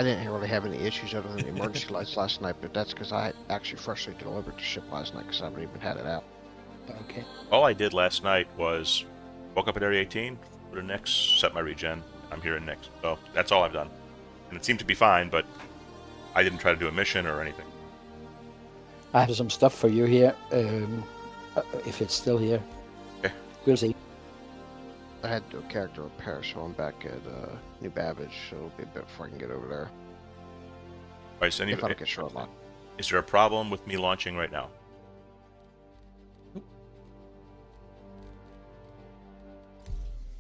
I didn't really have any issues other than the emergency lights last night, but that's because I actually freshly delivered the ship last night because I haven't even had it out. Okay. All I did last night was woke up at Area 18, go to Nyx, set my regen. I'm here in Nyx. So that's all I've done. And it seemed to be fine, but I didn't try to do a mission or anything. I have some stuff for you here, if it's still here. Okay. We'll see. I had to do a character repair, so I'm back at New Babbage, so it'll be a bit before I can get over there. Right, so If I don't get Sherlock. is there a problem with me launching right now?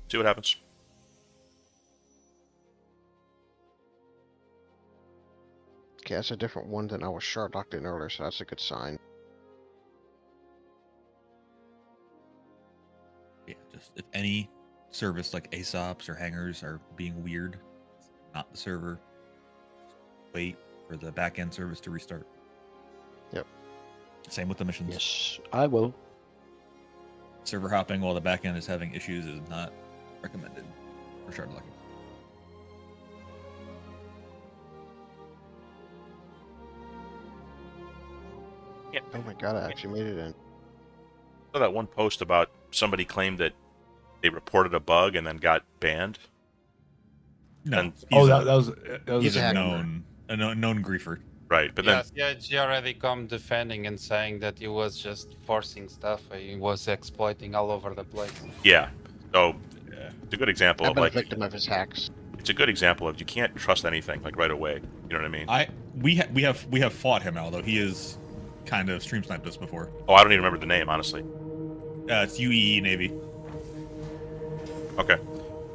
See what happens. Okay, that's a different one than I was Sherlocked in earlier, so that's a good sign. Yeah, just if any service like ASOPs or hangars are being weird, not the server. Wait for the backend service to restart. Yep. Same with the missions. Yes, I will. Server hopping while the backend is having issues is not recommended for Shardlocking. Yeah. Oh my god, I actually made it in. I saw that one post about somebody claimed that they reported a bug and then got banned. No, And- he's that was he's a a hacker. known griefer. Right, but then Yes, yeah, already come defending and saying that he was just forcing stuff. He was exploiting all over the place. yeah. So it's a good example I've of been a like victim of his hacks. it's a good example of you can't trust anything like right away. You know what I mean? We have fought him, although he is kind of stream sniped us before. Oh, I don't even remember the name, honestly. It's UEE Navy. Okay.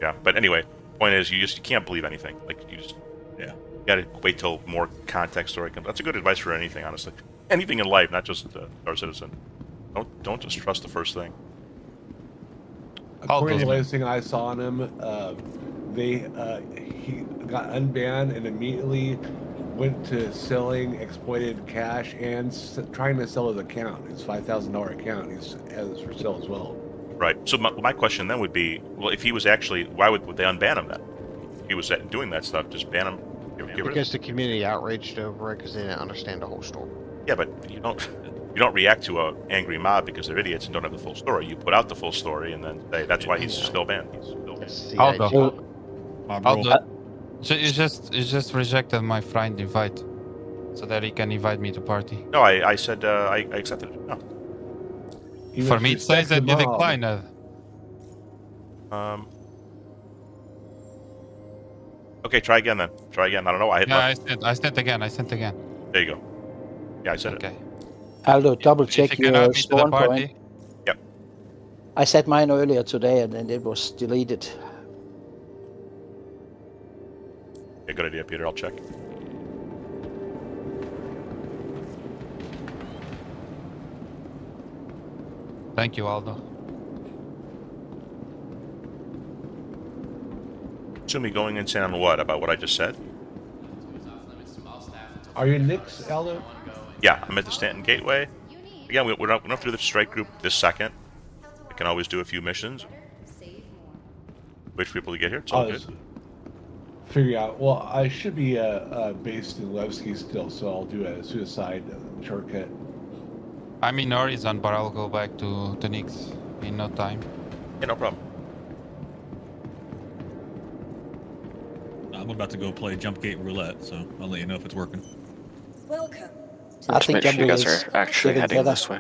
Yeah, but anyway, point is you can't believe anything. Like you just Yeah. you gotta wait till more context story comes. That's a good advice for anything, honestly. Anything in life, not just Star Citizen. Don't just trust the first thing. According to the those- latest thing I saw on him, he got unbanned and immediately went to selling exploited cash and trying to sell his account, his $5,000 account. He's has for sale as well. Right. So my question then would be, well, if he was actually, why would they unban him then? If he was doing that stuff, just ban him. Get rid of Because the community outraged over it because they didn't understand the whole story. Yeah, but you don't react to a angry mob because they're idiots and don't have the full story. You put out the full story and then say that's why he's still banned. He's still banned. That's the Aldo. idea. Mob Aldo, roll. you just rejected my friend invite, so that he can invite me to party. No, I said I accepted it. No. Even For if me, you it says set that you the mob- declined. Okay, try again then. Try again. I don't know. I hit Yeah, left. I sent again. There you go. Yeah, I said it. Okay. Aldo, double If check you can add your me to the spawn party. point. Yep. I set mine earlier today and then it was deleted. Yeah, good idea, Peter. I'll check. Thank you, Aldo. Sumi going insane on what? About what I just said? Are you Nix, Aldo? Yeah, I'm at the Stanton Gateway. Again, we don't have to do the strike group this second. I can always do a few missions. Wait for people to get here. It's all I'll good. just figure out. Well, I should be based in Levski still, so I'll do a suicide shortcut. I'm in Horizon, but I'll go back to Nyx in no time. Yeah, no problem. I'm about to go play Jump Gate Roulette, so I'll let you know if it's working. Welcome. I Just think make sure you Jungle guys is are actually getting heading better. this way.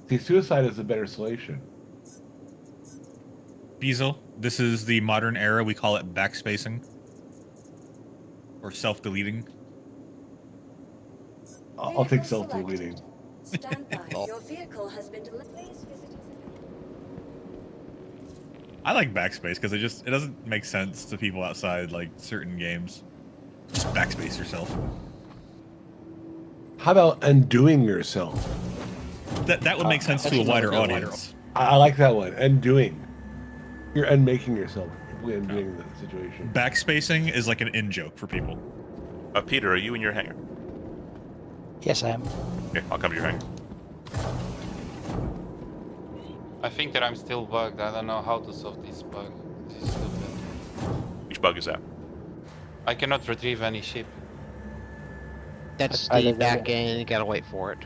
See, suicide is a better solution. Diesel, this is the modern era. We call it backspacing. Or self-deleting. I'll take self-deleting. Stand by. Your vehicle has been delivered. Please visit us. I like backspace because it doesn't make sense to people outside like certain games. Just backspace yourself. How about undoing yourself? That would make sense to a wider audience. I like that one. Undoing. You're unmaking yourself. You're undoing the situation. Backspacing is like an in-joke for people. Peter, are you in your hangar? Yes, I am. Okay, I'll come to your hangar. I think that I'm still bugged. I don't know how to solve this bug. This is stupid. Which bug is that? I cannot retrieve any ship. That's I the think I- back end. You gotta wait for it.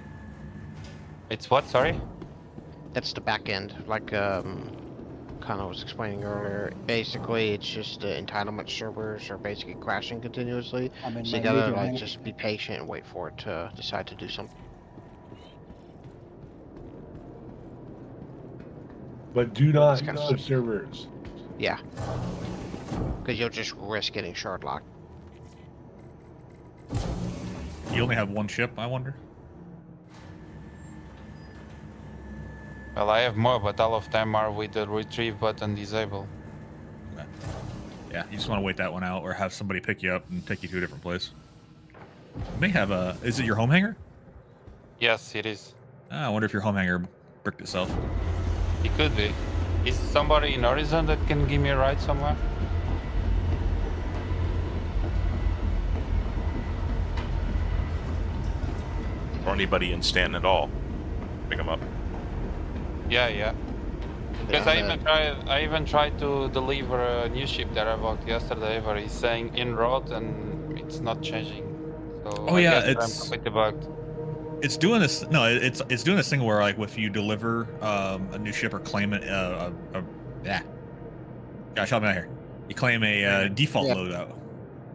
It's what? Sorry. That's the back end. Like kind of was explaining earlier. Basically, it's just the entitlement servers are basically crashing continuously. I'm in So my you gotta medium like hangar. just be patient and wait for it to decide to do something. But do not It's kinda switch servers. Yeah. Because you'll just risk getting shard locked. You only have one ship, I wonder. Well, I have more, but all of them are with the retrieve button disabled. Yeah, you just want to wait that one out, or have somebody pick you up and take you to a different place. You may have a. Is it your home hangar? Yes, it is. I wonder if your home hangar bricked itself. It could be. Is somebody in Horizon that can give me a ride somewhere? Or anybody in Stanton at all. Pick them up. Yeah, yeah. Because Yeah, I even tried to deliver a new ship that I bought yesterday, but it's saying in road and it's not changing. So Oh, I yeah, guess I'm it's- completely bugged. It's doing this. No, it's doing this thing where like if you deliver a new ship or claim it, yeah. Gosh, help me out here. You claim a default Yeah. loadout.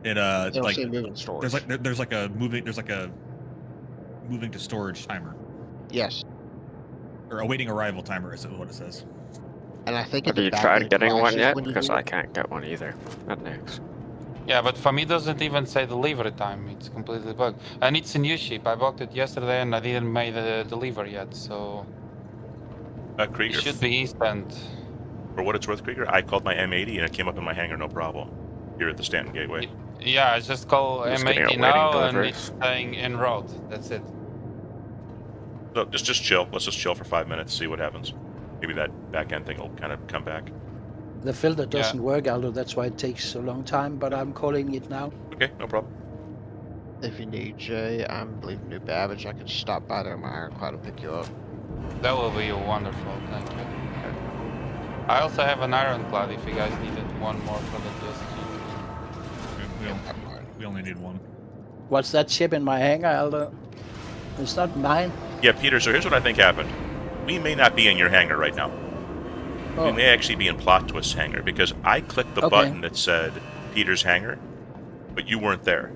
It It'll like say moving stores. there's like a moving to storage timer Yes. or awaiting arrival timer is what it says. And I think Have the you back tried end getting one crashes yet? when you Because do I it. can't get one either. At Nix. Yeah, but for me, it doesn't even say delivery time. It's completely bugged. And it's a new ship. I bought it yesterday and I didn't make the delivery yet, so it Krieger, should be instant. for what it's worth, Krieger, I called my M80 and it came up in my hangar, no problem. Here at the Stanton Gateway. Yeah, I just call Just getting M80 a now waiting and delivery. it's saying en route. That's it. So just chill. Let's just chill for 5 minutes, see what happens. Maybe that back end thing will kind of come back. The filter doesn't work, Aldo. That's why it takes so long time. But I'm calling it now. Okay, no problem. If you need Jay, I'm leaving New Babbage. I can stop by there in my ironclad and pick you up. That will be wonderful. Thank you. I also have an ironclad if you guys needed one more for the TSG. We only need one. What's that ship in my hangar, Aldo? It's not mine. Yeah, Peter, so here's what I think happened. We may not be in your hangar right now. Oh, We may actually be in Plot Twist's hangar because I clicked the Okay. button that said Peter's hangar, but you weren't there.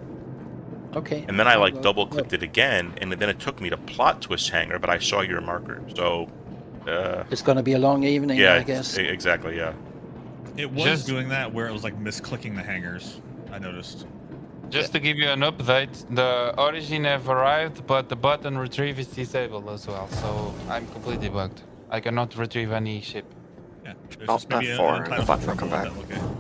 okay. And then I I'll like go. double clicked it again, and then it took me to Plot Twist's hangar, but I saw your marker. So, It's gonna be a long evening, yeah, I guess. exactly, yeah. It was Just- doing that where it was like misclicking the hangars. I noticed. Just to give you an update, the Origin have arrived, but the button retrieve is disabled as well. So I'm completely bugged. I cannot retrieve any ship. Yeah. There's Oh, just maybe that four, the entitlement button will trouble come with back. that, okay.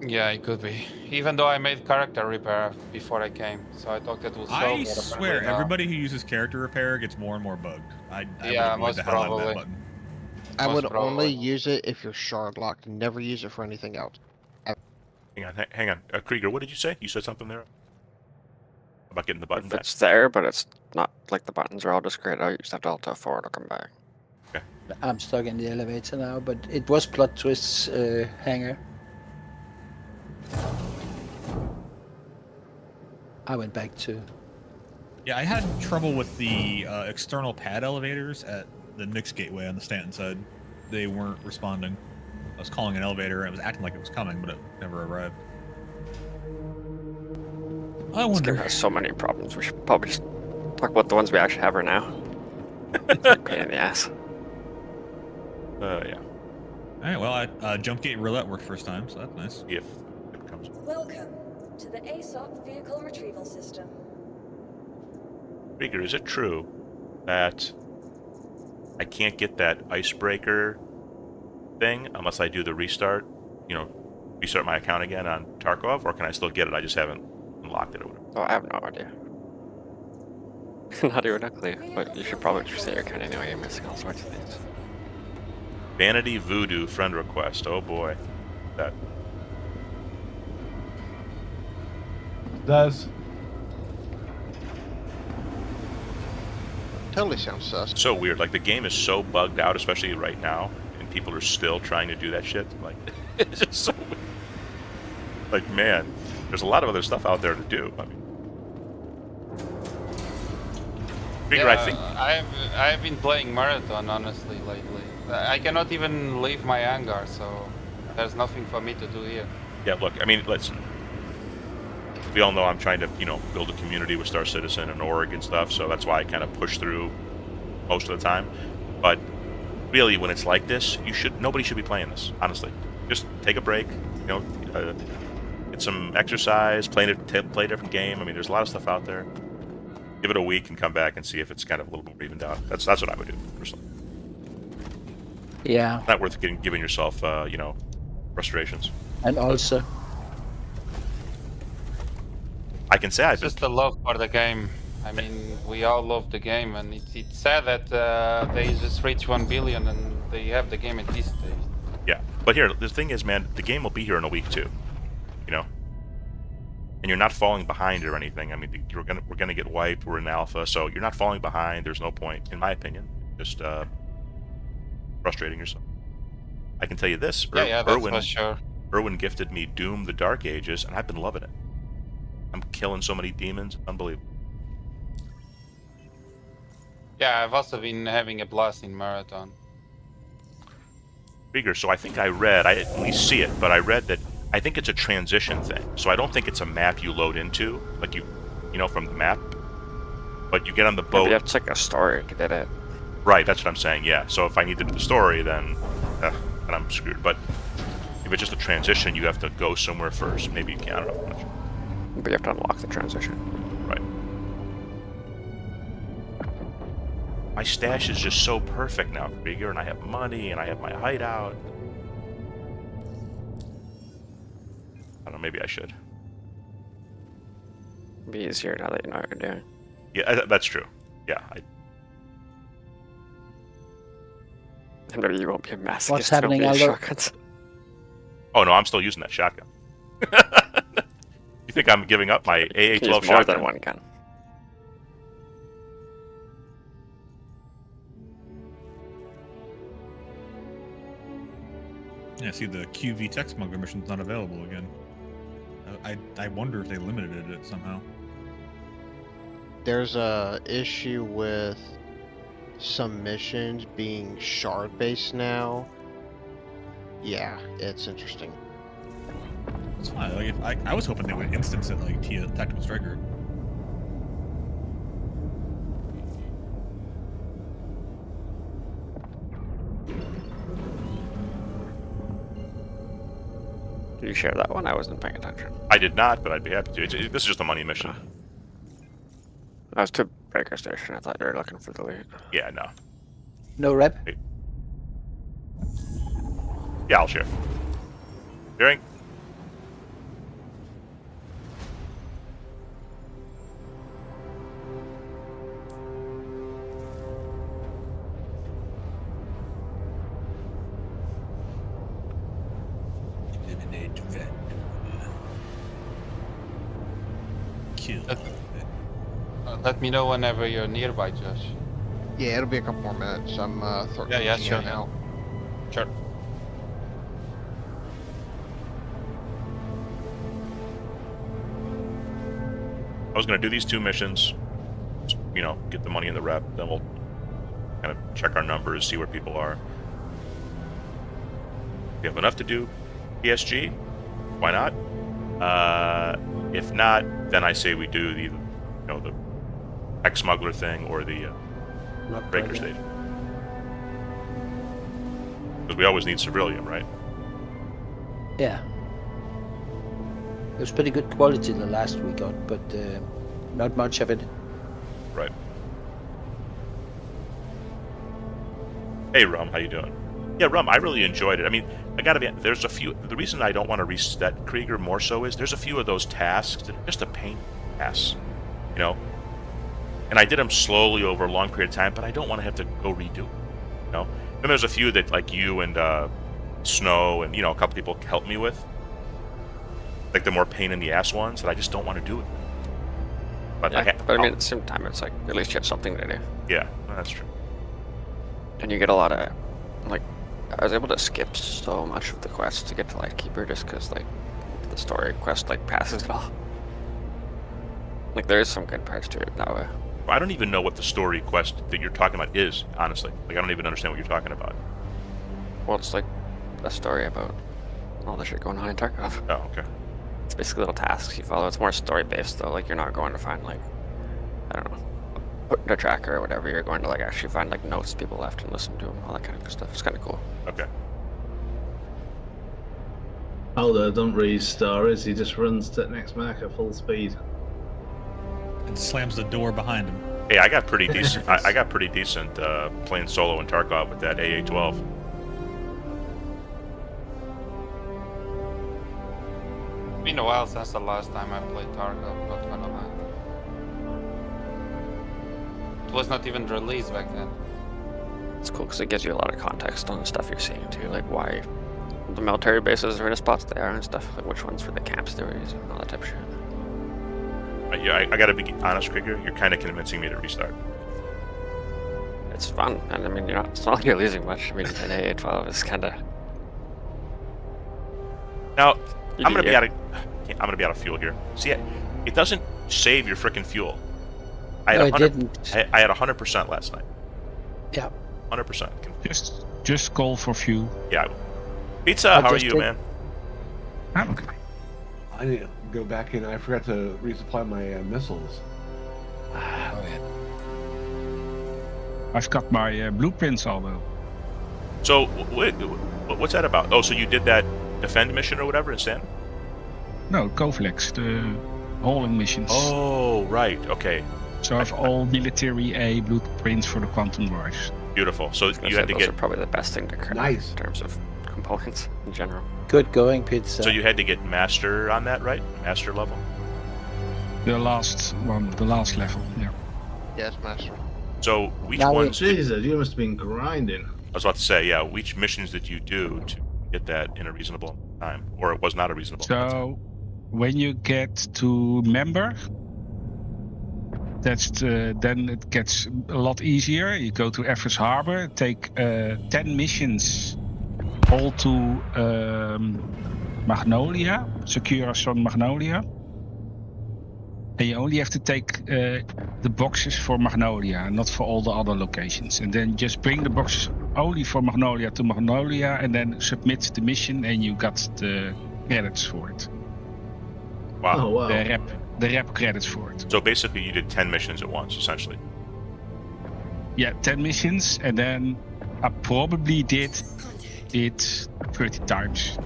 Yeah, it could be. Even though I made character repair before I came, so I thought that would solve I it. swear, apparently not. everybody who uses character repair gets more and more bugged. I Yeah, would avoid most the hell out of probably. that button. I Most would only probably. use it if you're shard locked. Never use it for anything else. Hang on. Krieger, what did you say? You said something there? About getting the button If back? it's there, but it's not like the buttons are all just grayed out, you just have to alt F4 and it'll come back. I'm stuck in the elevator now, but it was Plot Twist's hangar. I went back to. Yeah, I had trouble with the external pad elevators at the Nix gateway on the Stanton side. They weren't responding. I was calling an elevator and it was acting like it was coming, but it never arrived. I This game wonder. has so many problems. We should probably just talk about the ones we actually have right now. Pain in the ass. Yeah. All right, well, jump gate roulette worked first time, so that's nice. If it comes. Welcome to the ASOP vehicle retrieval system. Krieger, is it true that I can't get that icebreaker thing unless I do the restart? Restart my account again on Tarkov, or can I still get it? I just haven't unlocked it or whatever. Oh, I have no idea. Not even a clue, but you should probably just say your account anyway. You're missing all sorts of things. Vanity Voodoo friend request. Oh boy. That. Does Totally sounds sus. So weird. Like the game is so bugged out, especially right now, and people are still trying to do that shit. Like it's just so weird. Like, man, there's a lot of other stuff out there to do. I mean, Krieger, I think. I've been playing Marathon honestly lately. I cannot even leave my hangar, so there's nothing for me to do here. Yeah, look, I mean, we all know I'm trying to, build a community with Star Citizen and org and stuff, so that's why I kind of push through most of the time. But really, when it's like this, nobody should be playing this, honestly. Just take a break, get some exercise, play a different game. I mean, there's a lot of stuff out there. Give it a week and come back and see if it's kind of a little more evened out. That's what I would do, personally. Yeah. Not worth giving yourself, frustrations. And also, I can say I've It's just the love for the game. I mean, we all love the game, and it's sad that they just reach 1 billion and they have the game at this stage. Yeah, but here, the thing is, man, the game will be here in a week too, and you're not falling behind or anything. I mean, we're gonna get wiped. We're in alpha, so you're not falling behind. There's no point, in my opinion, just frustrating yourself. I can tell you this. Yeah, that's for sure. Erwin gifted me Doom: The Dark Ages, and I've been loving it. I'm killing so many demons, unbelievable. Yeah, I've also been having a blast in Marathon. Bigger, so I think I didn't really see it, but I read that I think it's a transition thing. So I don't think it's a map you load into, like from the map. But you get on the boat. You have to check a story to get it. Right, that's what I'm saying, yeah. So if I need to do the story, then I'm screwed. But if it's just a transition, you have to go somewhere first. Maybe you can, I don't know. But you have to unlock the transition. Right. My stash is just so perfect now, Krieger, and I have money, and I have my hideout. I don't know, maybe I should. It'll be easier now that you know what you're doing. Yeah, that's true. Yeah. And maybe you won't be a masochist. What's happening, Aldo? Oh no, I'm still using that shotgun. You think I'm giving up my AA-12 Use more shotgun? than one gun. Yeah, see, the QV tech smuggler mission's not available again. I wonder if they limited it somehow. There's a issue with some missions being shard based now. Yeah, it's interesting. It's fine. Like, if I was hoping they would instance it like Tactical Striker. Did you share that one? I wasn't paying attention. I did not, but I'd be happy to. This is just a money mission. I was to Breaker Station. I thought you were looking for the loot. Yeah, no. no rep. Yeah, I'll share. Sharing? Eliminate vendor. Kill. Let me know whenever you're nearby, Josh. Yeah, it'll be a couple more minutes. I'm Yeah, sure. now. Sure. I was going to do these 2 missions, get the money in the rep, then we'll kind of check our numbers, see where people are. If we have enough to do PSG, why not? If not, then I say we do the ex-smuggler thing or the breaker station. Because we always need civilian, right? Yeah. It was pretty good quality the last we got, but not much of it. Right. Hey, Rum, how you doing? Yeah, Rum, I really enjoyed it. I mean, I gotta be. There's a few. The reason I don't want to reset Krieger more so is there's a few of those tasks that are just a pain in the ass, And I did them slowly over a long period of time, but I don't want to have to go redo it, And there's a few that like you and Snow and a couple people helped me with, like the more pain in the ass ones that I just don't want to do it. But Yeah, but I mean, at the same time, it's like at least you have something to do. Yeah, that's true. And you get a lot of, like, I was able to skip so much of the quest to get to Lightkeeper just because, like, the story quest like passes at all. Like there is some good parts to it that way. I don't even know what the story quest that you're talking about is, honestly. Like, I don't even understand what you're talking about. Well, it's like a story about all the shit going on in Tarkov. Oh, okay. It's basically little tasks you follow. It's more story based though. Like you're not going to find like, I don't know, put a tracker or whatever. You're going to like actually find like notes people left and listen to them, all that kind of stuff. It's kind of cool. Okay. Aldo don't read stories, he just runs to the next marker full speed. And slams the door behind him. Hey, I got pretty decent. I got pretty decent playing solo in Tarkov with that AA-12. It's been a while since the last time I played Tarkov, not gonna lie. It was not even released back then. It's cool because it gives you a lot of context on the stuff you're seeing too, like why the military bases are in the spots they are and stuff, like which ones for the camps they were using, all that type of shit. Yeah, I gotta be honest, Krieger. You're kind of convincing me to restart. It's fun, and I mean, it's not like you're losing much. I mean, an AA-12 is kind of. Now, I'm gonna be out of fuel here. See, it doesn't save your frickin' fuel. I had No, it didn't. I had 100% last night. Yeah. 100%. Just call for fuel. Yeah. Pizza, I how are just you, did- man? I'm okay. I need to go back in. I forgot to resupply my missiles. I've got my blueprints, although. So, what's that about? Oh, so you did that defend mission or whatever instead? No, Kovlex, the hauling missions. Oh, right. Okay. So I have all military A blueprints for the quantum drives. Beautiful. So you had to those are get. probably the best thing to craft Nice. in terms of components in general. Good going, Pizza. So you had to get master on that, right? Master level. The last one, the last level, yeah. Yes, master. So which Now we- ones? Jesus, you must have been grinding. I was about to say, yeah. Which missions did you do to get that in a reasonable time, or it was not a reasonable time? So when you get to member, then it gets a lot easier. You go to Everest Harbor, take 10 missions, all to Magnolia, Securus on Magnolia. And you only have to take the boxes for Magnolia, not for all the other locations. And then just bring the boxes only for Magnolia to Magnolia, and then submit the mission, and you got the credits for it. Wow. Oh, wow. The rep credits for it. So basically, you did 10 missions at once, essentially. Yeah, 10 missions, and then I probably did it 30 times.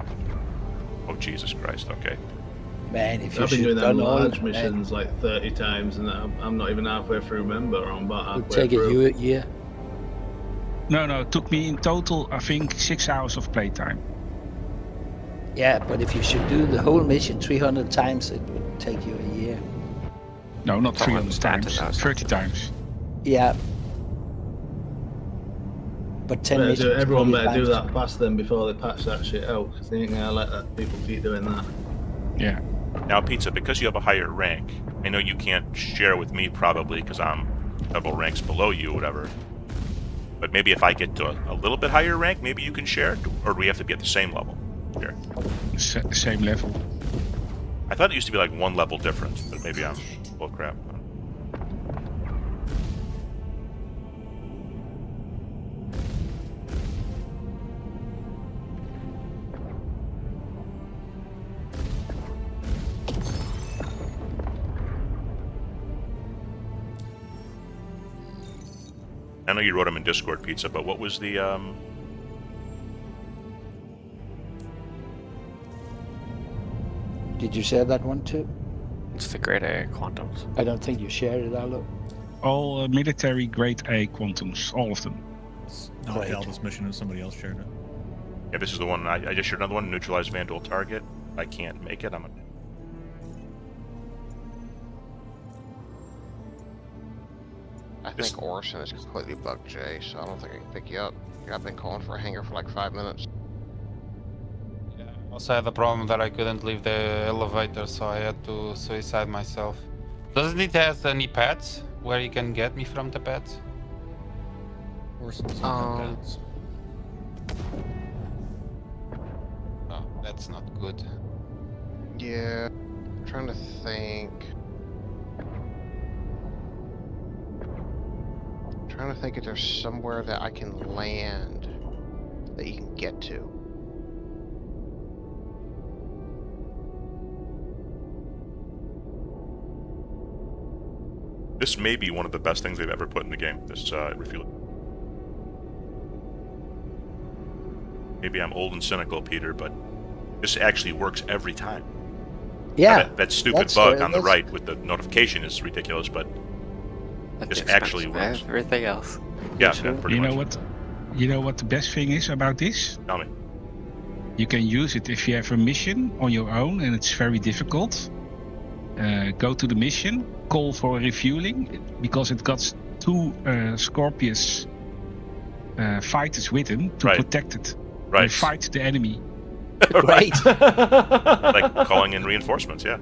Oh, Jesus Christ. Okay. Man, if you I've been should doing have them done all large that, missions like 30 times, and I'm not even halfway through member. I'm about it would halfway take through. you a year. No, it took me in total, I think, 6 hours of playtime. Yeah, but if you should do the whole mission 300 times, it would take you a year. No, not It's all 300 standard times, now, so- 30 times. Yeah. But 10 Better missions. everyone 20 better do times. that fast then before they patch that shit out, because they ain't gonna let people keep doing that. Yeah. Now, Pizza, because you have a higher rank, I know you can't share with me probably because I'm several ranks below you, whatever. But maybe if I get to a little bit higher rank, maybe you can share, or do we have to be at the same level? Share. Same level. I thought it used to be like one level difference, but maybe I'm full of crap. I know you wrote them in Discord, Pizza, but what was the Did you share that one too? It's the grade A quantums. I don't think you shared it, Aldo. All military grade A quantums, all of them. It's not Right. hell this mission is somebody else shared it. Yeah, this is the one. I just shared another one. Neutralize Vandal target. I can't make it. I This- think Orson is completely bugged, Jay, so I don't think I can pick you up. I've been calling for a hangar for like 5 minutes. Yeah. Also had the problem that I couldn't leave the elevator, so I had to suicide myself. Doesn't it have any pads where you can get me from the pads? Or some Um, pads. Oh, that's not good. Yeah. I'm trying to think. Trying to think if there's somewhere that I can land that you can get to. This may be one of the best things they've ever put in the game, this refueling. Maybe I'm old and cynical, Peter, but this actually works every time. Yeah. That stupid bug on the right with the notification is ridiculous, but this actually works. Everything else. Yeah, pretty much. You know what the best thing is about this? Tell me. You can use it if you have a mission on your own and it's very difficult. Go to the mission, call for refueling, because it got 2 Scorpius fighters with him to protect it. Right. And fight the enemy. Right. Like calling in reinforcements, yeah.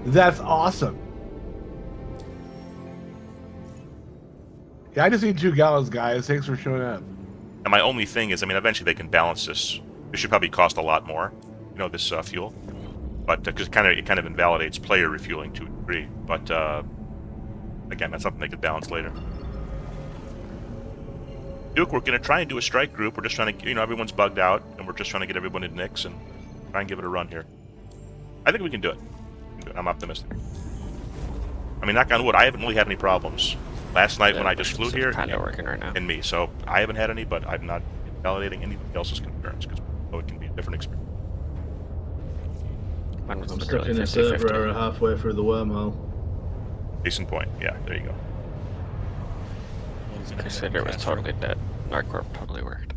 That's awesome. Yeah, I just need 2 gallons, guys. Thanks for showing up. And my only thing is, I mean, eventually they can balance this. This should probably cost a lot more, you know, this fuel. But because it kind of invalidates player refueling to a degree. But again, that's something they could balance later. Duke, we're going to try and do a strike group. We're just trying to, you know, everyone's bugged out, and we're just trying to get everyone in Nix and try and give it a run here. I think we can do it. I'm optimistic. I mean, knock on wood, I haven't really had any problems. Last night when I just flew here, Kind of working right now. and me, so I haven't had any, but I'm not validating anybody else's concerns because it can be a different experience. Mine was I'm stuck literally in a 50-50. server error halfway through the wormhole. Decent point. Yeah, there you go. Crusader was totally dead. Narcorp totally worked.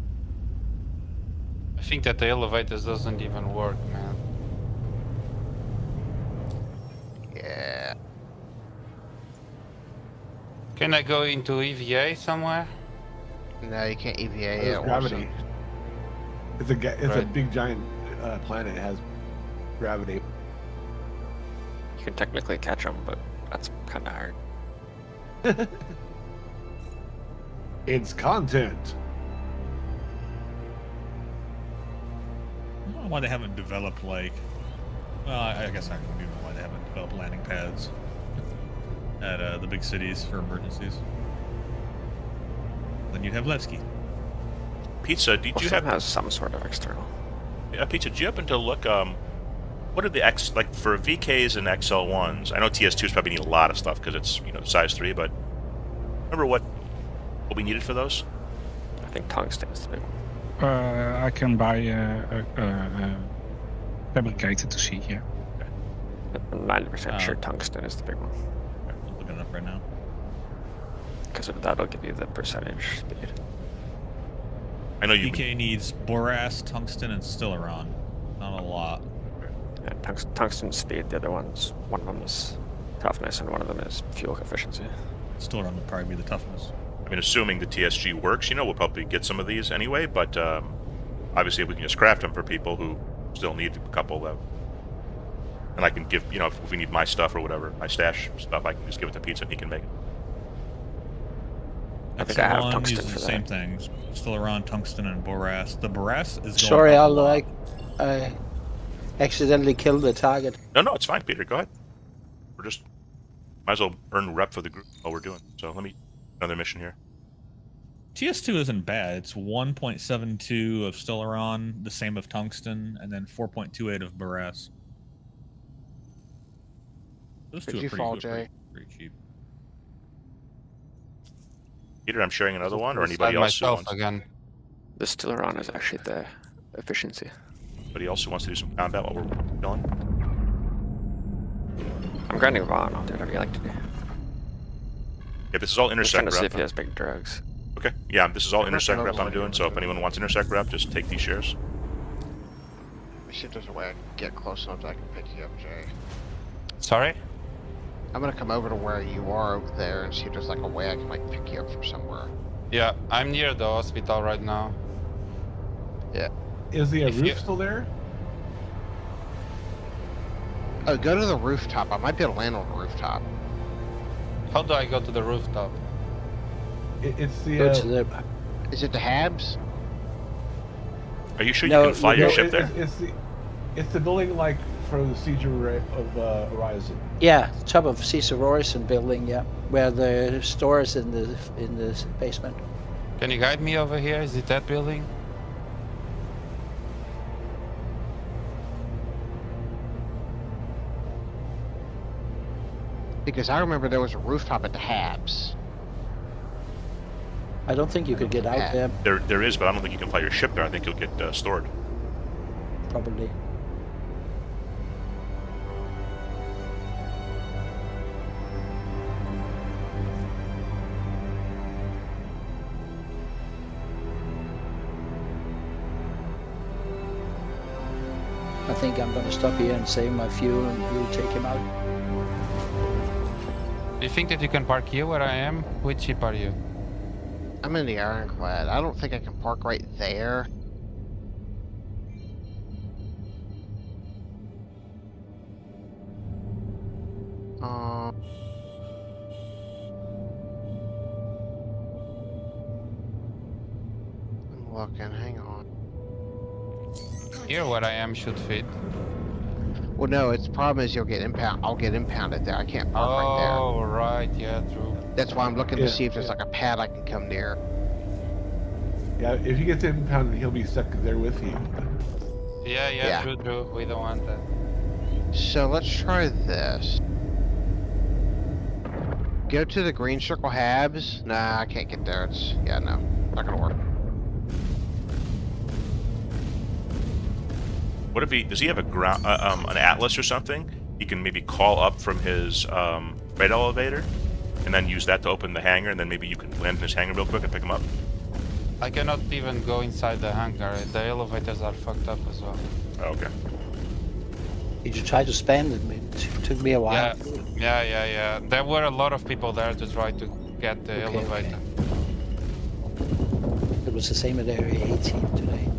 I think that the elevators doesn't even work, man. Yeah. Can I go into EVA somewhere? No, you can't EVA There's it. gravity. It's a Right. big giant planet. It has gravity. You can technically catch them, but that's kind of hard. It's content. I don't know why they haven't developed like. Well, I guess I do know why they haven't developed landing pads at the big cities for emergencies. Then you'd have Levski. Pizza, did you have has some sort of external? Pizza? Did you happen to look? What are the like for VKs and XL1s? I know TS2s probably need a lot of stuff because it's size 3, but remember what we needed for those? I think tungsten is the big one. I can buy a fabricator to see, yeah. I'm 90% sure tungsten is the big one. I'm looking it up right now. Because that'll give you the percentage speed. I know you. BK needs borax, tungsten, and Stellaron. Not a lot. Yeah, tungsten speed. The other ones, one of them is toughness, and one of them is fuel efficiency. Stellaron would probably be the toughness. I mean, assuming the TSG works, we'll probably get some of these anyway. But obviously, we can just craft them for people who still need a couple of them. And I can give, if we need my stuff or whatever, my stash stuff, I can just give it to Pizza and he can make it. I think I have Epsilon tungsten uses for the same that. things. Stellaron, tungsten, and borax. The borax is going Sorry, up a lot. I accidentally killed the target. No, it's fine, Peter. Go ahead. We're just might as well earn rep for the group while we're doing. So let me another mission here. TS2 isn't bad. It's 1.72 of Stellaron, the same of tungsten, and then 4.28 of borax. Those Did two you are pretty fall, good, Jay? pretty cheap. Peter, I'm sharing another one, or anybody else who wants. again. The Stellaron is actually the efficiency. Anybody else who wants to do some combat while we're chilling? I'm grinding Vaughn. I'll do whatever you like to do. Yeah, this is all Just trying intersect to see if rep. he has big drugs. Okay. Yeah, this is all I'm intersect not rep gonna I'm doing. So if anyone wants intersect rep, just take these shares. Let me see if there's a way I can get close enough that I can pick you up, Jay. Sorry? I'm gonna come over to where you are over there and see if there's like a way I can pick you up from somewhere. Yeah, I'm near the hospital right now. Is the If roof you- still there? Oh, go to the rooftop. I might be able to land on the rooftop. How do I go to the rooftop? It's the. Go to the. Is it the Habs? Are you sure No, you can fly no, your no, ship there? It's the building like for the Siege of Horizon. Yeah, top of Caesar Royson building. Yeah, where the store is in the basement. Can you guide me over here? Is it that building? Because I remember there was a rooftop at the Habs. I don't think you could get out there. There is, but I don't think you can fly your ship there. I think you'll get stored. Probably. I think I'm gonna stop here and save my fuel, and you'll take him out. Do you think that you can park here where I am? Which ship are you? I'm in the Ironclad. I don't think I can park right there. I'm looking, hang on. Here where I am should fit. Well, no, its problem is I'll get impounded there. I can't park right there. Oh, right, yeah, true. That's why I'm looking to see if there's like a pad I can come near. Yeah, if he gets impounded, he'll be stuck there with you. Yeah, true. We don't want that. So let's try this. Go to the green circle Habs. Nah, I can't get there. No, not gonna work. What if does he have a ground, an Atlas or something? He can maybe call up from his freight elevator, and then use that to open the hangar, and then maybe you can land in his hangar real quick and pick him up. I cannot even go inside the hangar. The elevators are fucked up as well. Oh, okay. Did you try to spam them? It took me a while. Yeah. There were a lot of people there to try to get the elevator. It was the same at Area 18 today.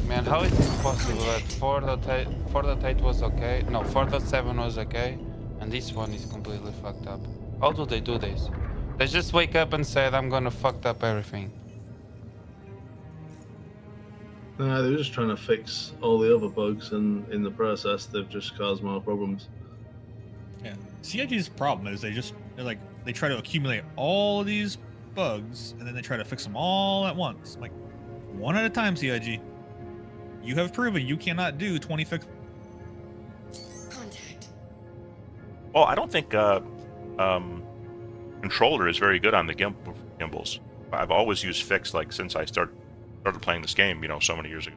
Man, how is it possible that 4.8 was okay? No, 4.7 was okay, and this one is completely fucked up. How do they do this? They just wake up and said, I'm gonna fuck up everything. No, they're just trying to fix all the other bugs, and in the process, they've just caused more problems. Yeah, CIG's problem is they try to accumulate all of these bugs, and then they try to fix them all at once, like one at a time. CIG, you have proven you cannot do 20 fix. Contact. Well, I don't think Controller is very good on the gimbals. I've always used fixed, like since I started playing this game, so many years ago.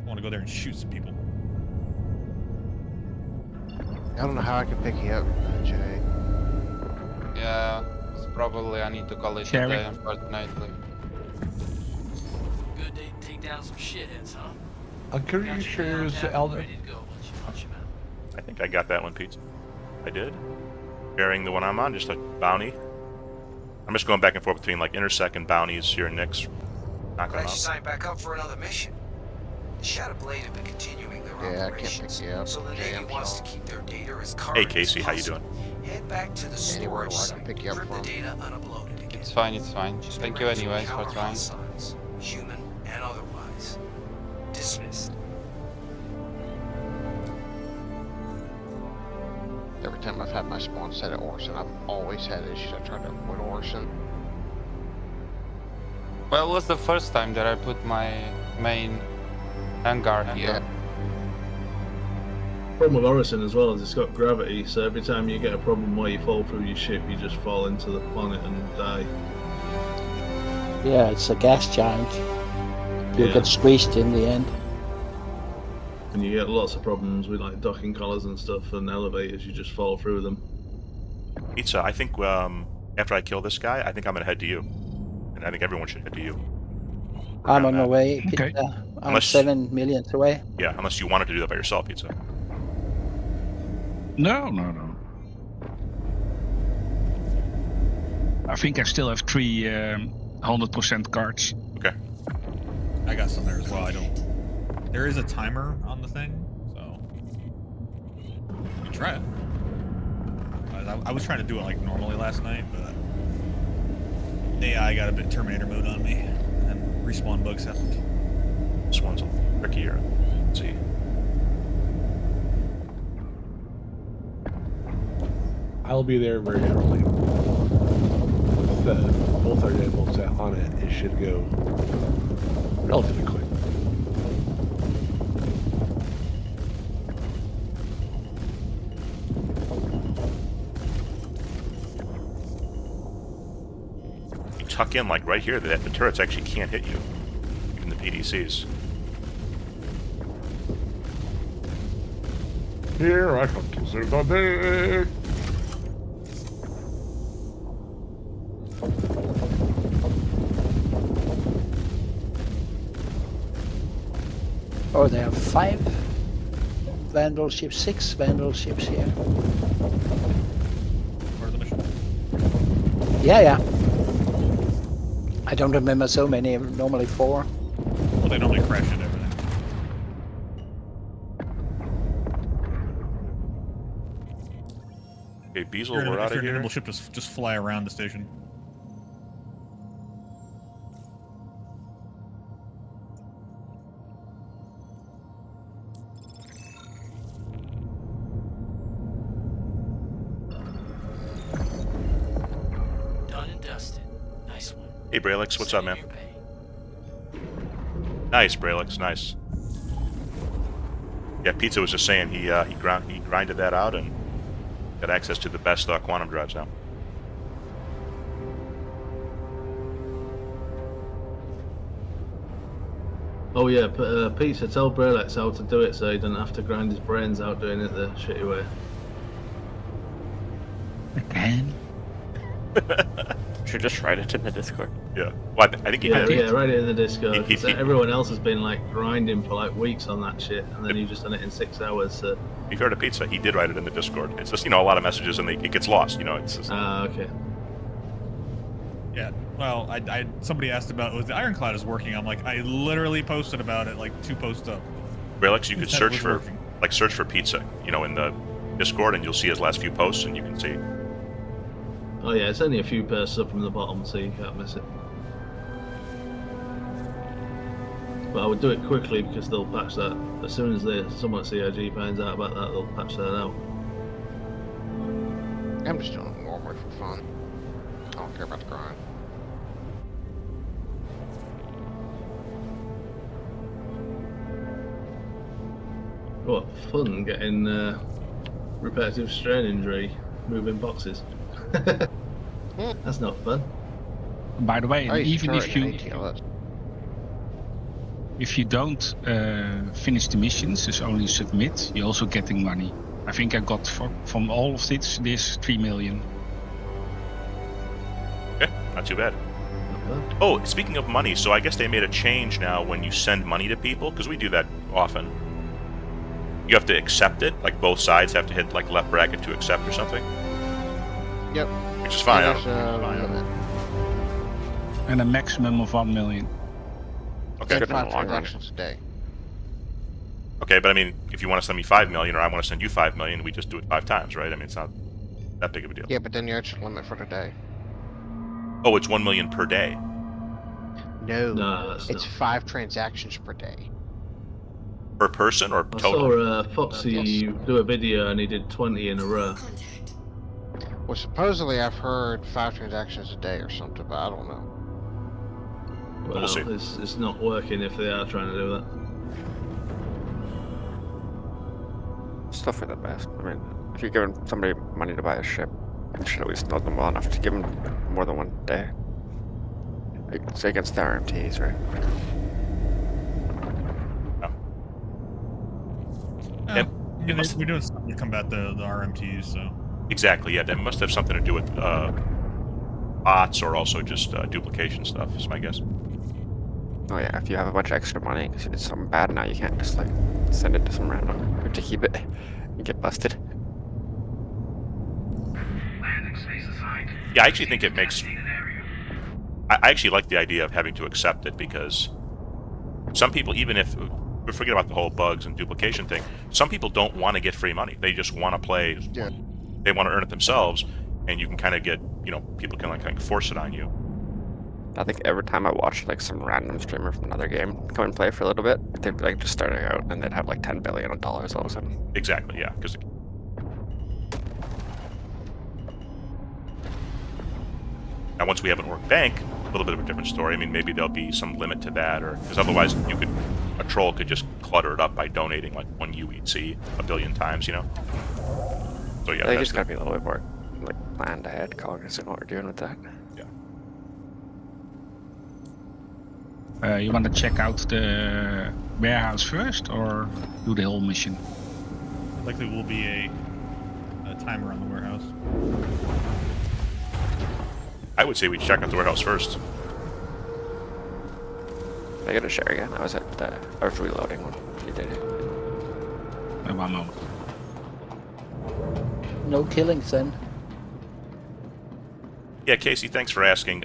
I want to go there and shoot some people. I don't know how I can pick you up, Jay. Yeah, it's probably I need to call it Sherry? today, unfortunately. Good day to take down some shitheads, huh? I'm pretty sure it's Elder. Ready to go once you punch him out. I think I got that one, Pete. I did. Bearing the one I'm on, just a bounty. I'm just going back and forth between like Intersec and bounties here in Nix. Knock them Glad you out. signed back up for another mission. The Shadow Blade have been continuing their Yeah, I can't operations, pick you up. so the Jay, Navy I'm wants sorry. to keep their data as current Hey Casey, as how you possible. doing? Head back to the Anywhere storage where I site. can pick you up Rip the from. data unuploaded again. It's fine, it's fine. Just Thank you bring some anyways for counter trying. hostiles, human and otherwise. Dismissed. Every time I've had my spawn set at Orson, I've always had issues. I tried to avoid Orson. Well, it was the first time that I put my main hangar here. Yeah. Problem with Orison as well is it's got gravity, so every time you get a problem where you fall through your ship, you just fall into the planet and die. Yeah, it's a gas giant. You'll Yeah. get squeezed in the end. And you get lots of problems with like docking collars and stuff and elevators, you just fall through them. Pizza, I think after I kill this guy, I think I'm gonna head to you. And I think everyone should head to you. I'm on that. my way. Okay. Pizza. I'm Unless- 7 million away. Yeah, unless you wanted to do that by yourself, Pizza. No. I think I still have 3 100% cards. Okay. I got some there as well. I don't. There is a timer on the thing, so you try it. I was trying to do it like normally last night, but AI got a bit Terminator mode on me, and respawn bugs happened. This one's a little trickier. Let's see. I'll be there very shortly. With both our deadbolts on it, it should go relatively quick. You tuck in like right here, that the turrets actually can't hit you, even the PDCs. Here I come to save the day. Oh, there are 5 Vandal ships, 6 Vandal ships here. Part of the mission. Yeah. I don't remember so many, normally 4. Well, they normally crash into everything. Okay, Beazle, If we're out of you're an here. enable ship, just fly around the station. Done and dusted. Nice one. Hey, Braylix, what's up, man? Send your pay. Nice, Braylix, nice. Yeah, Pizza was just saying he grinded that out and got access to the best quantum drives now. Oh yeah, Pizza, tell Brelex how to do it so he doesn't have to grind his brains out doing it the shitty way. Again? Should just write it in the Discord. Yeah. Well, I think he Yeah, did. yeah, write it in the Discord. He- 'Cause everyone else has been like grinding for like weeks on that shit, and then you just done it in 6 hours. So. You've heard of Pizza. He did write it in the Discord. It's just, a lot of messages and it gets lost, It's just... Okay. Yeah. Well, somebody asked about was the Ironclad is working. I'm like, I literally posted about it like 2 posts up. Braylix, you could That search was for, working. search for Pizza, in the Discord, and you'll see his last few posts, and you can see. Oh yeah, it's only a few posts up from the bottom, so you can't miss it. But I would do it quickly because they'll patch that as soon as someone at CIG finds out about that. They'll patch that out. I'm just doing it normally for fun. I don't care about the grind. What fun getting repetitive strain injury moving boxes. That's not fun. By the way, I used to even turret in ATLS. if you don't finish the missions, just only submit, you're also getting money. I think I got from all of this 3 million. Okay, not too bad. Not bad. Oh, speaking of money, so I guess they made a change now when you send money to people, because we do that often. You have to accept it, like both sides have to hit like left bracket to accept or something, Yep. which is fine. I There's don't- a limit. And a maximum of 1 million. Okay. Good in the 5 long run. transactions a day. Okay, but I mean, if you want to send me 5 million or I want to send you 5 million, we just do it 5 times, right? I mean, it's not that big of a deal. Yeah, but then you actually limit for the day. Oh, it's 1 million per day. No, No, that's it's not. 5 transactions per day. Per person or I total? saw Foxy do a video and he did 20 in a row. Contact. Well, supposedly I've heard 5 transactions a day or something, but I don't know. Well, We'll see. it's not working if they are trying to do that. Still for the best. I mean, if you're giving somebody money to buy a ship, you should at least know them well enough to give them more than 1 day. It's against the RMTs, right? And I mean, we're doing something to combat the RMTs, so. Exactly, yeah. That must have something to do with bots or also just duplication stuff, is my guess. Oh yeah, if you have a bunch of extra money because you did something bad now, you can't just like send it to some random. You have to keep it. You get busted. Yeah, I actually think it makes... I actually like the idea of having to accept it because some people, even if... forget about the whole bugs and duplication thing. Some people don't want to get free money. They just want to play. Yeah. They want to earn it themselves, and you can kind of get, people can like force it on you. I think every time I watch like some random streamer from another game come and play for a little bit, they'd be like just starting out and they'd have like $10 billion all of a sudden. Exactly, yeah. Because now, once we have an orc bank, a little bit of a different story. I mean, maybe there'll be some limit to that, or because otherwise a troll could just clutter it up by donating like 1 UEC a billion times, So yeah, They just gotta be a little bit more like planned ahead, cognizant what we're doing with that. You want to check out the warehouse first, or do the whole mission? Likely will be a timer on the warehouse. I would say we check out the warehouse first. I gotta share again. I was reloading when you did it. One moment. No killings then. Yeah, Casey, thanks for asking.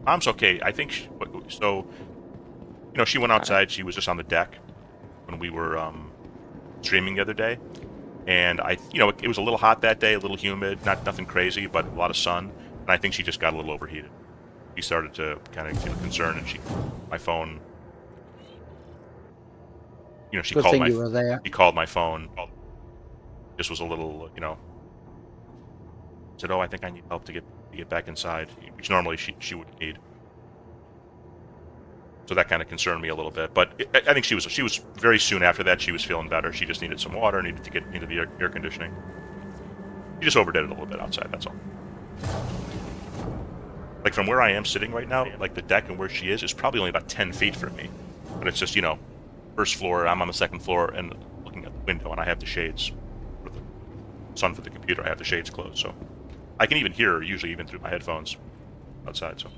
Mom's okay. I think she went outside. She was just on the deck when we were streaming the other day, and it was a little hot that day, a little humid, nothing crazy, but a lot of sun, and I think she just got a little overheated. She started to kind of get concerned, and my phone, she Good called thing you were there. She called my phone. Just was a little, said, "Oh, I think I need help to get back inside," which normally she would need. So that kind of concerned me a little bit. But I think she was very soon after that. She was feeling better. She just needed some water, needed to get into the air conditioning. She just overdid it a little bit outside. That's all. Like from where I am sitting right now, like the deck and where she is probably only about 10 feet from me. But it's just first floor. I'm on the second floor and looking at the window, and I have the shades. For the sun for the computer, I have the shades closed, so I can even hear her usually even through my headphones outside. So,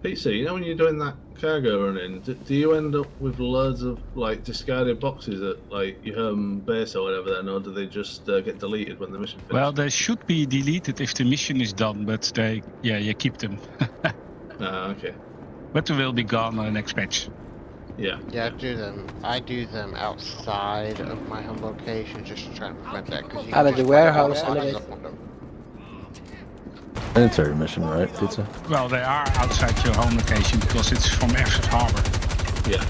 PC, when you're doing that cargo running, do you end up with loads of like discarded boxes at like your home base or whatever then, or do they just get deleted when the mission finishes? Well, they should be deleted if the mission is done, but you keep them. Okay. But they will be gone on the next patch. Yeah. Yeah, I do them outside of my home location just to try to prevent that. Cause Out of the warehouse elevator. Sanitary mission, right, Pizza? Well, they are outside your home location because it's from Effort Harbor. Yeah.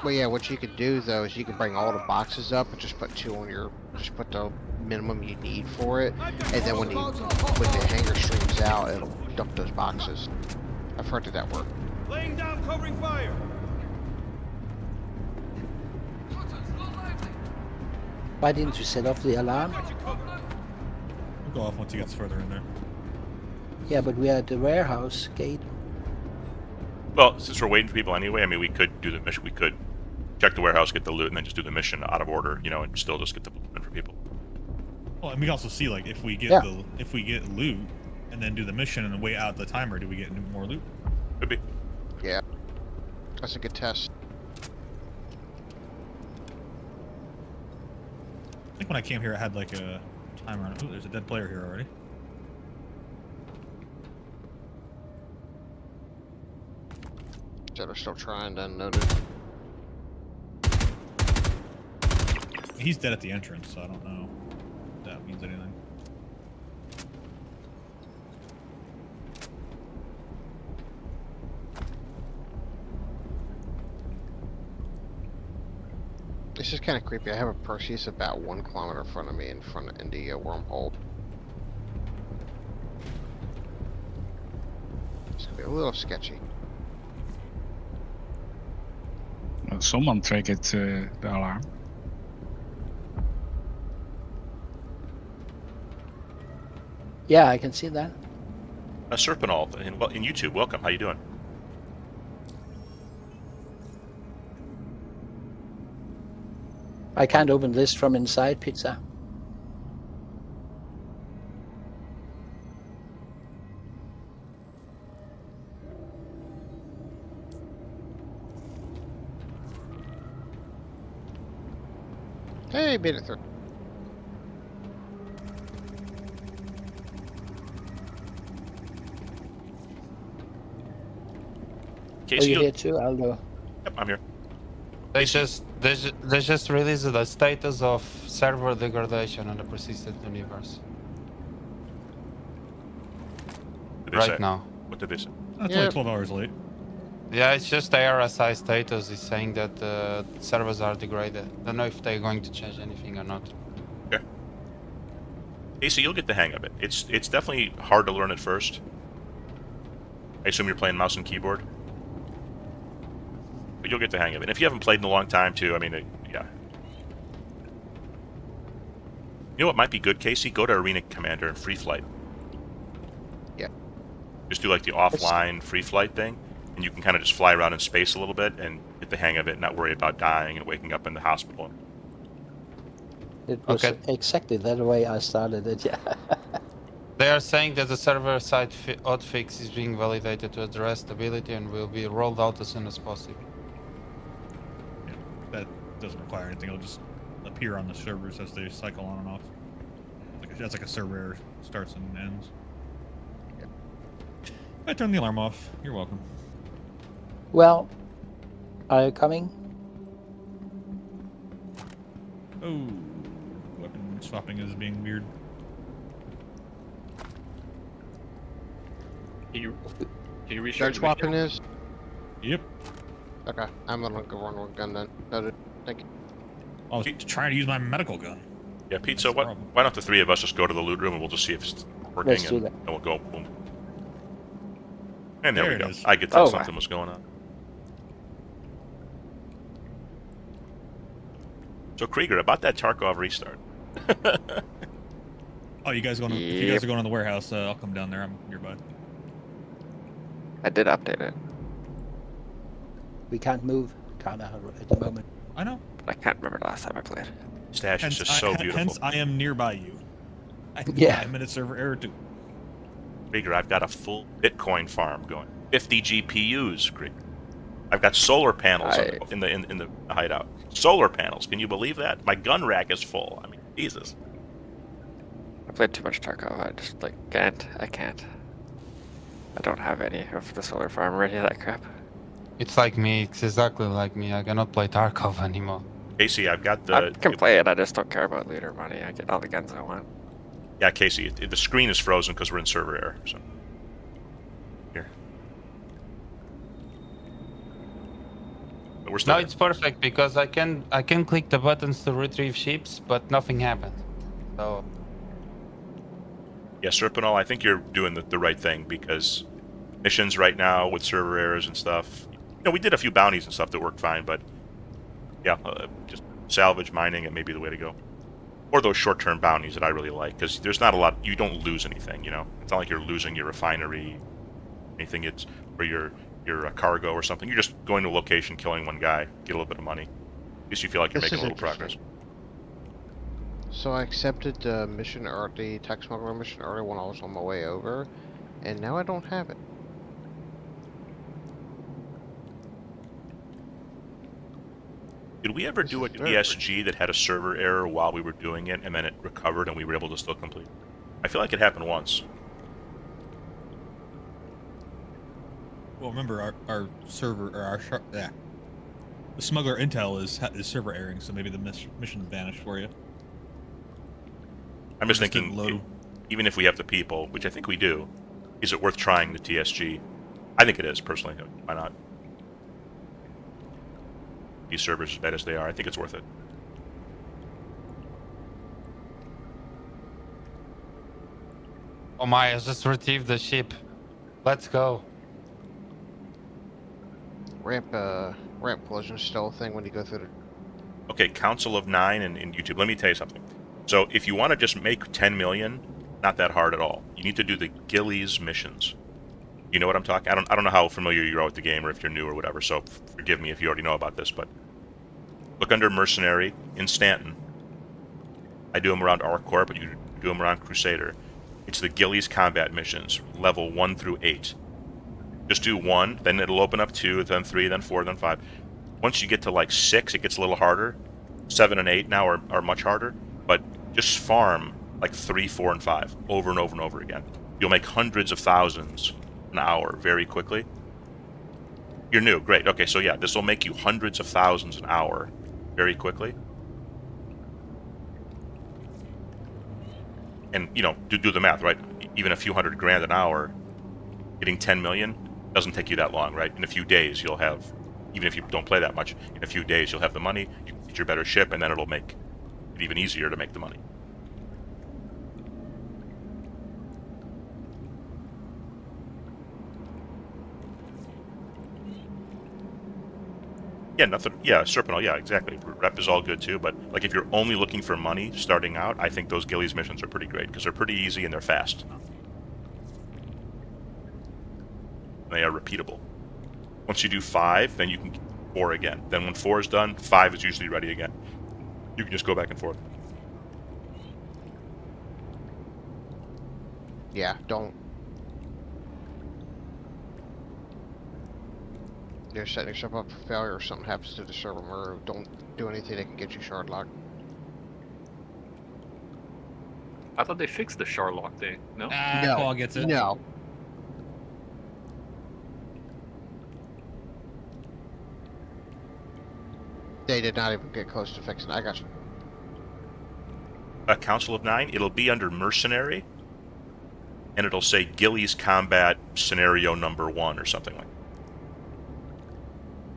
Well, yeah, what you could do though is you can bring all the boxes up and just put 2 on just put the minimum you need for it, and then when the hangar streams out, it'll dump those boxes. I've heard that work. Laying down covering fire. Why didn't you set off the alarm? We'll go off once he gets further in there. Yeah, but we are at the warehouse gate. well, since we're waiting for people anyway, I mean, we could do the mission. We could check the warehouse, get the loot, and then just do the mission out of order, and still just get the loot for people. Well, and we can also see like if we get loot and then do the mission and then wait out the timer, do we get more loot? Could be. Yeah, that's a good test. I think when I came here, I had like a timer on it. Ooh, there's a dead player here already. So they're still trying to unnoted. He's dead at the entrance, so I don't know if that means anything. This is kind of creepy. I have a Perseus about 1 kilometer in front of me, in the wormhole. It's gonna be a little sketchy. Well, someone triggered the alarm. Yeah, I can see that. Serpinol in YouTube. Welcome. How you doing? I can't open this from inside, Pizza. Hey, made it through. Are you here too, Aldo? Yep, I'm here. They just released the status of server degradation on the persistent universe What did they right say? now. What did they say? That's Yeah. only 12 hours late. Yeah, it's just the RSI status is saying that the servers are degraded. Don't know if they're going to change anything or not. Okay. Casey, you'll get the hang of it. It's definitely hard to learn at first. I assume you're playing mouse and keyboard. But you'll get the hang of it. And if you haven't played in a long time, too, I mean, yeah. You know what might be good, Casey? Go to Arena Commander and Free Flight. Yeah. Just do like the offline free flight thing, and you can kind of just fly around in space a little bit and get the hang of it and not worry about dying and waking up in the hospital. It was Okay. exactly that way I started it, yeah. They are saying that the server-side hotfix is being validated to address stability and will be rolled out as soon as possible. Yeah, that doesn't require anything. It'll just appear on the servers as they cycle on and off. That's like a server error, starts and ends. I turned the alarm off. You're welcome. Well, are you coming? Oh, weapon swapping is being weird. Can you Gun restart swapping is? Yep. Okay, I'm gonna go run one gun then. Noted. Thank you. I was trying to use my medical gun. Yeah, Pete, so why don't the three of us just go to the loot room and we'll just see if it's working, Let's do and that. we'll go, boom. And there There we it go. is. I could tell Oh. something was going on. So Krieger, about that Tarkov restart. Oh, you guys going? If you guys are going to the warehouse, I'll come down there. I'm nearby. I did update it. We can't move kinda at the moment. I know. But I can't remember the last time I played. Stash is Hence, just so beautiful. Hence, I am nearby you. I can Yeah. 5-minute server error too. Krieger, I've got a full Bitcoin farm going. 50 GPUs, Krieger. I've got solar panels in the hideout. Solar panels. Can you believe that? My gun rack is full. I mean, Jesus. I played too much Tarkov. I just like can't. I can't. I don't have any of the solar farm or any of that crap. It's like me. It's exactly like me. I cannot play Tarkov anymore. Casey, I've got the... I can play it. I just don't care about leader money. I get all the guns I want. Yeah, Casey, the screen is frozen because we're in server error. So here. But we're still No, it's perfect because I can click the buttons to retrieve ships, but nothing happened. So Yeah, Serpinol, I think you're doing the right thing because missions right now with server errors and stuff. You know, we did a few bounties and stuff that worked fine, but yeah, just salvage mining it may be the way to go. Or those short-term bounties that I really like because there's not a lot. You don't lose anything, you know. It's not like you're losing your refinery, anything. It's or your cargo or something. You're just going to a location, killing one guy, get a little bit of money. At least you feel like you're This making a is little progress. So I accepted the mission early, tech smuggler mission early when I was on my way over, and now I don't have it. Did we ever do an ESG that had a server error while we were doing it, and then it recovered, and we were able to still complete? I feel like it happened once. Well, remember our server or the smuggler intel is server airing, so maybe the mission vanished for you. I'm just Just thinking, didn't load. even if we have the people, which I think we do, is it worth trying the TSG? I think it is, personally. Why not? These servers, as bad as they are, I think it's worth it. oh my, I just retrieved the ship. Let's go. Ramp collision still a thing when you go through the... Okay, Council of 9 and YouTube. Let me tell you something. So if you want to just make 10 million, not that hard at all. You need to do the Gillies missions. You know what I'm talking? I don't know how familiar you are with the game or if you're new or whatever, so forgive me if you already know about this, but look under Mercenary in Stanton. I do them around ArcCorp, but you do them around Crusader. It's the Gillies combat missions, level 1 through 8. Just do 1, then it'll open up 2, then 3, then 4, then 5. Once you get to like 6, it gets a little harder. 7 and 8 now are much harder, but just farm like 3, 4, and 5 over and over and over again. You'll make hundreds of thousands an hour very quickly. You're new, great. Okay, so yeah, this will make you hundreds of thousands an hour very quickly. And, you know, do the math, right? Even a few $100 grand an hour, getting 10 million doesn't take you that long, right? In a few days, you'll have, even if you don't play that much, in a few days, you'll have the money, you get your better ship, and then it'll make it even easier to make the money. Yeah, nothing. Yeah, Serpentine. Yeah, exactly. Rep is all good too, but like if you're only looking for money starting out, I think those Gillies missions are pretty great because they're pretty easy and they're fast. They are repeatable. Once you do 5, then you can 4 again. Then when 4 is done, 5 is usually ready again. You can just go back and forth. Yeah, don't. You're setting yourself up for failure or something happens to the server mirror. Don't do anything that can get you shard locked. I thought they fixed the shard lock thing. No? No. Claw gets it. No. They did not even get close to fixing it. I got you. A Council of 9, it'll be under Mercenary, and it'll say Gillies Combat Scenario Number 1 or something like that.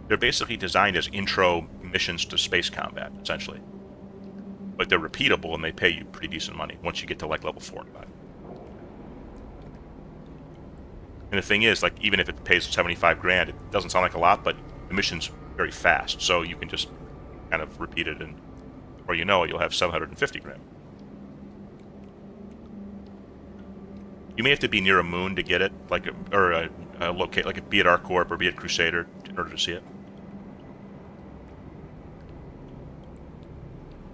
They're basically designed as intro missions to space combat, essentially. But they're repeatable and they pay you pretty decent money once you get to like level 4 and 5. And the thing is, like, even if it pays 75 grand, it doesn't sound like a lot, but the mission's very fast, so you can just kind of repeat it, and before you know it, you'll have 750 grand. You may have to be near a moon to get it, like, or a locate, like, be it ArcCorp or be it Crusader, in order to see it.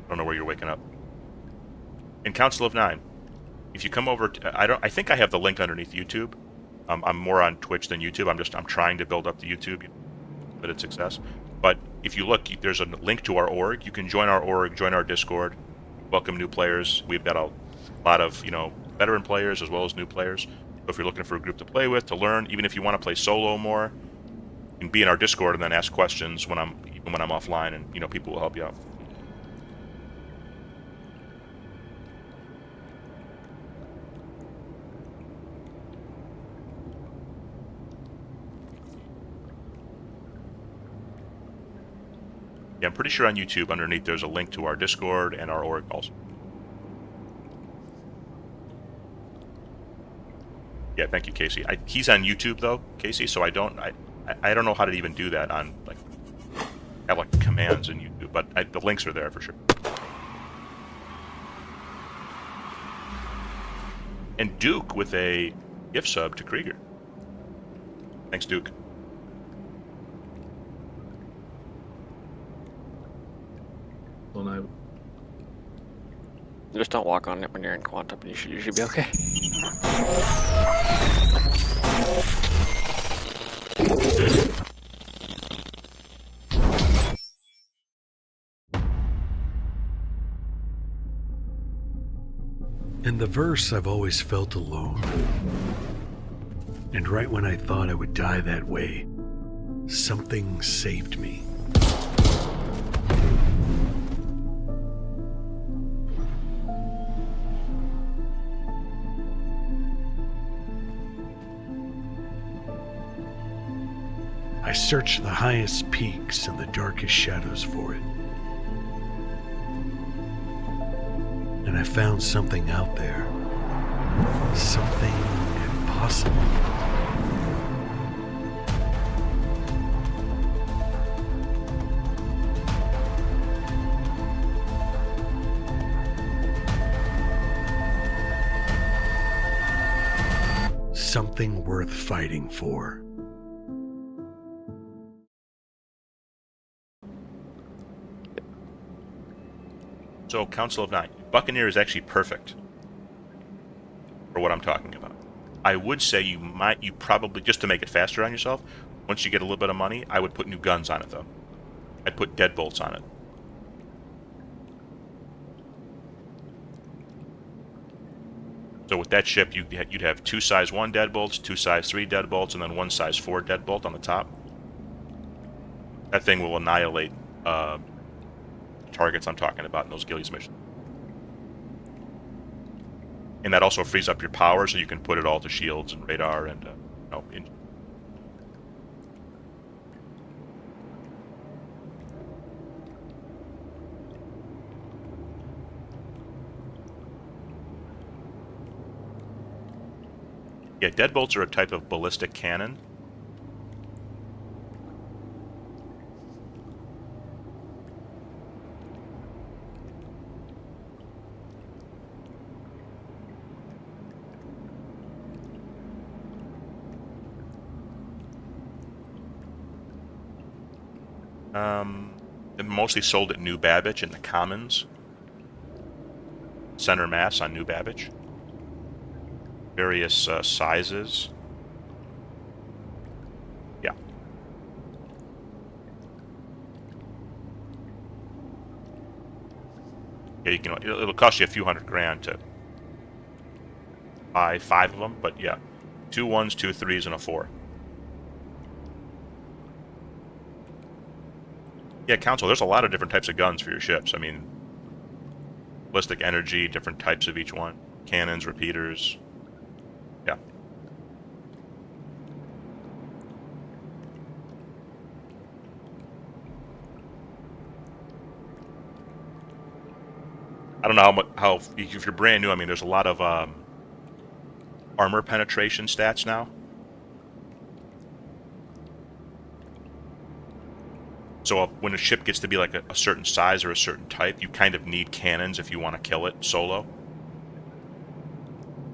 I don't know where you're waking up. In Council of 9, if you come over to, I think I have the link underneath YouTube. I'm more on Twitch than YouTube. I'm trying to build up the YouTube, but it's success. But if you look, there's a link to our org. You can join our org, join our Discord, welcome new players. We've got a lot of, you know, veteran players as well as new players. So if you're looking for a group to play with, to learn, even if you want to play solo more, you can be in our Discord and then ask questions even when I'm offline, and, you know, people will help you out. Yeah, I'm pretty sure on YouTube underneath there's a link to our Discord and our org also. Yeah, thank you, Casey. He's on YouTube though, Casey, so I don't know how to even do that on, like, have like commands in YouTube, but the links are there for sure. And Duke with a gift sub to Krieger. Thanks, Duke. Well, no. Just don't walk on it when you're in Quantum. You should be okay. In the verse, I've always felt alone. And right when I thought I would die that way, something saved me. I searched the highest peaks and the darkest shadows for it. And I found something out there. Something impossible. Something worth fighting for. So, Council of 9. Buccaneer is actually perfect for what I'm talking about. I would say you probably, just to make it faster on yourself, once you get a little bit of money, I would put new guns on it, though. I'd put deadbolts on it. So with that ship, you'd have 2 size 1 deadbolts, 2 size 3 deadbolts, and then 1 size 4 deadbolt on the top. That thing will annihilate targets I'm talking about in those Gillies missions. And that also frees up your power, so you can put it all to shields and radar and yeah, deadbolts are a type of ballistic cannon. They're mostly sold at New Babbage in the Commons. Center mass on New Babbage. Various sizes. Yeah. Yeah, you can. It'll cost you a few $100,000 to buy 5 of them, but yeah, 2 1s, 2 3s, and a 4. Yeah, Council, there's a lot of different types of guns for your ships. I mean, ballistic energy, different types of each one. Cannons, repeaters. Yeah. I don't know how if you're brand new, I mean, there's a lot of armor penetration stats now. So when a ship gets to be like a certain size or a certain type, you kind of need cannons if you want to kill it solo.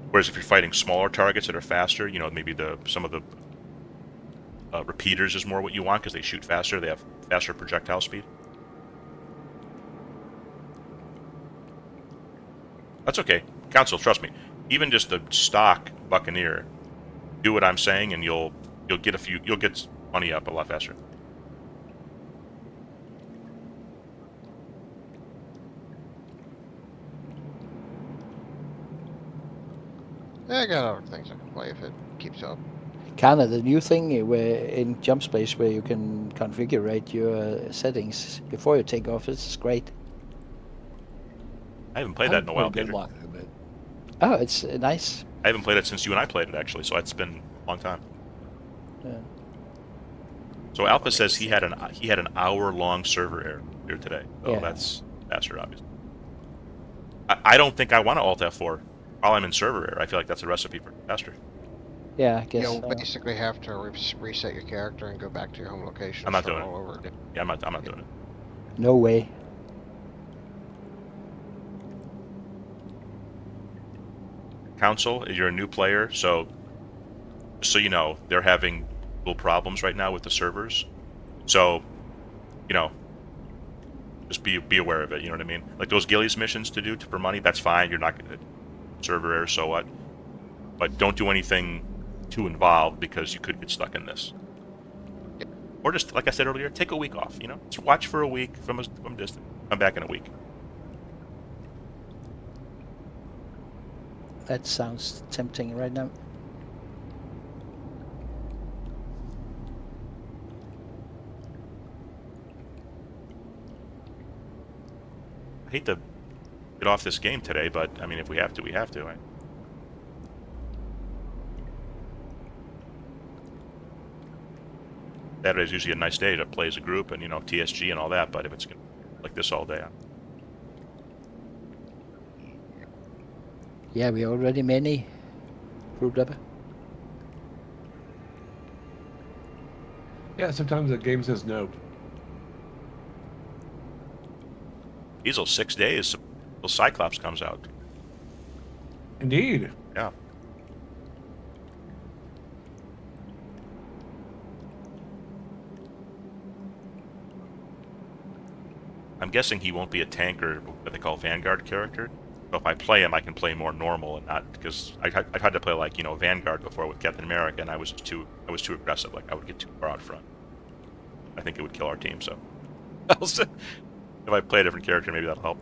Whereas if you're fighting smaller targets that are faster, you know, maybe some of the repeaters is more what you want because they shoot faster. They have faster projectile speed. That's okay. Council, trust me. Even just the stock Buccaneer, do what I'm saying, and you'll get money up a lot faster. Yeah, I got other things I can play if it keeps up. Kind of the new thing where in Jump Space where you can configure your settings before you take off. It's great. I haven't played that in a while, Peter. Oh, it's nice. I haven't played it since you and I played it, actually, so it's been a long time. Yeah. So Alpha says he had an hour-long server error here today. So Yeah. That's faster, obviously. I don't think I want to Alt F4 while I'm in server error. I feel like that's a recipe for faster. Yeah, I guess. You'll basically have to reset your character and go back to your home location. I'm not and doing start it. all over again. Yeah, I'm not doing it. No way. Council, you're a new player, so you know, they're having little problems right now with the servers. So, you know, just be aware of it, you know what I mean? Like those Gillies missions to do for money, that's fine. You're not going to server error, so what? But don't do anything too involved because you could get stuck in this. Or just, like I said earlier, take a week off, you know? Just watch for a week from distance. Come back in a week. That sounds tempting right now. I hate to get off this game today, but I mean, if we have to, we have to. Right? Saturday is usually a nice day to play as a group and, you know, TSG and all that, but if it's like this all day, Yeah, we already many grouped up. Yeah, sometimes the game says no. Diesel 6 days till Cyclops comes out. Indeed. Yeah. I'm guessing he won't be a tanker, what they call Vanguard character. So if I play him, I can play more normal and not because I've had to play like, you know, Vanguard before with Captain America, and I was too aggressive. Like I would get too far out front. I think it would kill our team. So if I play a different character, maybe that'll help.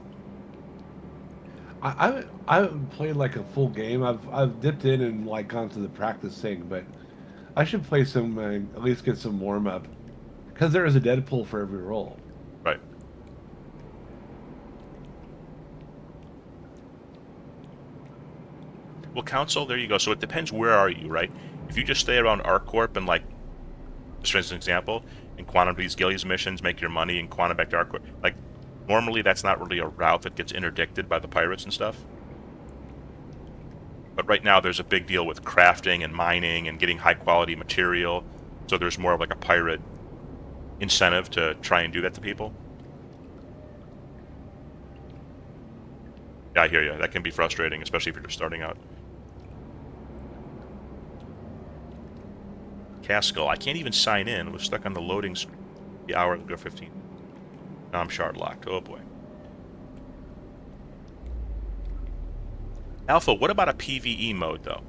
I haven't played like a full game. I've dipped in and like gone to the practice thing, but I should play some at least get some warm up Because there is a Deadpool for every role. Right. Well, Council, there you go. So it depends where are you, right? If you just stay around ArcCorp and, like, just as an example, in Quantum these Gillies missions, make your money, and Quantum back to ArcCorp, like, normally that's not really a route that gets interdicted by the pirates and stuff. But right now there's a big deal with crafting and mining and getting high-quality material, so there's more of, like, a pirate incentive to try and do that to people. Yeah, I hear you. That can be frustrating, especially if you're just starting out. Caskell, I can't even sign in. We're stuck on the loading screen. The hour and go 15. Now I'm shard locked. Oh boy. Alpha, what about a PvE mode though?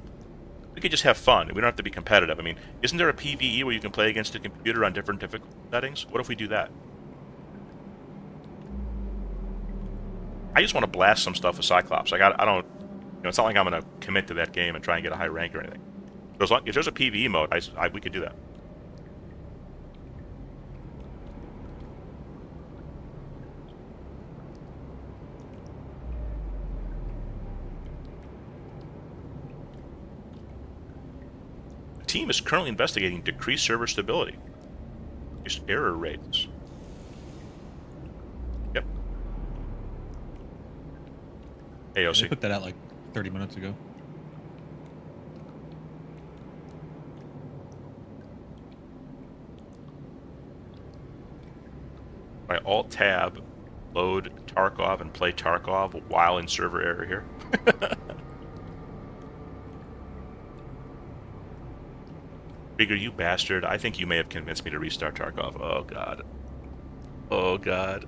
We could just have fun. We don't have to be competitive. I mean, isn't there a PvE where you can play against a computer on different difficulty settings? What if we do that? I just want to blast some stuff with Cyclops. Like I don't, you know, it's not like I'm gonna commit to that game and try and get a high rank or anything. So as long, if there's a PvE mode, we could do that. The team is currently investigating decreased server stability, just error rates. Yep. AOC. They put that out like 30 minutes ago. By Alt-Tab, load Tarkov and play Tarkov while in server error here. Bigger, you bastard. I think you may have convinced me to restart Tarkov. Oh, God. Oh, God.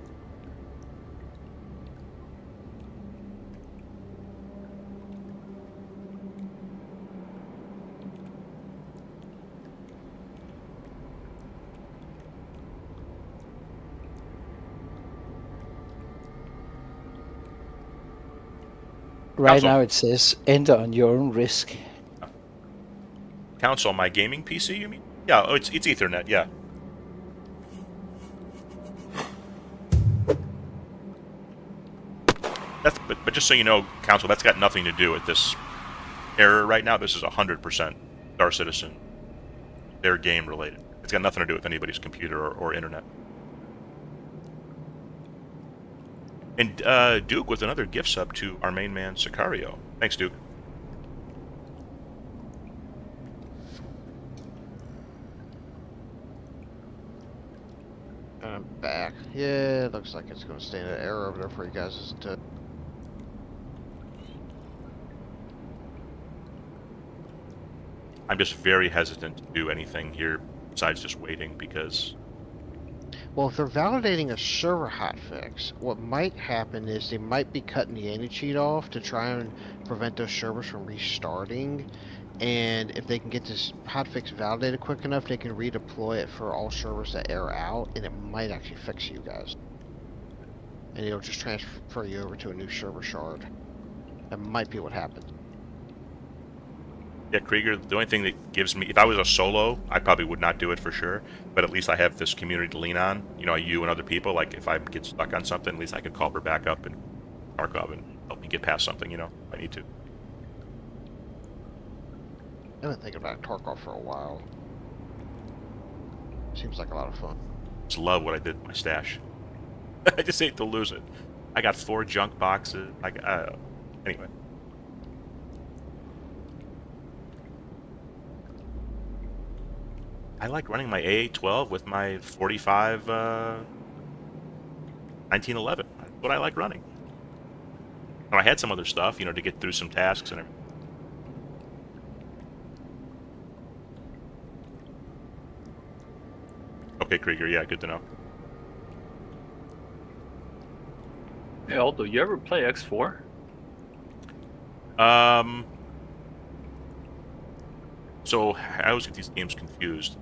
Right Council. now it says enter on your own risk. Council, my gaming PC, you mean? Yeah, oh, it's Ethernet, yeah. But just so you know, Council, that's got nothing to do with this error right now. This is 100% Star Citizen. Their game related. It's got nothing to do with anybody's computer or internet. And Duke with another gift sub to our main man, Sicario. Thanks, Duke. And I'm back. Yeah, it looks like it's going to stay in an error over there for you guys, isn't it? I'm just very hesitant to do anything here besides just waiting because... Well, if they're validating a server hotfix, what might happen is they might be cutting the anti-cheat off to try and prevent those servers from restarting. And if they can get this hotfix validated quick enough, they can redeploy it for all servers that error out, and it might actually fix you guys. And it'll just transfer you over to a new server shard. That might be what happens. Yeah, Krieger, the only thing that gives me... If I was a solo, I probably would not do it for sure. But at least I have this community to lean on. You know, you and other people. Like, if I get stuck on something, at least I could call her back up and Tarkov and help me get past something, you know, if I need to. I've been thinking about Tarkov for a while. Seems like a lot of fun. Just love what I did with my stash. I just hate to lose it. I got 4 junk boxes. Anyway. I like running my AA-12 with my 45 1911. That's what I like running. And I had some other stuff, you know, to get through some tasks and everything. Okay, Krieger, yeah, good to know. Hey, Aldo, you ever play X4? So I always get these games confused.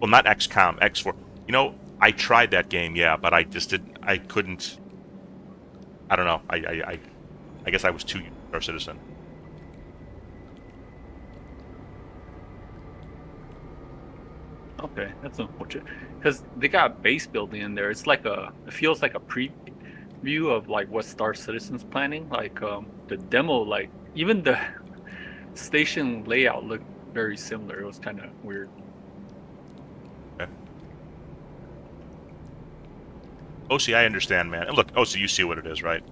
Well, not XCOM, X4. You know, I tried that game, yeah, but I just didn't. I couldn't. I don't know. I guess I was too Star Citizen. Okay, that's unfortunate. Because they got base building in there. It's like it feels like a preview of like what Star Citizen's planning. Like the demo, like even the station layout looked very similar. It was kind of weird. Okay. OC, I understand, man. And look, OC, you see what it is, right?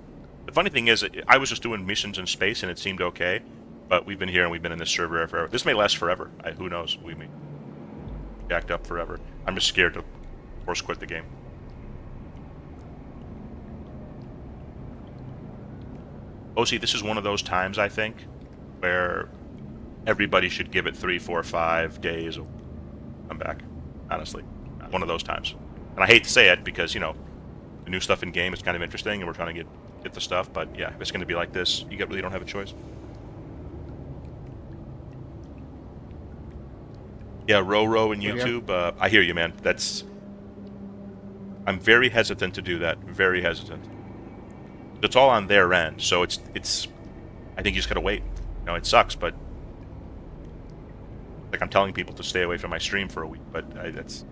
The funny thing is, I was just doing missions in space and it seemed okay, but we've been here and we've been in this server forever. This may last forever. Who knows? We may jacked up forever. I'm just scared to force quit the game. OC, this is one of those times, I think, where everybody should give it 3, 4, 5 days. Come back, honestly. One of those times. And I hate to say it because, you know, the new stuff in game is kind of interesting and we're trying to get the stuff, but yeah, if it's going to be like this, you really don't have a choice. Yeah, Roro and YouTube, I hear you, man. I'm very hesitant to do that. Very hesitant. It's all on their end, so it's. I think you just gotta wait. You know, it sucks, but like I'm telling people to stay away from my stream for a week, but that's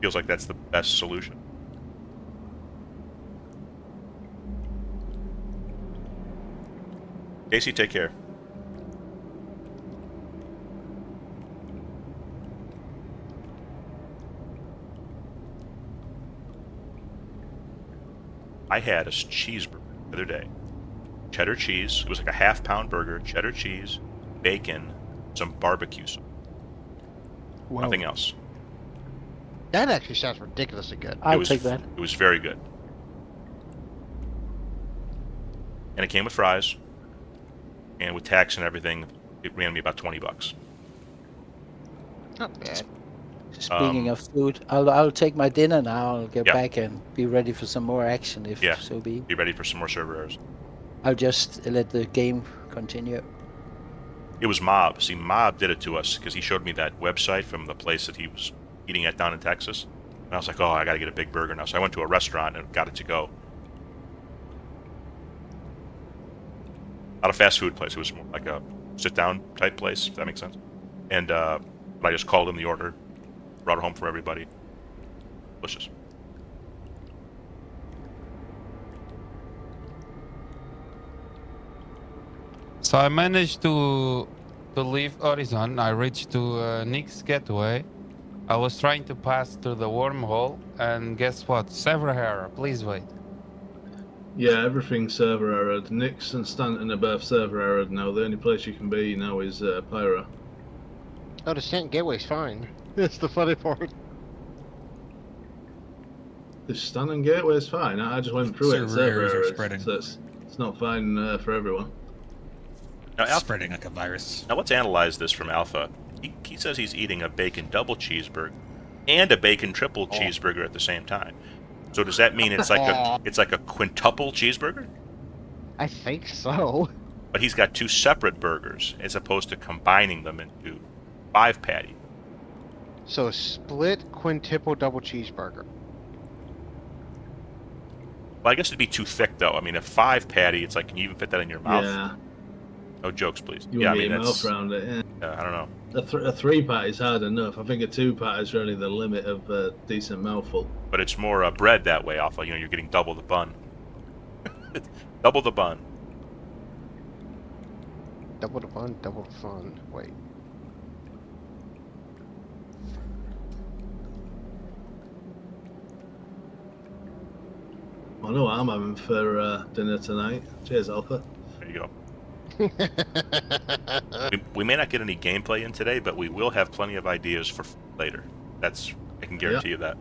feels like that's the best solution. Casey, take care. I had a cheeseburger the other day. Cheddar cheese. It was like a half-pound burger. Cheddar cheese, bacon, some barbecue sauce. Wow. Nothing else. That actually sounds ridiculously good. I'll take that. It was very good. And it came with fries. And with tax and everything, it ran me about $20. Not bad. Speaking of food, I'll take my dinner now. I'll get Yeah. back and be ready for some more action if so be. Be ready for some more server errors. I'll just let the game continue. It was Mob. See, Mob did it to us because he showed me that website from the place that he was eating at down in Texas. And I was like, oh, I got to get a big burger now. So I went to a restaurant and got it to go. Not a fast food place. It was more like a sit-down type place, if that makes sense. And I just called him the order, brought it home for everybody. Delicious. So I managed to leave Horizon. I reached to Nick's Gateway. I was trying to pass through the wormhole, and guess what? Server error. Please wait. Yeah, everything's server errored. Nix and Stanton are both server errored now. The only place you can be now is Pyro. Oh, the Stanton Gateway's fine. That's the funny part. The Stanton Gateway is fine. I just went through it. Server Server errors are errors. spreading. So it's not fine for everyone. Now, Spreading like a virus. Now let's analyze this from Alpha. He says he's eating a bacon double cheeseburger and a bacon triple cheeseburger at the same time. So does that mean it's like a quintuple cheeseburger? I think so. But he's got 2 separate burgers as opposed to combining them into 5 patty. So split quintuple double cheeseburger. Well, I guess it'd be too thick though. I mean, a 5 patty, it's like, can you even fit that in your mouth? Yeah. No jokes, please. You Yeah, I want mean, your that's. mouth around it. Yeah. I don't know. A 3 pat is hard enough. I think a 2 pat is really the limit of a decent mouthful. But it's more bread that way, Alpha. You know, you're getting double the bun. Double the bun. Double the fun, double the fun. Wait. I know what I'm having for dinner tonight. Cheers, Alpha. There you go. we may not get any gameplay in today, but we will have plenty of ideas for later. I can guarantee you that.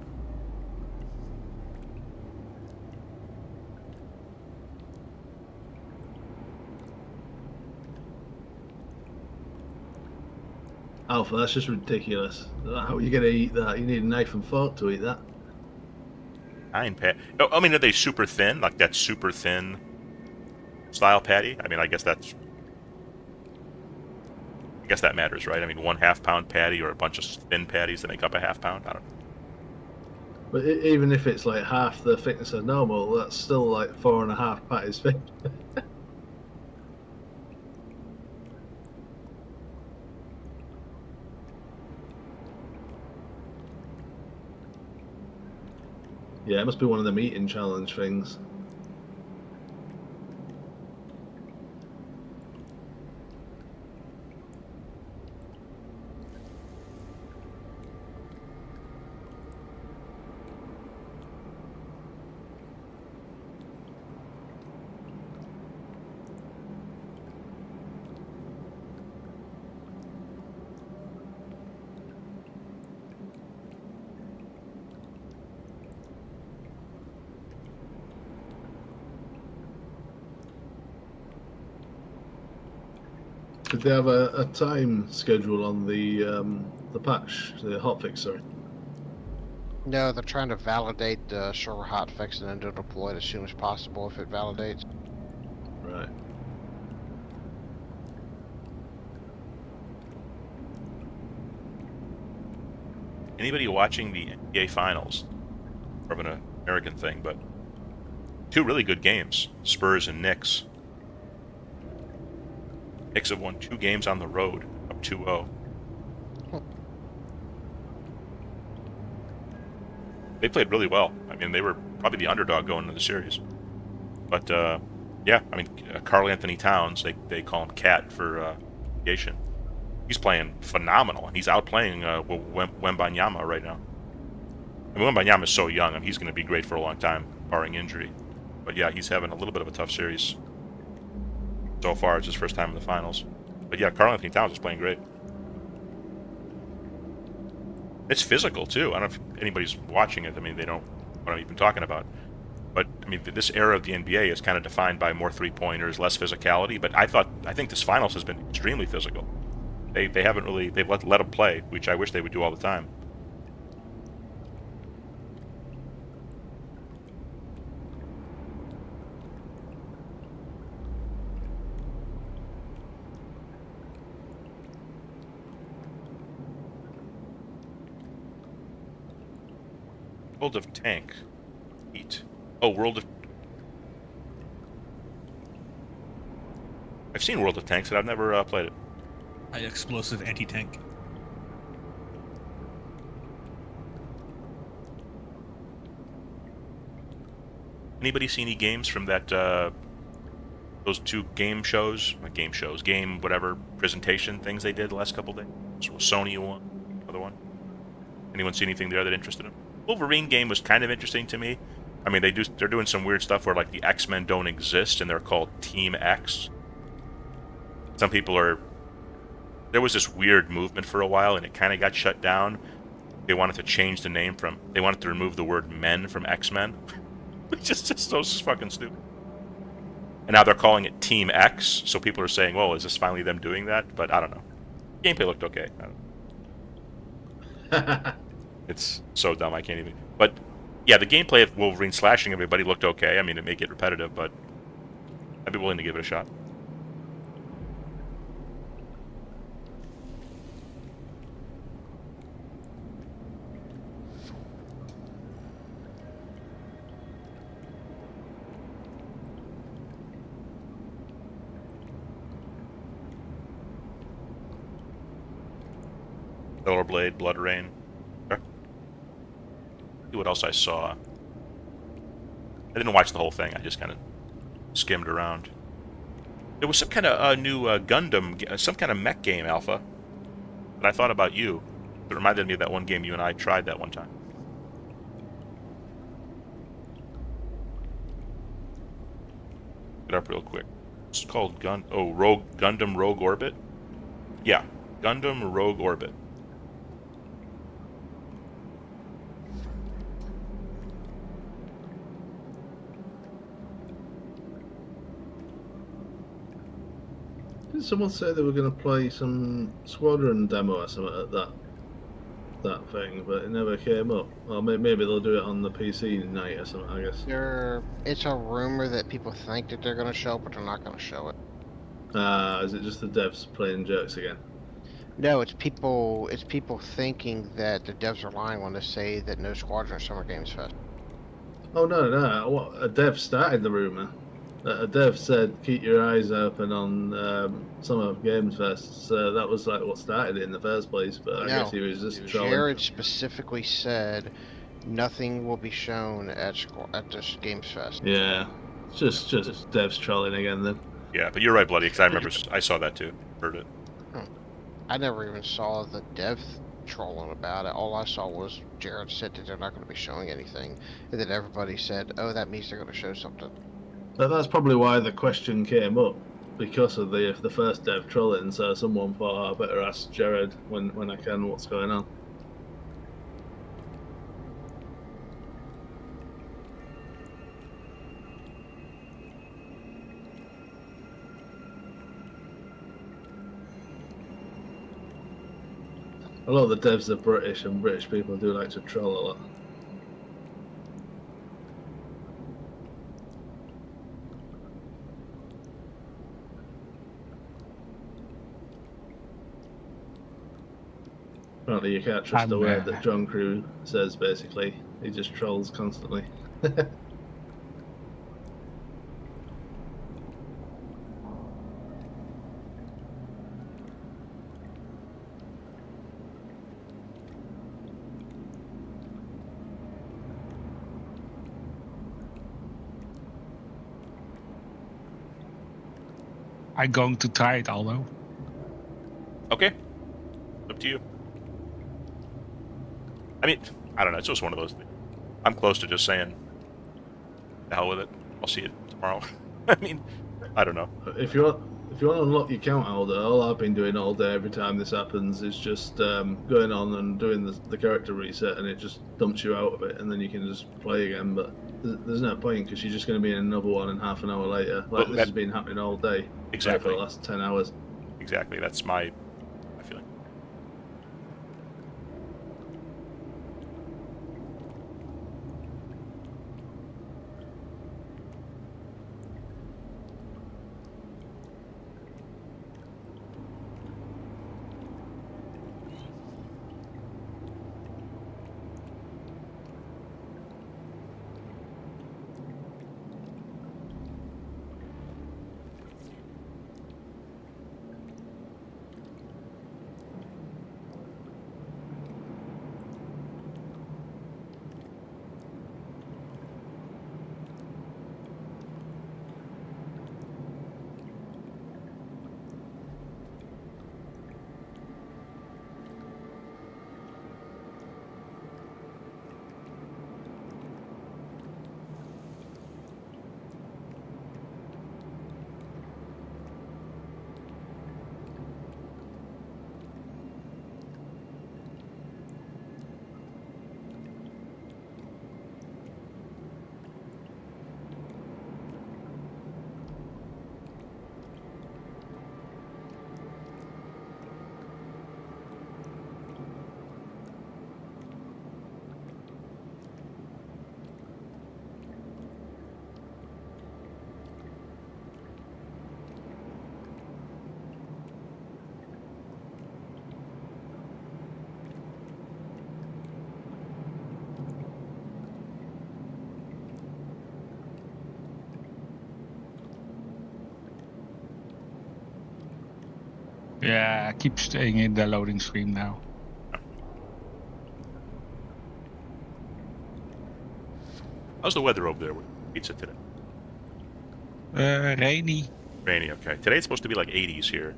Alpha, that's just ridiculous. How are you going to eat that? You need a knife and fork to eat that. 9 patty. Oh, I mean, are they super thin? Like that super thin style patty? I mean, I guess that matters, right? I mean, 1 half-pound patty or a bunch of thin patties that make up a half-pound? I don't know. But even if it's like half the thickness of normal, that's still like 4.5 patties thick. Yeah, it must be one of the meeting challenge things. Did they have a time schedule on the patch, the hotfix? Sorry. No, they're trying to validate the server hotfix and then to deploy it as soon as possible if it validates. Right. Anybody watching the NBA Finals? More of an American thing, but two really good games, Spurs and Knicks. Knicks have won 2 games on the road, up 2-0. They played really well. I mean, they were probably the underdog going into the series. But, yeah, I mean, Karl Anthony Towns, they call him Cat for aviation. He's playing phenomenal, and he's outplaying Wembanyama right now. I mean, Wembanyama is so young, and he's going to be great for a long time, barring injury. But, yeah, he's having a little bit of a tough series. So far, it's his first time in the finals. But yeah, Karl Anthony Towns is playing great. It's physical, too. I don't know if anybody's watching it. I mean, they don't know what I'm even talking about. But, I mean, this era of the NBA is kind of defined by more three-pointers, less physicality. But I think this finals has been extremely physical. They haven't really... They've let them play, which I wish they would do all the time. World of Tank. Eat. Oh, World of... I've seen World of Tanks, but I've never played it. High explosive anti-tank. Anybody see any games from that, those 2 game whatever, presentation things they did the last couple days? So Sony one, other one. Anyone see anything there that interested them? Wolverine game was kind of interesting to me. I mean, they're doing some weird stuff where, like, the X-Men don't exist, and they're called Team X. Some people are... There was this weird movement for a while, and it kind of got shut down. They wanted to change the name from... They wanted to remove the word men from X-Men. Which is just so fucking stupid. And now they're calling it Team X, so people are saying, well, is this finally them doing that? But I don't know. Gameplay looked okay. I don't know. It's so dumb, I can't even... But, yeah, the gameplay of Wolverine slashing everybody looked okay. I mean, it may get repetitive, but I'd be willing to give it a shot. Stellar Blade, Blood Rain. See what else I saw. I didn't watch the whole thing. I just kind of skimmed around. There was some kind of new Gundam, some kind of mech game, Alpha. And I thought about you. It reminded me of that one game you and I tried that one time. Get up real quick. It's called Gundam Rogue Orbit? Yeah, Gundam Rogue Orbit. Did someone say they were going to play some Squadron demo or something at that thing, but it never came up? Or maybe they'll do it on the PC night or something, I guess. It's a rumor that people think that they're going to show, but they're not going to show it. Is it just the devs playing jerks again? No, it's people thinking that the devs are lying when they say that no Squadron at Summer Games Fest. Oh, no. What, a dev started the rumor. A dev said, keep your eyes open on Summer Games Fest. So that was like what started it in the first place, but I guess he was just trolling. Jared specifically said nothing will be shown at this Games Fest. Yeah, it's just devs trolling again then. Yeah, but you're right, Bloody, because I remember I saw that too. Heard it. I never even saw the dev trolling about it. All I saw was Jared said that they're not going to be showing anything, and then everybody said, "Oh, that means they're going to show something." So that's probably why the question came up, because of the first dev trolling. So someone thought, oh, I better ask Jared when I can what's going on. A lot of the devs are British, and British people do like to troll a lot. Apparently you can't trust a word that John Crew says, basically. He just trolls constantly. I'm going to try it, Aldo. Okay. Up to you. I mean, I don't know. It's just one of those things. I'm close to just saying, the hell with it. I'll see it tomorrow. I mean, I don't know. If you want to unlock your count, Aldo, all I've been doing all day every time this happens is just going on and doing the character reset, and it just dumps you out of it, and then you can just play again. But there's no point, because you're just going to be in another one in half an hour later. Like, this has been happening all day. Exactly. For the last 10 hours. Exactly. That's my feeling. Yeah, I keep staying in the loading screen now. How's the weather over there with pizza today? Rainy. Rainy, okay. Today it's supposed to be like 80s here.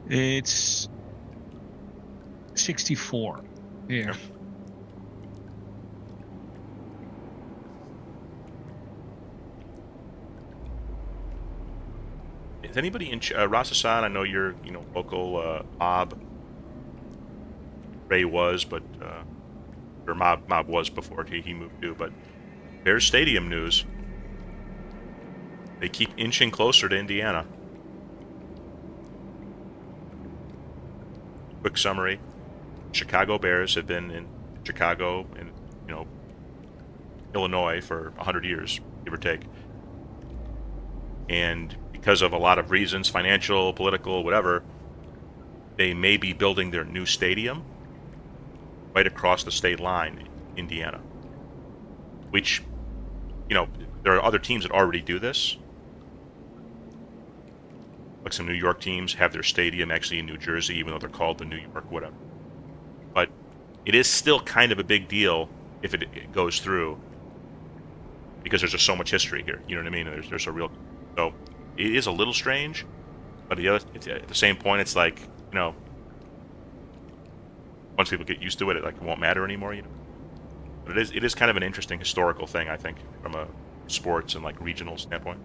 It's 64 here. Is anybody in Rasa-san? I know you're, local mob. Ray was, but or mob was before he moved to. But Bears Stadium news. They keep inching closer to Indiana. Quick summary: Chicago Bears have been in Chicago and Illinois for 100 years, give or take, and because of a lot of reasons, financial, political, whatever, they may be building their new stadium right across the state line in Indiana. which, you know, there are other teams that already do this. Like some New York teams have their stadium actually in New Jersey, even though they're called the New York whatever. But it is still kind of a big deal if it goes through, because there's just so much history here. You know what I mean? There's a real, so it is a little strange, but at the same point, it's like, you know, once people get used to it, it won't matter anymore. You know, but it is kind of an interesting historical thing, I think, from a sports and like regional standpoint.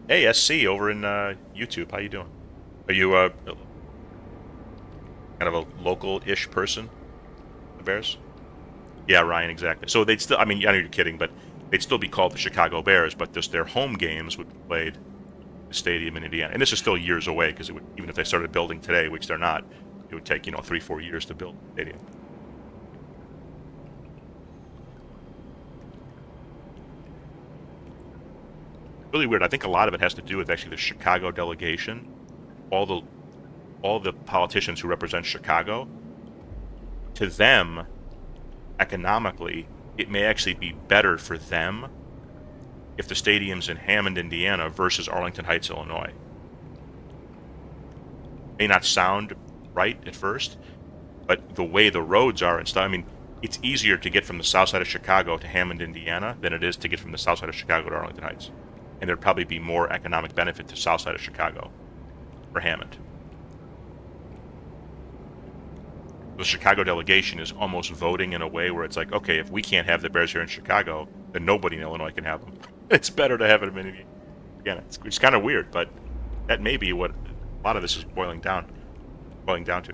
Hey, SC over in YouTube, how you doing? Are you kind of a local-ish person, the Bears? Yeah, Ryan, exactly. So they'd still, I mean, I know you're kidding, but they'd still be called the Chicago Bears, but just their home games would be played at the stadium in Indiana. And this is still years away, because even if they started building today, which they're not, it would take, 3-4 years to build a stadium. Really weird. I think a lot of it has to do with actually the Chicago delegation. All the politicians who represent Chicago, to them, economically, it may actually be better for them if the stadium's in Hammond, Indiana versus Arlington Heights, Illinois. May not sound right at first, but the way the roads are and stuff, I mean, it's easier to get from the south side of Chicago to Hammond, Indiana than it is to get from the south side of Chicago to Arlington Heights. And there'd probably be more economic benefit to south side of Chicago for Hammond. The Chicago delegation is almost voting in a way where it's like, okay, if we can't have the Bears here in Chicago, then nobody in Illinois can have them. It's better to have it in Indiana. It's kind of weird, but that may be what a lot of this is boiling down to.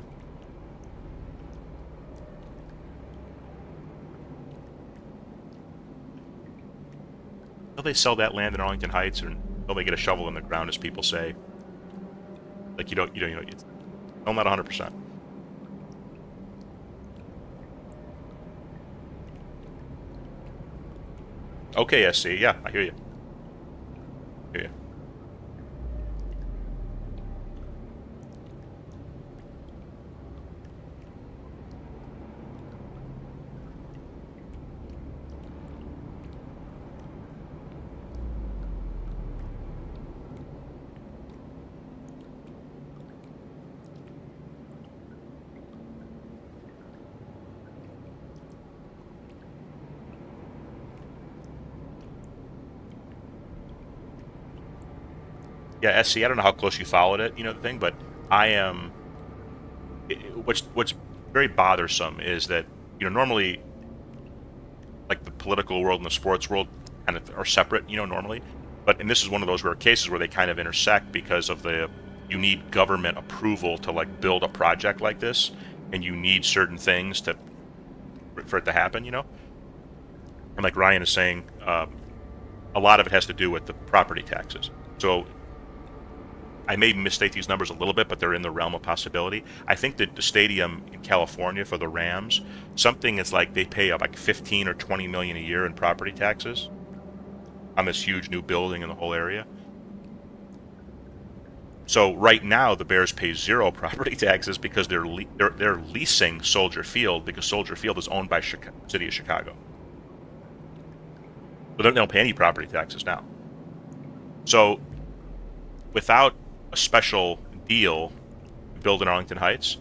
Will they sell that land in Arlington Heights, or will they get a shovel in the ground, as people say? Like it's still not 100%. Okay, SC, yeah, I hear you. Hear you. Yeah, SC, I don't know how close you followed it, the thing, but I am... What's very bothersome is that, normally, like, the political world and the sports world kind of are separate, normally. And this is one of those rare cases where they kind of intersect because of you need government approval to, like, build a project like this, and you need certain things for it to happen, And like Ryan is saying, a lot of it has to do with the property taxes. So I may mistake these numbers a little bit, but they're in the realm of possibility. I think that the stadium in California for the Rams, something is like they pay like 15 or 20 million a year in property taxes on this huge new building in the whole area. So right now the Bears pay zero property taxes because they're leasing Soldier Field, because Soldier Field is owned by City of Chicago. So they don't pay any property taxes now. So without a special deal built in Arlington Heights,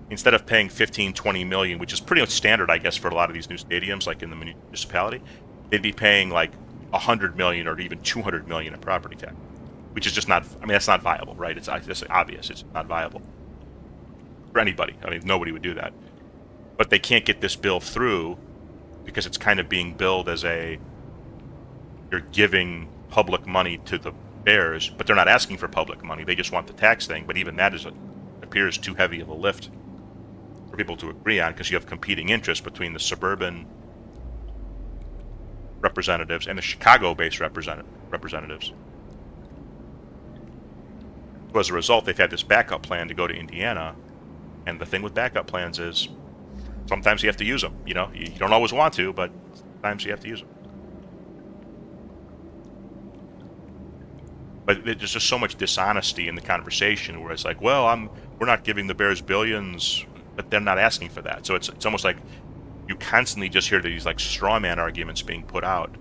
instead of paying 15, 20 million, which is pretty much standard, I guess, for a lot of these new stadiums, like in the municipality, they'd be paying like 100 million or even 200 million in property tax, which is just not, that's not viable, right? It's obvious. It's not viable for anybody. Nobody would do that. But they can't get this bill through because it's kind of being billed as you're giving public money to the Bears, but they're not asking for public money. They just want the tax thing. But even that appears too heavy of a lift for people to agree on, because you have competing interests between the suburban representatives and the Chicago-based representatives. So as a result, they've had this backup plan to go to Indiana, and the thing with backup plans is sometimes you have to use them. You don't always want to, but sometimes you have to use them. But there's just so much dishonesty in the conversation where it's like, well, we're not giving the Bears billions, but they're not asking for that. So it's almost like you constantly just hear these like straw man arguments being put out.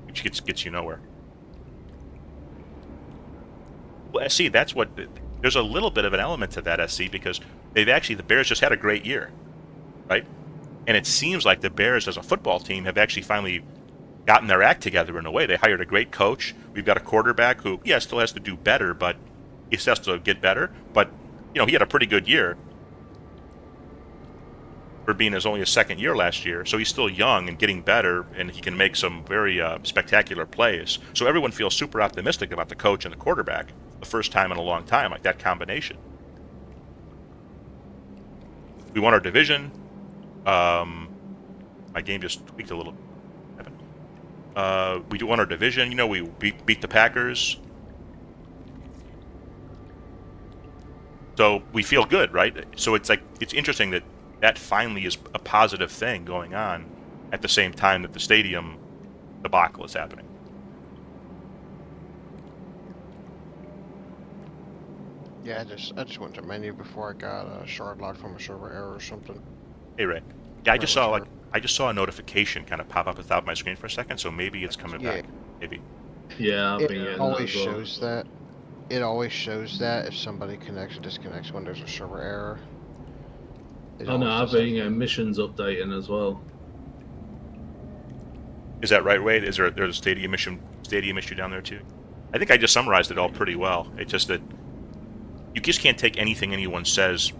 Which gets you nowhere. Well, SC, that's what... There's a little bit of an element to that, SC, because the Bears just had a great year, right? And it seems like the Bears as a football team have actually finally gotten their act together in a way. They hired a great coach. We've got a quarterback who, still has to do better, but he still has to get better. But, he had a pretty good year for being only his second year last year. So he's still young and getting better, and he can make some very spectacular plays. So everyone feels super optimistic about the coach and the quarterback the first time in a long time, like that combination. We won our division. My game just tweaked a little. We won our division. We beat the Packers. So we feel good, right? So it's interesting that finally is a positive thing going on at the same time that the stadium debacle is happening. Yeah, I just went to menu before I got a shard lock from a server error or something. Hey Ray. Yeah, I just saw a notification kind of pop up at the top of my screen for a second, so maybe it's coming back. Maybe. Yeah, it always shows that. It always shows that if somebody connects or disconnects when there's a server error. Oh no, I've been getting missions updating as well. Is that right, Wade? There's a stadium issue down there too? I think I just summarized it all pretty well. It's just that you just can't take anything anyone says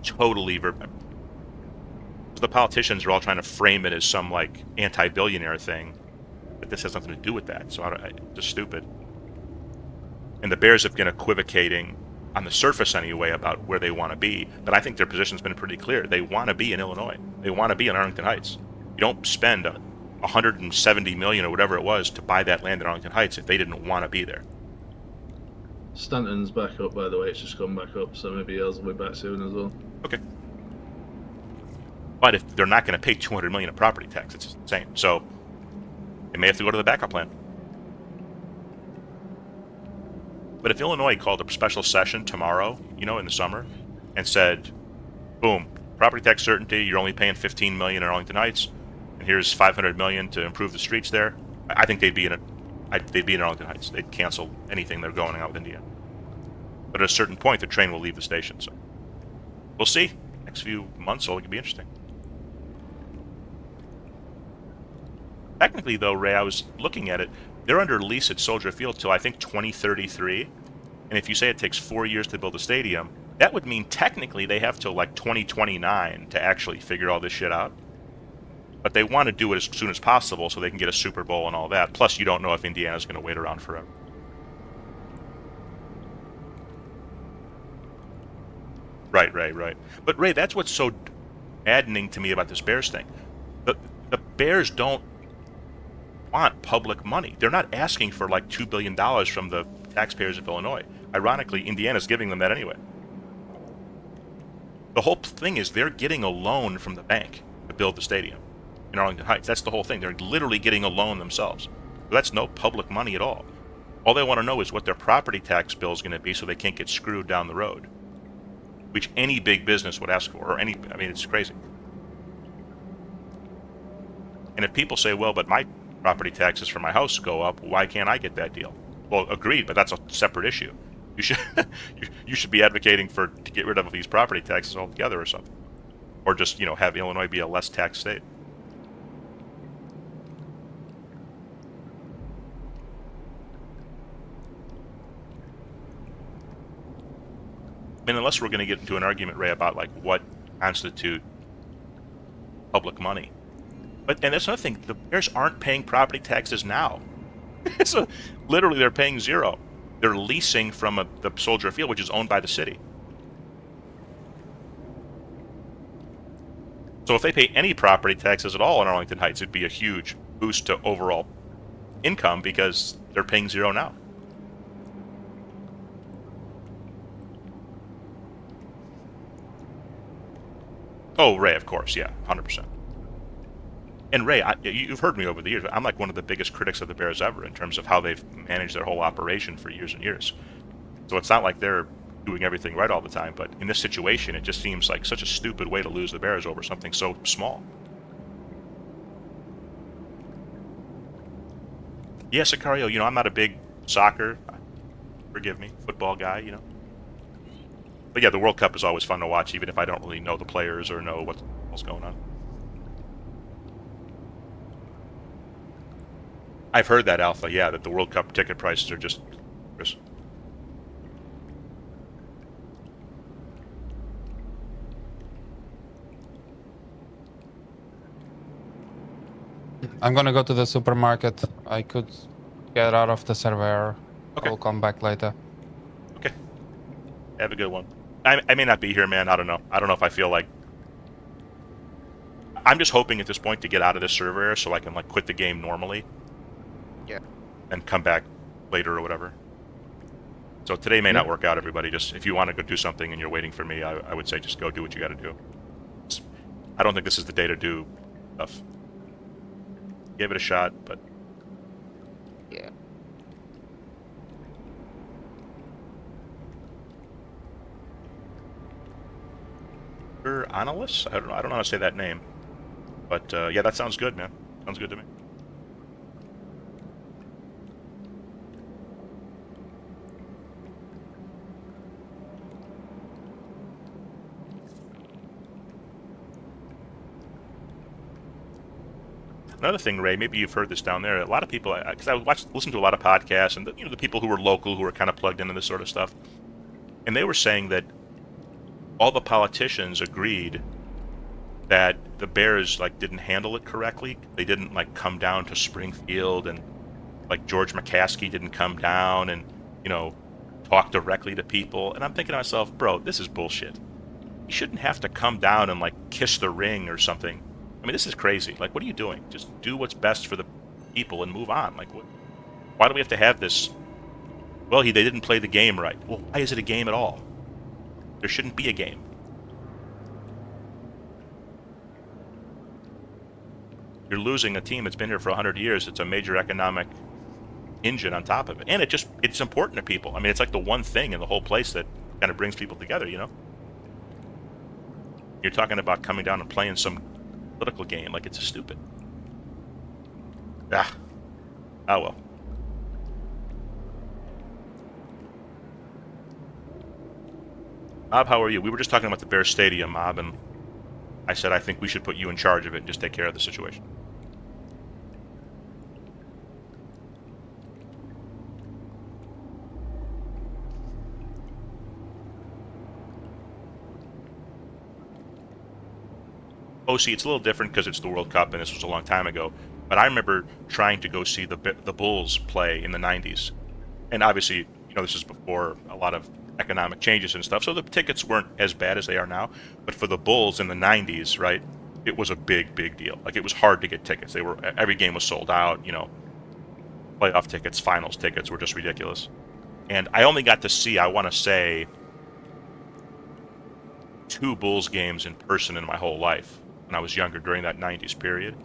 totally verbatim. The politicians are all trying to frame it as some like anti-billionaire thing, but this has nothing to do with that. So it's just stupid. And the Bears have been equivocating on the surface anyway about where they want to be, but I think their position's been pretty clear. They want to be in Illinois. They want to be in Arlington Heights. You don't spend $170 million or whatever it was to buy that land in Arlington Heights if they didn't want to be there. Stanton's back up, by the way. It's just gone back up, so maybe ours will be back soon as well. Okay. But if they're not going to pay $200 million in property tax, it's insane. So they may have to go to the backup plan. But if Illinois called a special session tomorrow, in the summer, and said, boom, property tax certainty, you're only paying $15 million in Arlington Heights, and here's $500 million to improve the streets there, I think they'd be in Arlington Heights. They'd cancel anything they're going out with Indiana. But at a certain point, the train will leave the station. So we'll see. Next few months, it could be interesting. Technically, though, Ray, I was looking at it. They're under lease at Soldier Field till I think 2033. And if you say it takes 4 years to build a stadium, that would mean technically they have till like 2029 to actually figure all this shit out. But they want to do it as soon as possible so they can get a Super Bowl and all that. Plus, you don't know if Indiana's going to wait around forever. Right. But Ray, that's what's so maddening to me about this Bears thing. The Bears don't want public money. They're not asking for like $2 billion from the taxpayers of Illinois. Ironically, Indiana's giving them that anyway. The whole thing is they're getting a loan from the bank to build the stadium in Arlington Heights. That's the whole thing. They're literally getting a loan themselves. So that's no public money at all. All they want to know is what their property tax bill is going to be so they can't get screwed down the road, which any big business would ask for, it's crazy. And if people say, well, but my property taxes for my house go up, why can't I get that deal? Well, agreed, but that's a separate issue. You should be advocating to get rid of these property taxes altogether or something. Or just, have Illinois be a less tax state. Unless we're going to get into an argument, Ray, about like what constitute public money. And that's another thing. The Bears aren't paying property taxes now. So literally, they're paying zero. They're leasing from the Soldier Field, which is owned by the city. So if they pay any property taxes at all in Arlington Heights, it'd be a huge boost to overall income because they're paying zero now. Oh, Ray, of course, yeah, 100%. And Ray, you've heard me over the years. I'm like one of the biggest critics of the Bears ever in terms of how they've managed their whole operation for years and years. So it's not like they're doing everything right all the time, but in this situation, it just seems like such a stupid way to lose the Bears over something so small. Yeah, Sicario, I'm not a big soccer, forgive me, football guy, But yeah, the World Cup is always fun to watch, even if I don't really know the players or know what's going on. I've heard that, Alpha, yeah, that the World Cup ticket prices are just... I'm gonna go to the supermarket. I could get out of the server. Okay. I'll come back later. Okay. Have a good one. I may not be here, man. I don't know. I don't know if I feel like... I'm just hoping at this point to get out of this server area so I can, quit the game normally. Yeah. And come back later or whatever. So today may not work out, everybody. Just, if you want to go do something and you're waiting for me, I would say just go do what you got to do. I don't think this is the day to do stuff. Give it a shot, but... Yeah. Analyst? I don't know how to say that name. But, yeah, that sounds good, man. Sounds good to me. Another thing, Ray, maybe you've heard this down there. A lot of people, because I listen to a lot of podcasts, and the people who are local, who are kind of plugged into this sort of stuff, and they were saying that all the politicians agreed that the Bears didn't handle it correctly. They didn't come down to Springfield, and George McCaskey didn't come down and talk directly to people. And I'm thinking to myself, bro, this is bullshit. You shouldn't have to come down and kiss the ring or something. I mean, this is crazy. What are you doing? Just do what's best for the people and move on. Why do we have to have this? Well, they didn't play the game right. Well, why is it a game at all? There shouldn't be a game. You're losing a team that's been here for 100 years. It's a major economic engine on top of it. And it's important to people. I mean, it's the one thing in the whole place that kind of brings people together, You're talking about coming down and playing some political game it's stupid. Ah. Oh well. Mob, how are you? We were just talking about the Bears Stadium, Mob, and I said I think we should put you in charge of it and just take care of the situation. Oh, see, it's a little different because it's the World Cup and this was a long time ago. But I remember trying to go see the Bulls play in the 90s. And obviously, this is before a lot of economic changes and stuff, so the tickets weren't as bad as they are now. But for the Bulls in the 90s, right, it was a big, big deal. It was hard to get tickets. Every game was sold out, Playoff tickets, finals tickets were just ridiculous. And I only got to see, I want to say, 2 Bulls games in person in my whole life. When I was younger during that 90s period.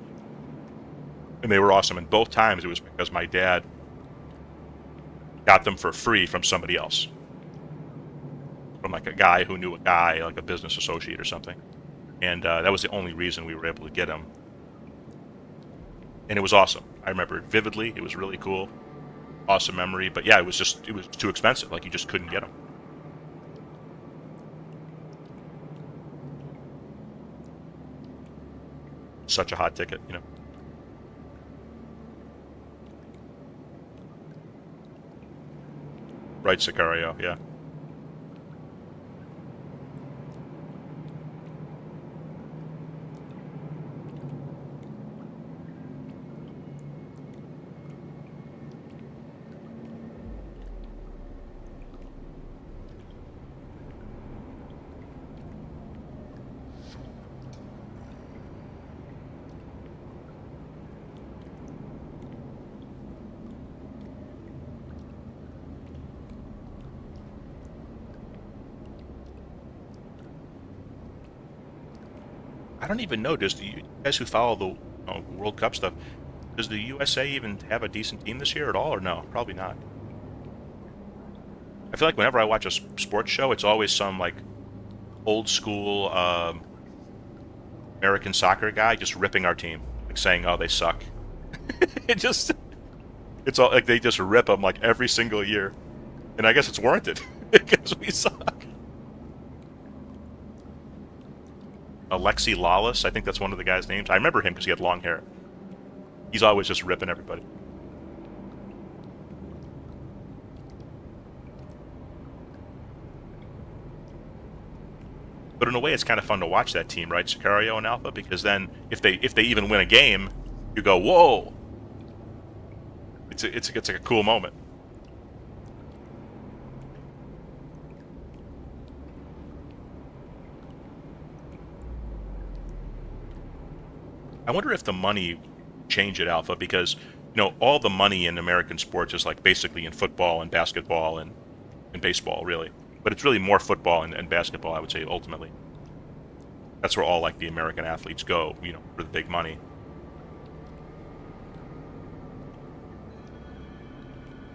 And they were awesome. And both times it was because my dad got them for free from somebody else. From a guy who knew a guy, a business associate or something. And that was the only reason we were able to get them. And it was awesome. I remember it vividly. It was really cool. Awesome memory. But yeah, it was too expensive. You just couldn't get them. Such a hot ticket, Right, Sicario, yeah. I don't even know. Does you guys who follow World Cup stuff. Does the USA even have a decent team this year at all, or no? Probably not. I feel like whenever I watch a sports show, it's always some like old school American soccer guy just ripping our team, like saying, "Oh, they suck." It's all like they just rip them like every single year, and I guess it's warranted because we suck. Alexi Lawless, I think that's one of the guy's names. I remember him because he had long hair. He's always just ripping everybody. But in a way, it's kind of fun to watch that team, right, Sicario and Alpha? Because then, if they even win a game, you go, "Whoa!" It's like a cool moment. I wonder if the money change at Alpha, because all the money in American sports is like basically in football and basketball and baseball, really. But it's really more football and basketball, I would say, ultimately. That's where all like the American athletes go, for the big money.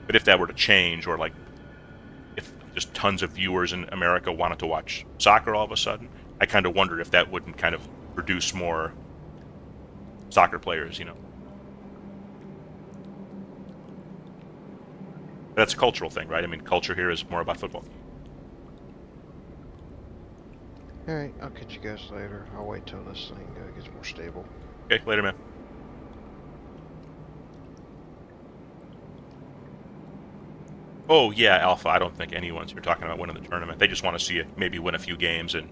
But if that were to change, or like if just tons of viewers in America wanted to watch soccer all of a sudden, I kind of wonder if that wouldn't kind of produce more soccer players, That's a cultural thing, right? I mean, culture here is more about football. Alright, I'll catch you guys later. I'll wait till this thing gets more stable. Okay, later, man. Oh, yeah, Alpha, I don't think anyone's here talking about winning the tournament. They just want to see it maybe win a few games and,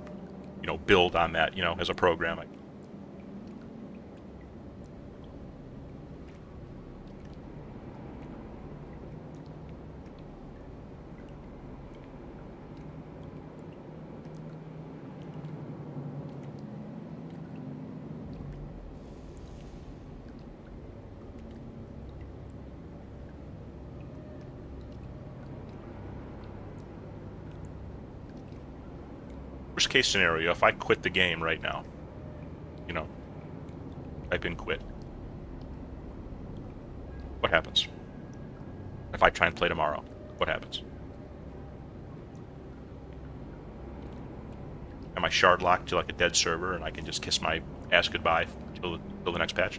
build on that, as a program. Worst case scenario, if I quit the game right now, type in quit, what happens? If I try and play tomorrow, what happens? Am I shard locked to like a dead server and I can just kiss my ass goodbye till the next patch?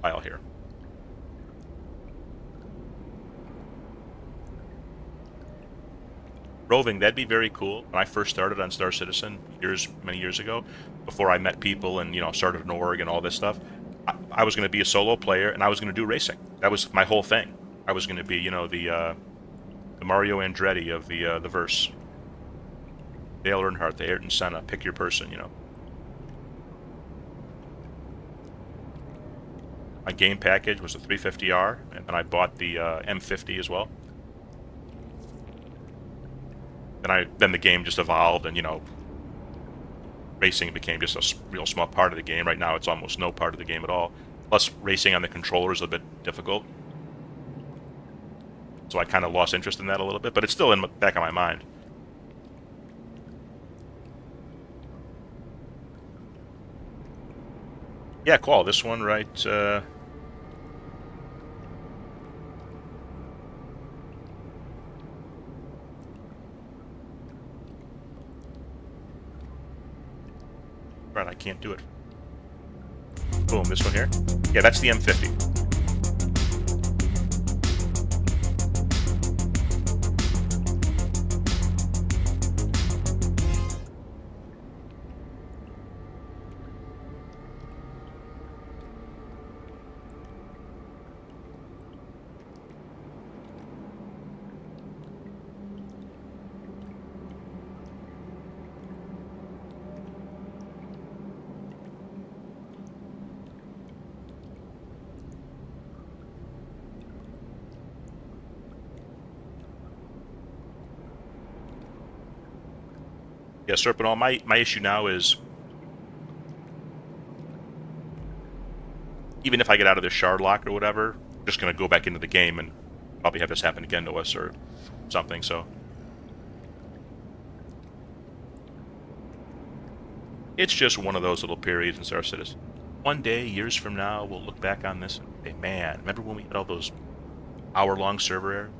File here. Roving, that'd be very cool. When I first started on Star Citizen many years ago, before I met people and started an org and all this stuff, I was going to be a solo player and I was going to do racing. That was my whole thing. I was going to be the Mario Andretti of the verse, Dale Earnhardt, the Ayrton Senna, pick your person. My game package was the 350R, and then I bought the M50 as well. Then the game just evolved, and racing became just a real small part of the game. Right now, it's almost no part of the game at all. Plus, racing on the controller is a bit difficult, so I kind of lost interest in that a little bit. But it's still in the back of my mind. Yeah, Qual, this one, right? Right, I can't do it. Boom, this one here? Yeah, that's the M50. Yeah, Serpent, my issue now is, even if I get out of this shard lock or whatever, I'm just going to go back into the game and probably have this happen again to us or something, so It's just one of those little periods in Star Citizen. One day, years from now, we'll look back on this and say, man, remember when we had all those hour-long server errors?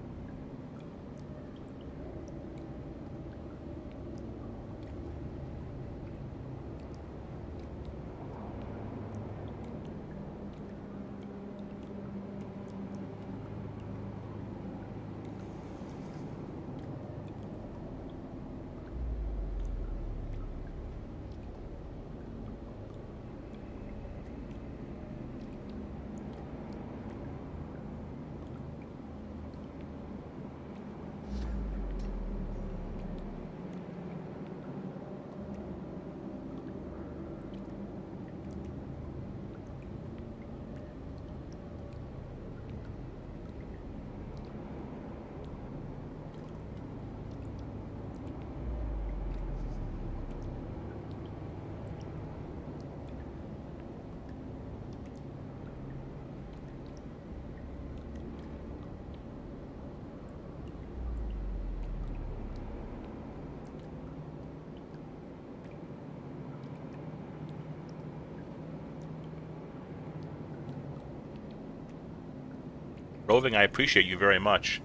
Roving, I appreciate you very much.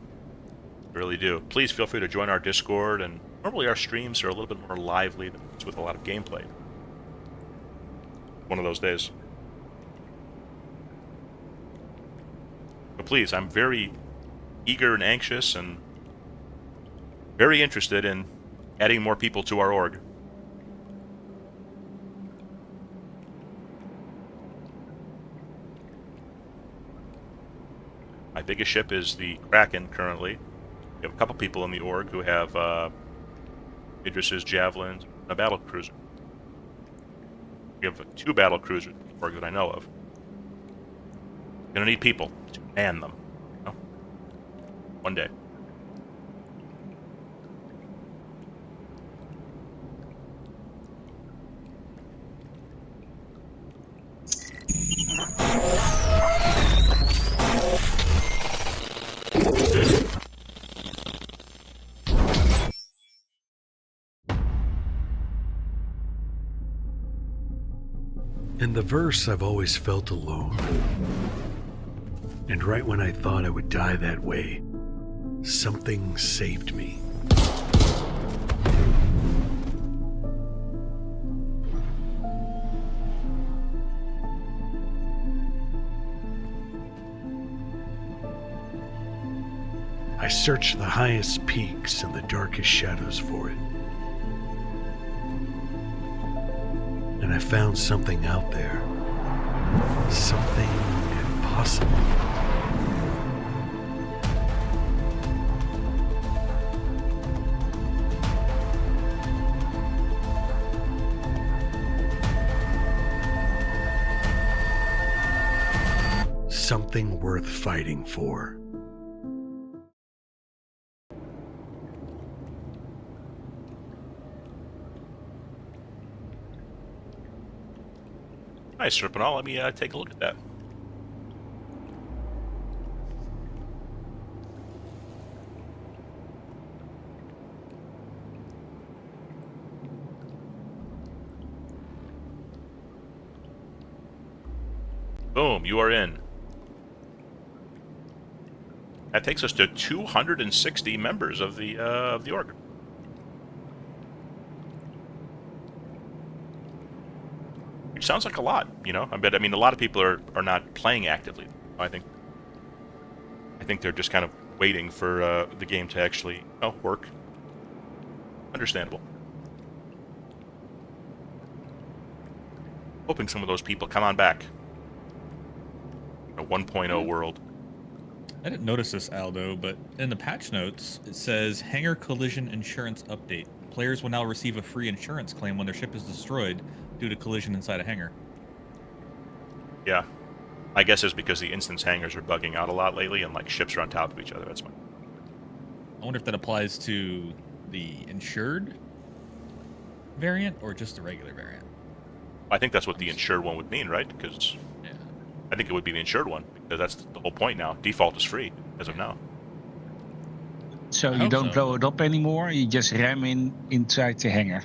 I really do. Please feel free to join our Discord, and normally our streams are a little bit more lively with a lot of gameplay. One of those days. But please, I'm very eager and anxious and very interested in adding more people to our org. My biggest ship is the Kraken currently. We have a couple people in the org who have Idris's Javelins and a battle cruiser. We have 2 battle cruisers in the org that I know of. Gonna need people to man them. You know? One day. In the verse, I've always felt alone. And right when I thought I would die that way, something saved me. I searched the highest peaks and the darkest shadows for it. And I found something out there. Something impossible. Something worth fighting for. Nice, Serpenol. Let me take a look at that. Boom, you are in. That takes us to 260 members of the org. Which sounds like a lot, you know. I mean, a lot of people are not playing actively. I think they're just kind of waiting for the game to actually work. Understandable. Hoping some of those people come on back. A 1.0 world. I didn't notice this, Aldo, but in the patch notes, it says Hangar Collision Insurance Update. Players will now receive a free insurance claim when their ship is destroyed due to collision inside a hangar. Yeah. I guess it's because the instance hangars are bugging out a lot lately and like ships are on top of each other. That's fine. I wonder if that applies to the insured variant or just the regular variant. I think that's what the insured one would mean, right? Because I think it would be the insured one, because that's the whole point now. Default is free as of now. So you don't blow it up anymore, you just ram inside the hangar.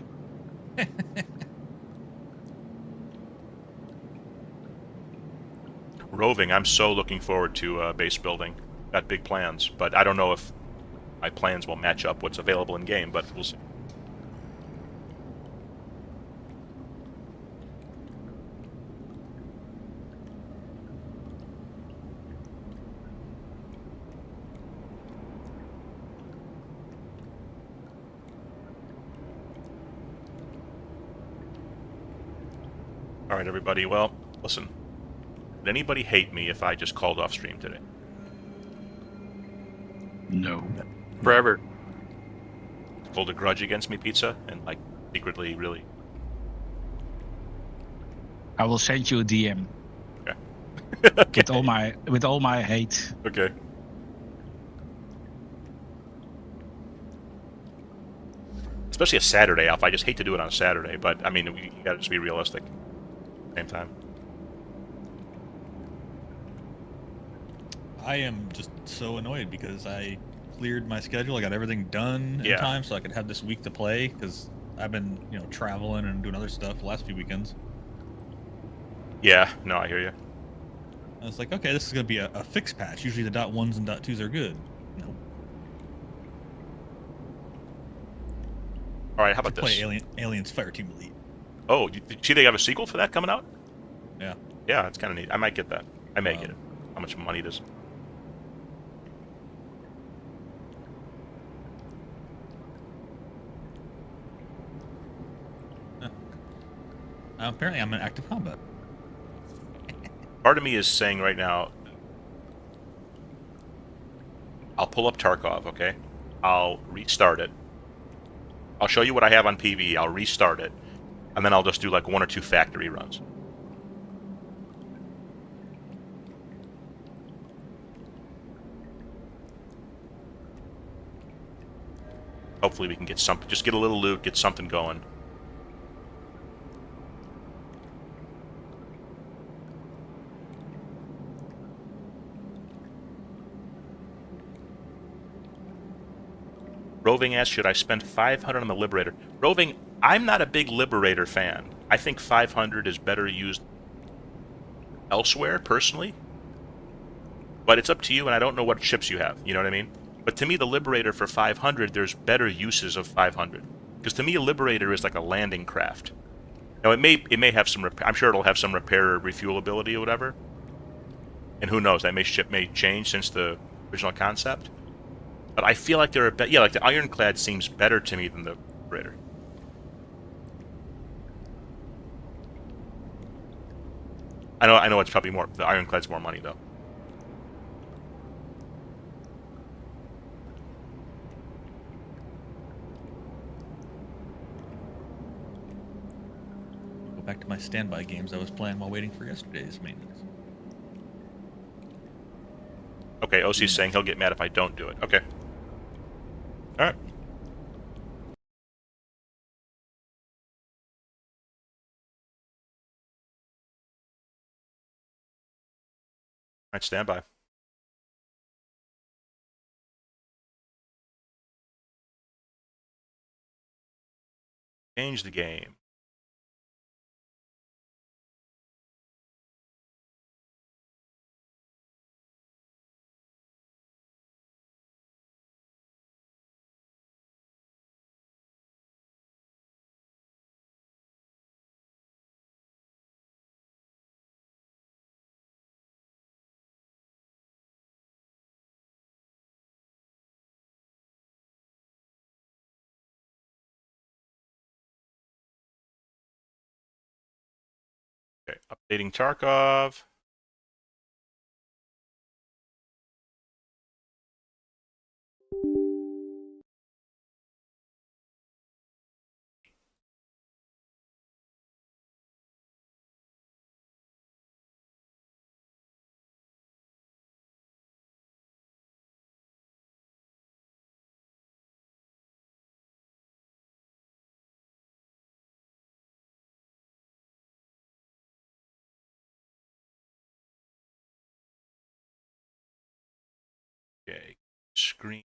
roving, I'm so looking forward to base building. Got big plans, but I don't know if my plans will match up what's available in game, but we'll see. Alright, everybody. Well, listen. Would anybody hate me if I just called off stream today? No. Forever. Hold a grudge against me, Pizza? And, like, secretly, really? I will send you a DM. Okay. With all my hate. Okay. Especially a Saturday off. I just hate to do it on a Saturday, but, I mean, you gotta just be realistic. Same time. I am just so annoyed because I cleared my schedule. I got everything done in time so I could have this week to play because I've been, traveling and doing other stuff the last few weekends. Yeah, no, I hear you. I was like, okay, this is going to be a fixed patch. Usually the .1s and .2s are good. Nope. Alright, how about this? Play Aliens Fireteam Elite. Oh, you see they have a sequel for that coming out? Yeah. Yeah, it's kind of neat. I might get that. I may get it. How much money it is. Apparently I'm in active combat. Part of me is saying right now, I'll pull up Tarkov, okay? I'll restart it. I'll show you what I have on PvE. I'll restart it. And then I'll just do like 1 or 2 factory runs. Hopefully we can get something, just get a little loot, get something going. Roving asks, should I spend 500 on the Liberator? Roving, I'm not a big Liberator fan. I think 500 is better used elsewhere, personally. But it's up to you, and I don't know what ships you have, you know what I mean? But to me, the Liberator for 500, there's better uses of 500. Because to me, a Liberator is like a landing craft. Now, it may have some, I'm sure it'll have some repair or refuelability or whatever. And who knows, that ship may change since the original concept. But I feel like they're like the Ironclad seems better to me than the Liberator. I know it's probably more, the Ironclad's more money though. Go back to my standby games I was playing while waiting for yesterday's maintenance. Okay, OC's saying he'll get mad if I don't do it. Okay. Alright. Alright, stand by. Change the game. Okay, updating Tarkov. Okay, screen.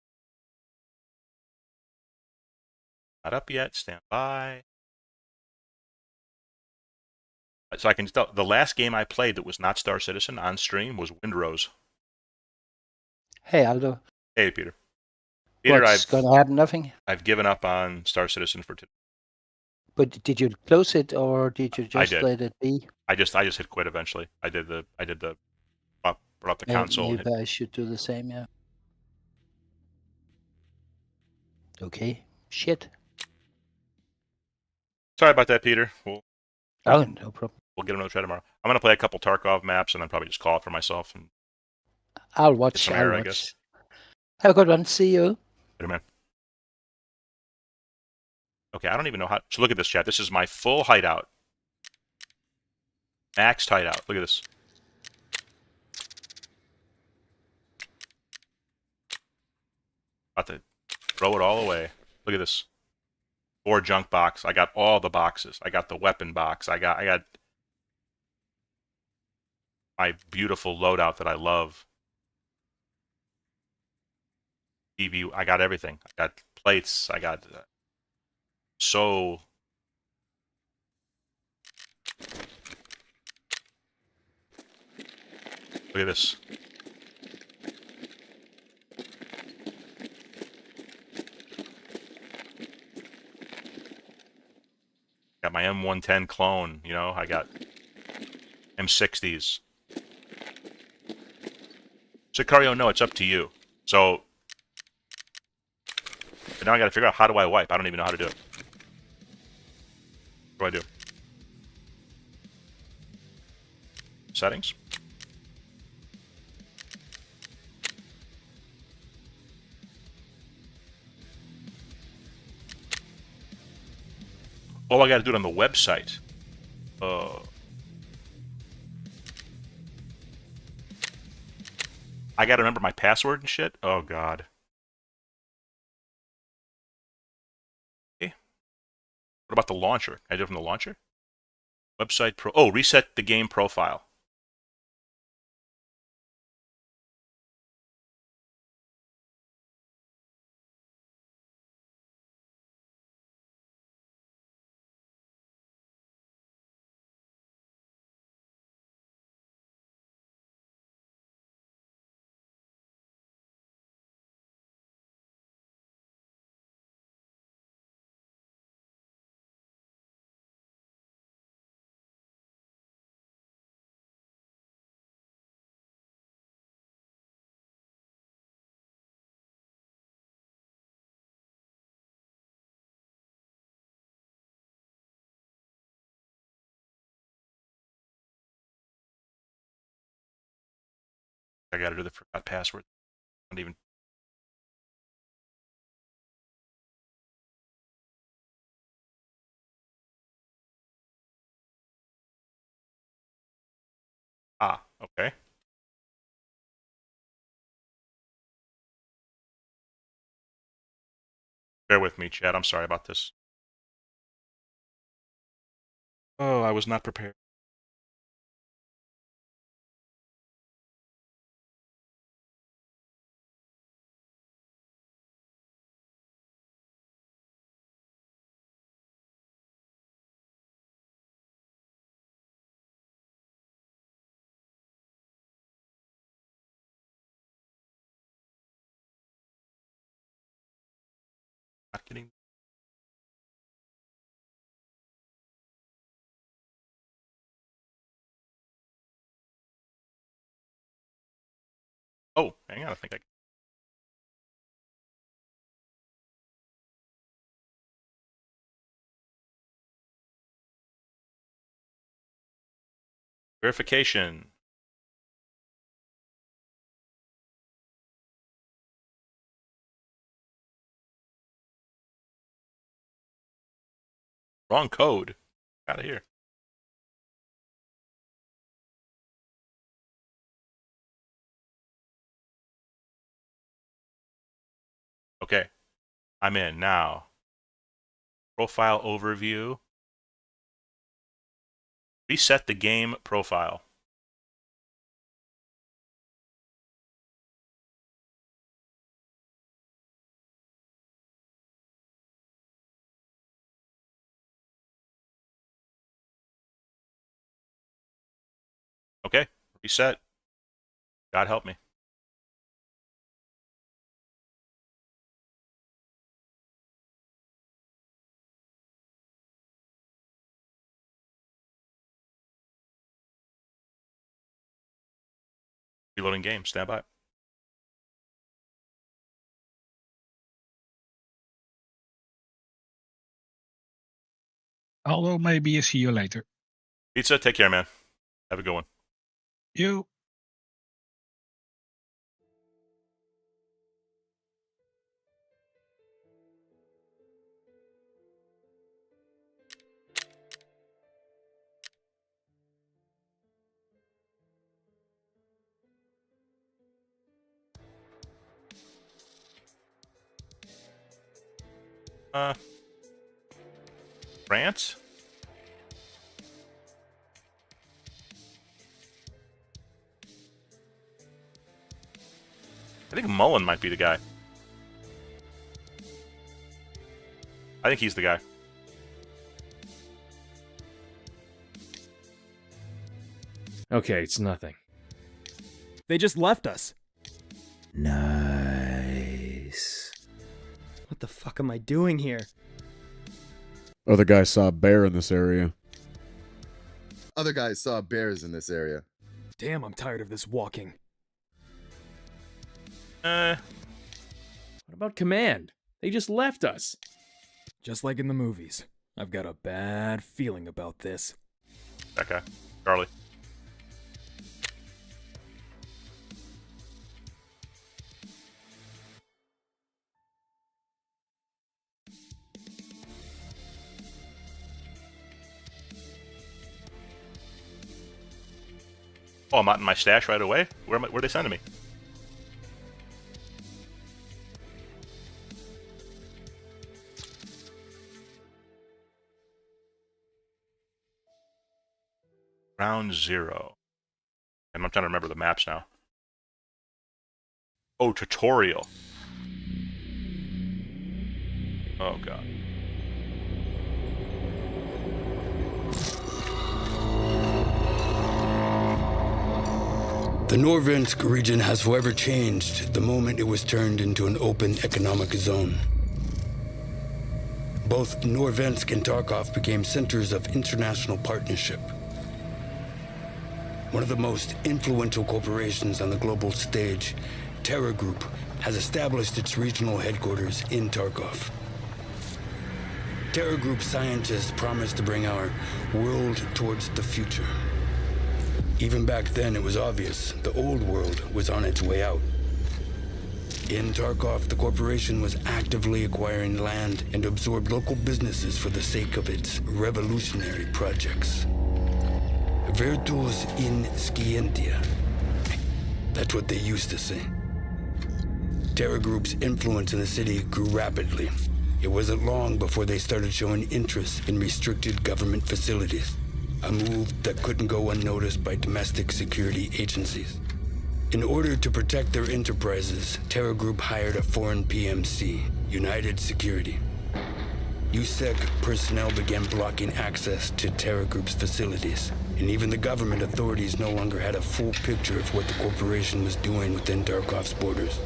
Not up yet, stand by. So I can tell the last game I played that was not Star Citizen on stream was Windrose. Hey, Aldo. Hey, Peter. Peter, What's gonna happen? Nothing. I've given up on Star Citizen for today. But did you close it or did you just did. let it be? I just hit quit eventually. I did the brought up the console. Maybe I should do the same. Yeah. Okay. Shit. Sorry about that, Peter. We'll Oh, no problem. we'll get another try tomorrow. I'm gonna play a couple Tarkov maps and then probably just call it for myself and I'll get watch. some I'll air, I watch. guess. Have a good one. See you. Later, man. Okay, I don't even know how. So look at this, chat. This is my full hideout. Maxed hideout. Look at this. About to throw it all away. Look at this. 4 junk box. I got all the boxes. I got the weapon box. I got my beautiful loadout that I love. TV. I got everything. I got plates. I got so. Look at this. Got my M110 clone, you know, I got M60s. Sicario, no, it's up to you. So, but now I gotta figure out how do I wipe. I don't even know how to do it. What do I do? Settings? Oh, I gotta do it on the website. I gotta remember my password and shit? Oh, God. Okay. What about the launcher? Can I do it from the launcher? Website pro... Oh, reset the game profile. I gotta do the forgot password. Not even... Ah, okay. Bear with me, Chad. I'm sorry about this. Oh, I was not prepared. Not getting... Oh, hang on. I think I... Verification. Wrong code. Out of here. Okay. I'm in now. Profile overview. Reset the game profile. Okay, reset. God help me. Reloading game. Stand by. Although maybe I see you later. Pizza, take care, man. Have a good one. You. France? I think Mullen might be the guy. I think he's the guy. Okay, it's nothing. They just left us. Nice. What the fuck am I doing here? Other guys saw a bear in this area. Other guys saw bears in this area. Damn, I'm tired of this walking. What about command? They just left us. Just like in the movies. I've got a bad feeling about this. That guy. Charlie. Oh, I'm out in my stash right away? Where are they sending me? Round 0. And I'm trying to remember the maps now. Oh, tutorial. Oh, God. The Norvensk region has forever changed the moment it was turned into an open economic zone. Both Norvensk and Tarkov became centers of international partnership. One of the most influential corporations on the global stage, Terra Group, has established its regional headquarters in Tarkov. Terra Group scientists promised to bring our world towards the future. Even back then, it was obvious the old world was on its way out. In Tarkov, the corporation was actively acquiring land and absorbed local businesses for the sake of its revolutionary projects. Virtus in scientia. That's what they used to say. Terra Group's influence in the city grew rapidly. It wasn't long before they started showing interest in restricted government facilities. A move that couldn't go unnoticed by domestic security agencies. In order to protect their enterprises, Terra Group hired a foreign PMC, United Security. USEC personnel began blocking access to Terra Group's facilities, and even the government authorities no longer had a full picture of what the corporation was doing within Tarkov's borders.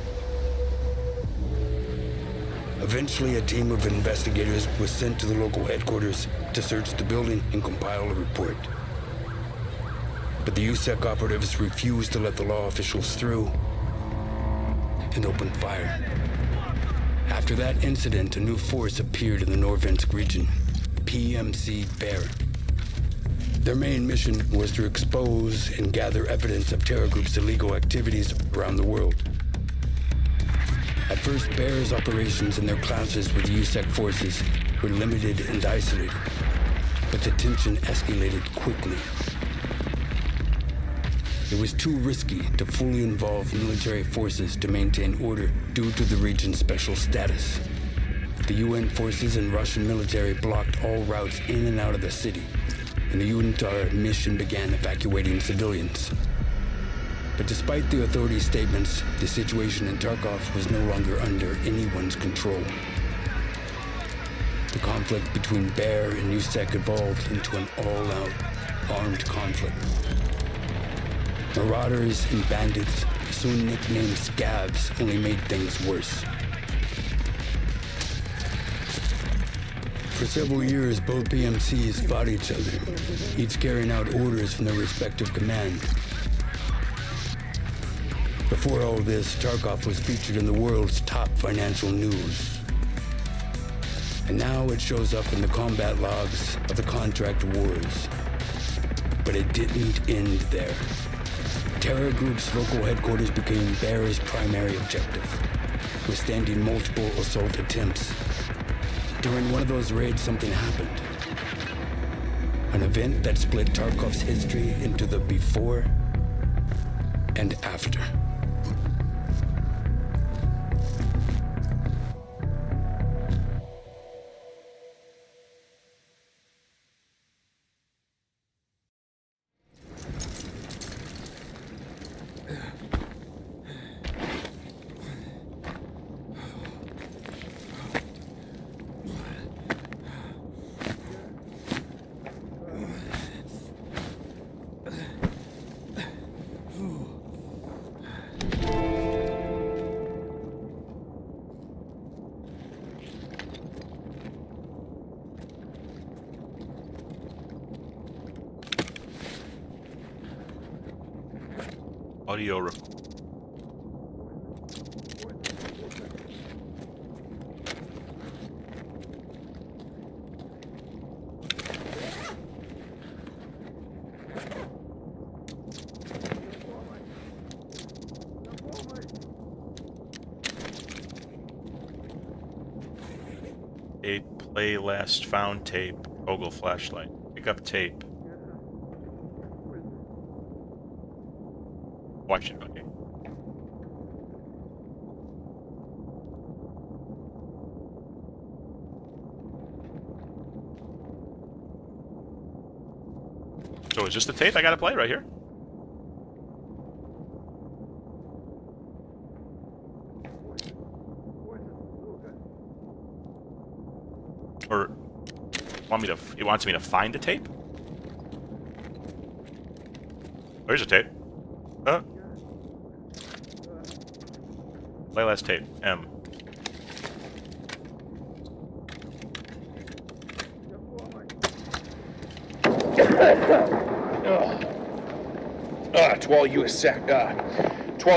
Eventually, a team of investigators was sent to the local headquarters to search the building and compile a report. But the USEC operatives refused to let the law officials through and opened fire. After that incident, a new force appeared in the Norvensk region, PMC Bear. Their main mission was to expose and gather evidence of Terra Group's illegal activities around the world. At first, Bear's operations and their clashes with USEC forces were limited and isolated, but the tension escalated quickly. It was too risky to fully involve military forces to maintain order due to the region's special status. The UN forces and Russian military blocked all routes in and out of the city, and the UNTAR mission began evacuating civilians. But despite the authorities' statements, the situation in Tarkov was no longer under anyone's control. The conflict between Bear and USEC evolved into an all-out armed conflict. Marauders and bandits, soon nicknamed scabs, only made things worse. For several years, both PMCs fought each other, each carrying out orders from their respective command. Before all this, Tarkov was featured in the world's top financial news. And now it shows up in the combat logs of the contract wars. But it didn't end there. Terror Group's local headquarters became Bear's primary objective, withstanding multiple assault attempts. During one of those raids, something happened. An event that split Tarkov's history into the before and after. Audio play last found tape. Toggle flashlight. Pick up tape. Watch it. Okay. So is this the tape I gotta play right here? Or it wants me to find a tape? Where's the tape? Huh? Play last tape. M. To all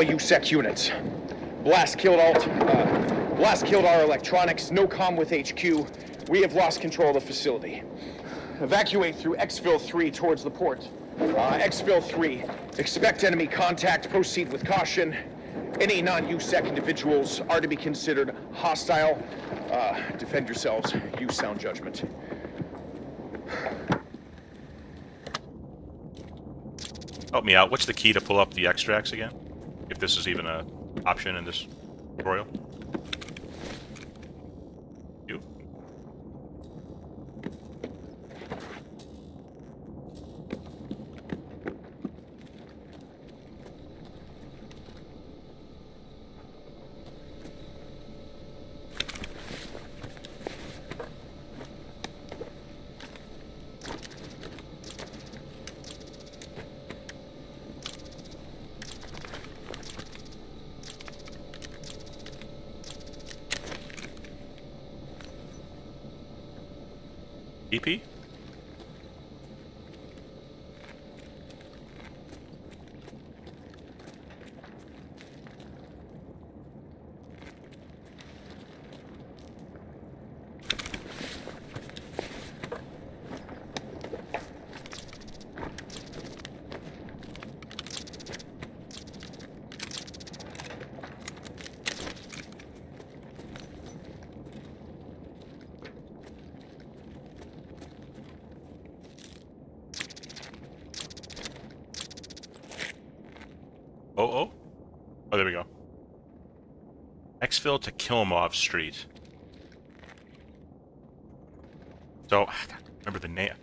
USEC units. Blast killed our electronics. No comm with HQ. We have lost control of the facility. Evacuate through Exfil 3 towards the port. Exfil 3. Expect enemy contact. Proceed with caution. Any non-USEC individuals are to be considered hostile. Defend yourselves. Use sound judgment. Help me out. What's the key to pull up the extracts again? If this is even an option in this tutorial. You. EP? Oh, there we go. Exfil to Kilmov Street. So, I can't remember the name.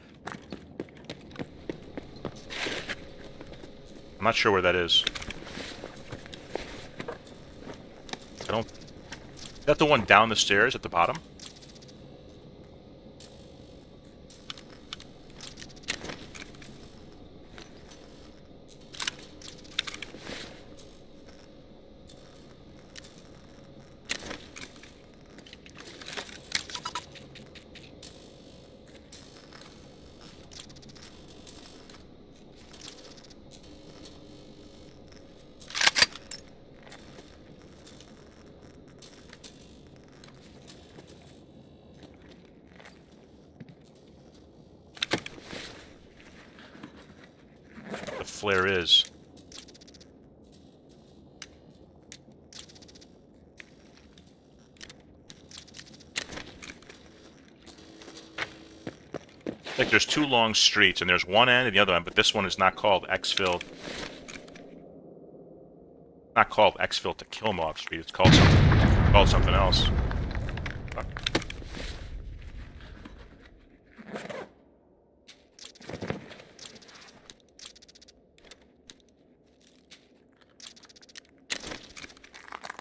I'm not sure where that is. Is that the one down the stairs at the bottom? flare is. Like there's two long streets, and there's one end and the other end, but this one is not called Exfil. Not called Exfil to Killmob Street. It's called something else. Fuck.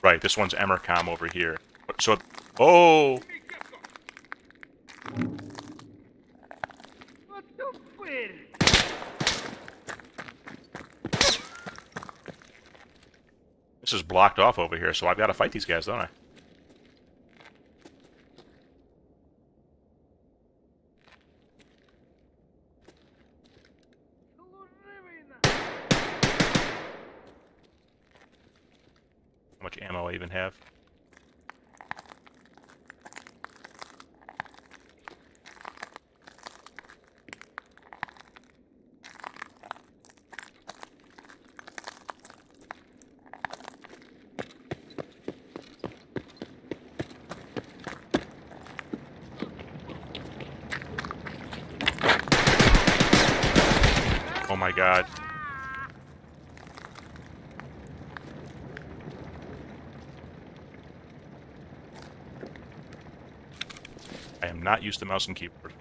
Right, this one's Emercom over here. So, oh. This is blocked off over here, so I've got to fight these guys, don't I? How much ammo I even have? Oh my god. I am not used to mouse and keyboard.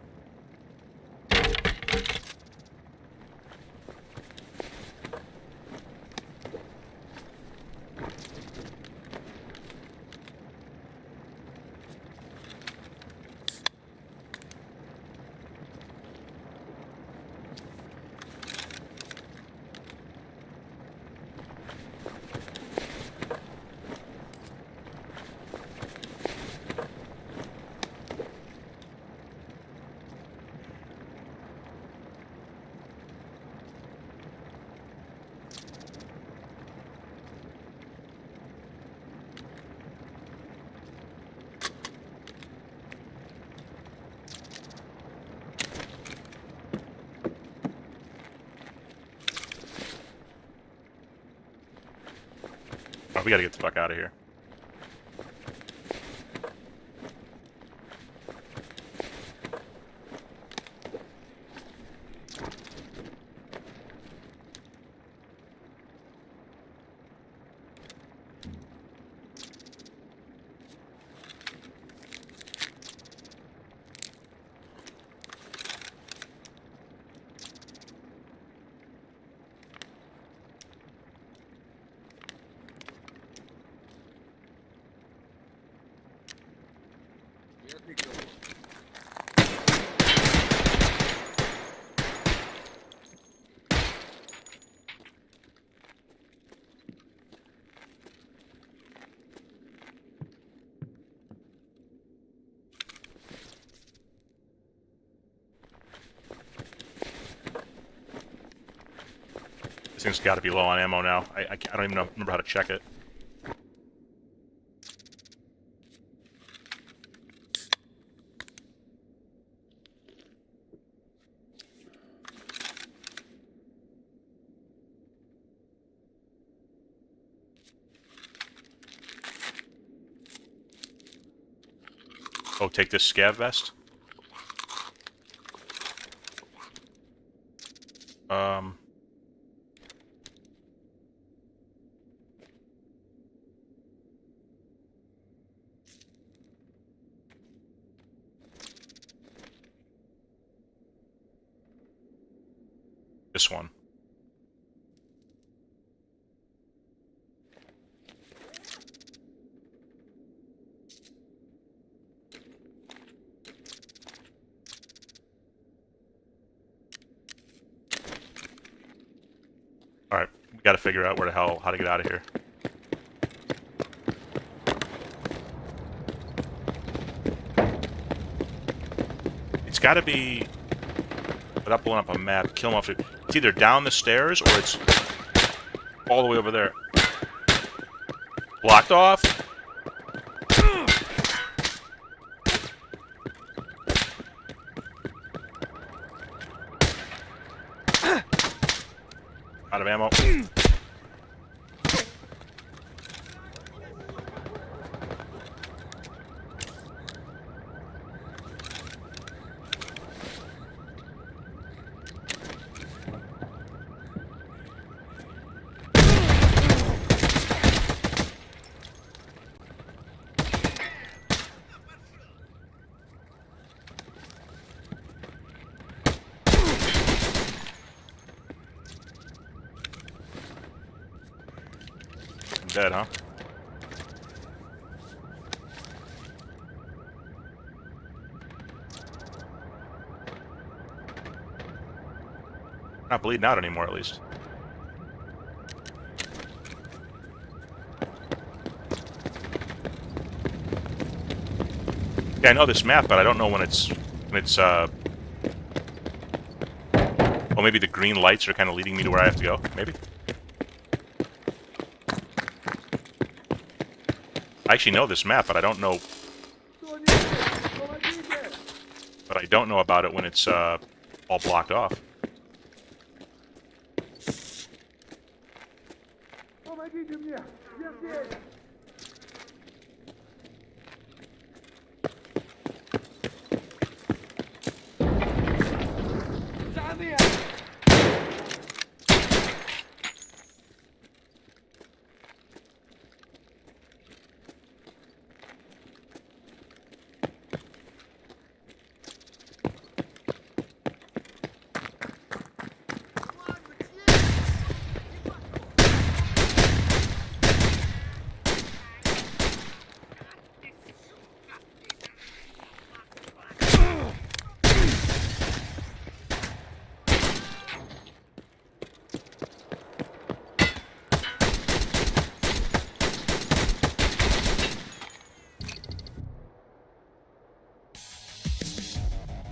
Oh, we gotta get the fuck out of here. This thing's got to be low on ammo now. I don't even remember how to check it. Oh, take this scav vest. This one. All right, we got to figure out how to get out of here. It's got to be, without pulling up a map, kill them off. It's either down the stairs or it's all the way over there. Blocked off. Out of ammo. Dead, huh? Not bleeding out anymore, at least. Yeah, I know this map, but I don't know when it's well, maybe the green lights are kind of leading me to where I have to go. Maybe. I actually know this map, but I don't know. But I don't know about it when it's all blocked off.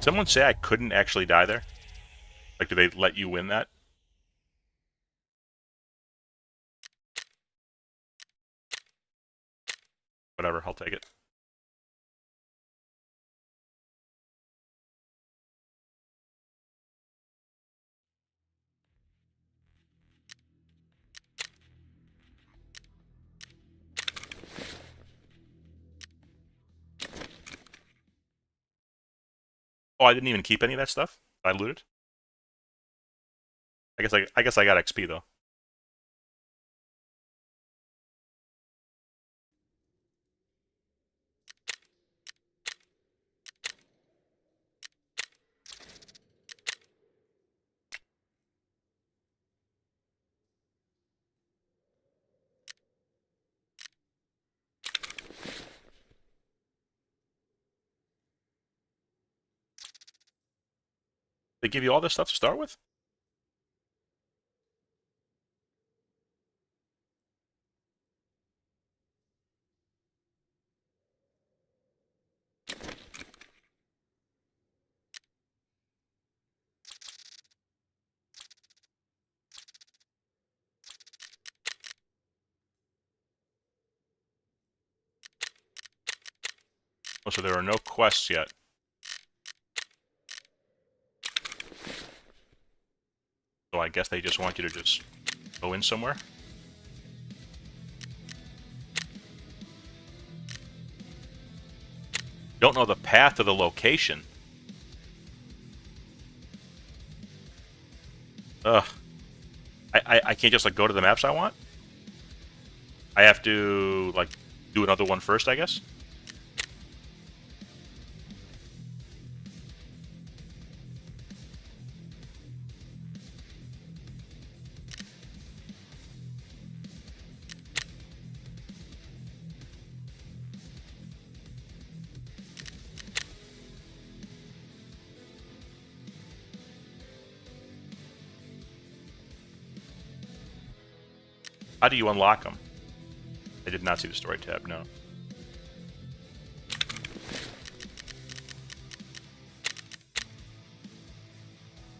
Someone say I couldn't actually die there? Like, do they let you win that? Whatever, I'll take it. Oh, I didn't even keep any of that stuff? I looted? I guess I got XP though. They give you all this stuff to start with? Oh, so there are no quests yet. So I guess they just want you to just go in somewhere? Don't know the path to the location. Ugh. I can't just like go to the maps I want? I have to like do another one first, I guess? How do you unlock them? I did not see the story tab, no.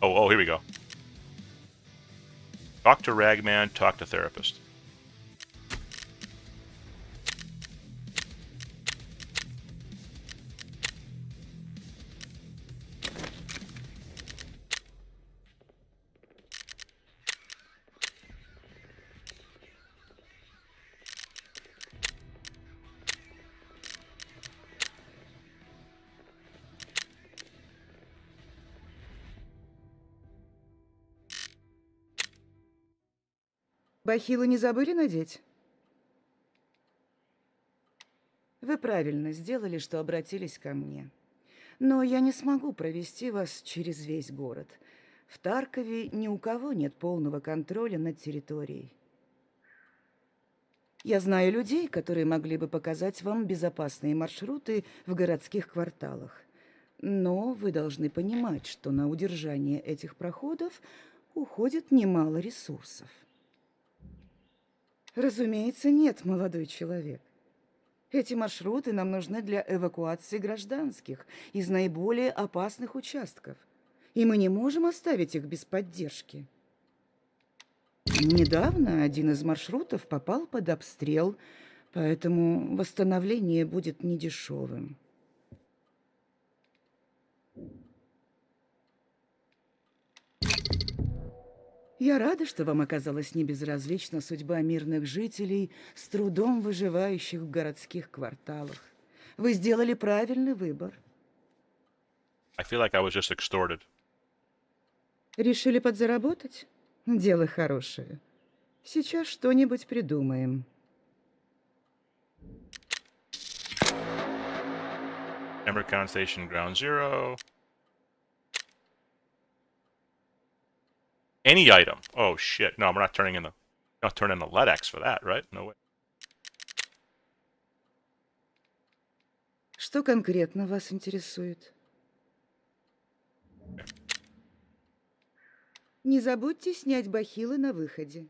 Oh, here we go. Talk to Ragman, talk to therapist. Бахилы не забыли надеть? Вы правильно сделали, что обратились ко мне. Но я не смогу провести вас через весь город. В Таркове ни у кого нет полного контроля над территорией. Я знаю людей, которые могли бы показать вам безопасные маршруты в городских кварталах. Но вы должны понимать, что на удержание этих проходов уходит немало ресурсов. Разумеется, нет, молодой человек. Эти маршруты нам нужны для эвакуации гражданских из наиболее опасных участков. И мы не можем оставить их без поддержки. Недавно один из маршрутов попал под обстрел, поэтому восстановление будет недешевым. Я рада, что вам оказалась небезразлична судьба мирных жителей, с трудом выживающих в городских кварталах. Вы сделали правильный выбор. I feel like I was just extorted. Решили подзаработать? Дело хорошее. Сейчас что-нибудь придумаем. Emercon Station, Ground Zero. Any item. Oh shit! No, we're not turning in the LEDX for that, right? No way. Что конкретно вас интересует? Не забудьте снять бахилы на выходе.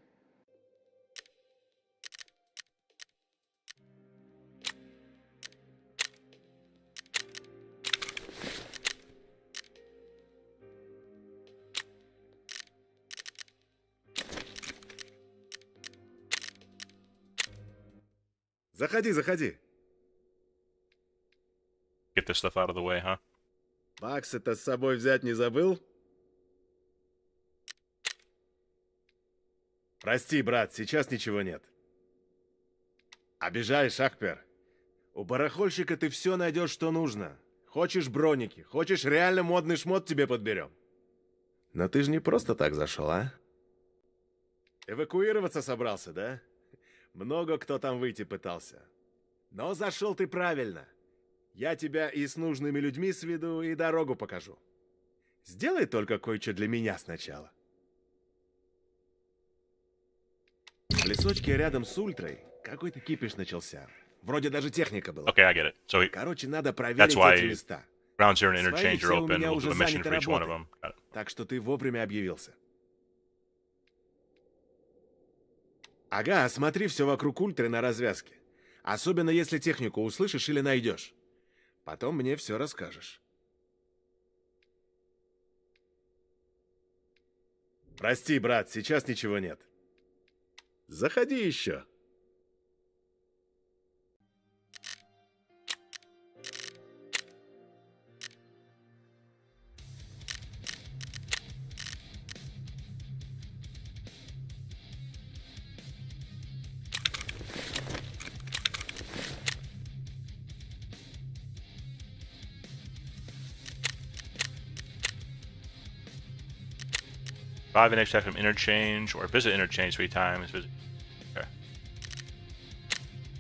Заходи, заходи. Get this stuff out of the way, huh? Баксы-то с собой взять не забыл? Прости, брат, сейчас ничего нет. Обижаешь, Ахпер. У барахольщика ты все найдешь, что нужно. Хочешь броники, хочешь реально модный шмот, тебе подберем. Но ты же не просто так зашел, а? Эвакуироваться собрался, да? Много кто там выйти пытался. Но зашел ты правильно. Я тебя и с нужными людьми сведу, и дорогу покажу. Сделай только кое-что для меня сначала. В лесочке рядом с Ультрой какой-то кипиш начался. Вроде даже техника была. Okay, I get it. So Короче, надо проверить эти места. Ground Zero and Свои Interchange все are у open. меня We'll уже do a mission заняты for each one of работой. them. Got it. Так что ты вовремя объявился. Ага, осмотри все вокруг Ультры на развязке. Особенно если технику услышишь или найдешь. Потом мне все расскажешь. Прости, брат, сейчас ничего нет. Заходи еще. Five an extract from interchange or visit interchange 3 times. Visit. Okay.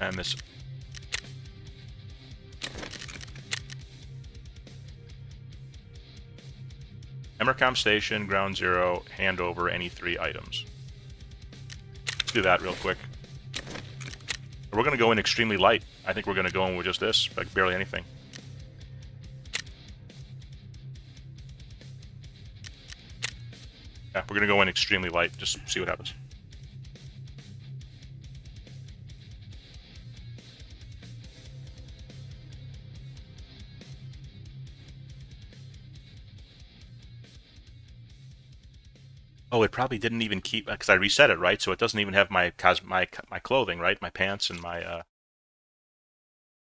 And this. Emercom Station, Ground Zero, hand over any 3 items. Let's do that real quick. We're going to go in extremely light. I think we're going to go in with just this, like barely anything. Yeah, we're going to go in extremely light, just see what happens. Oh, it probably didn't even keep, because I reset it, right? So it doesn't even have my my clothing, right? My pants and my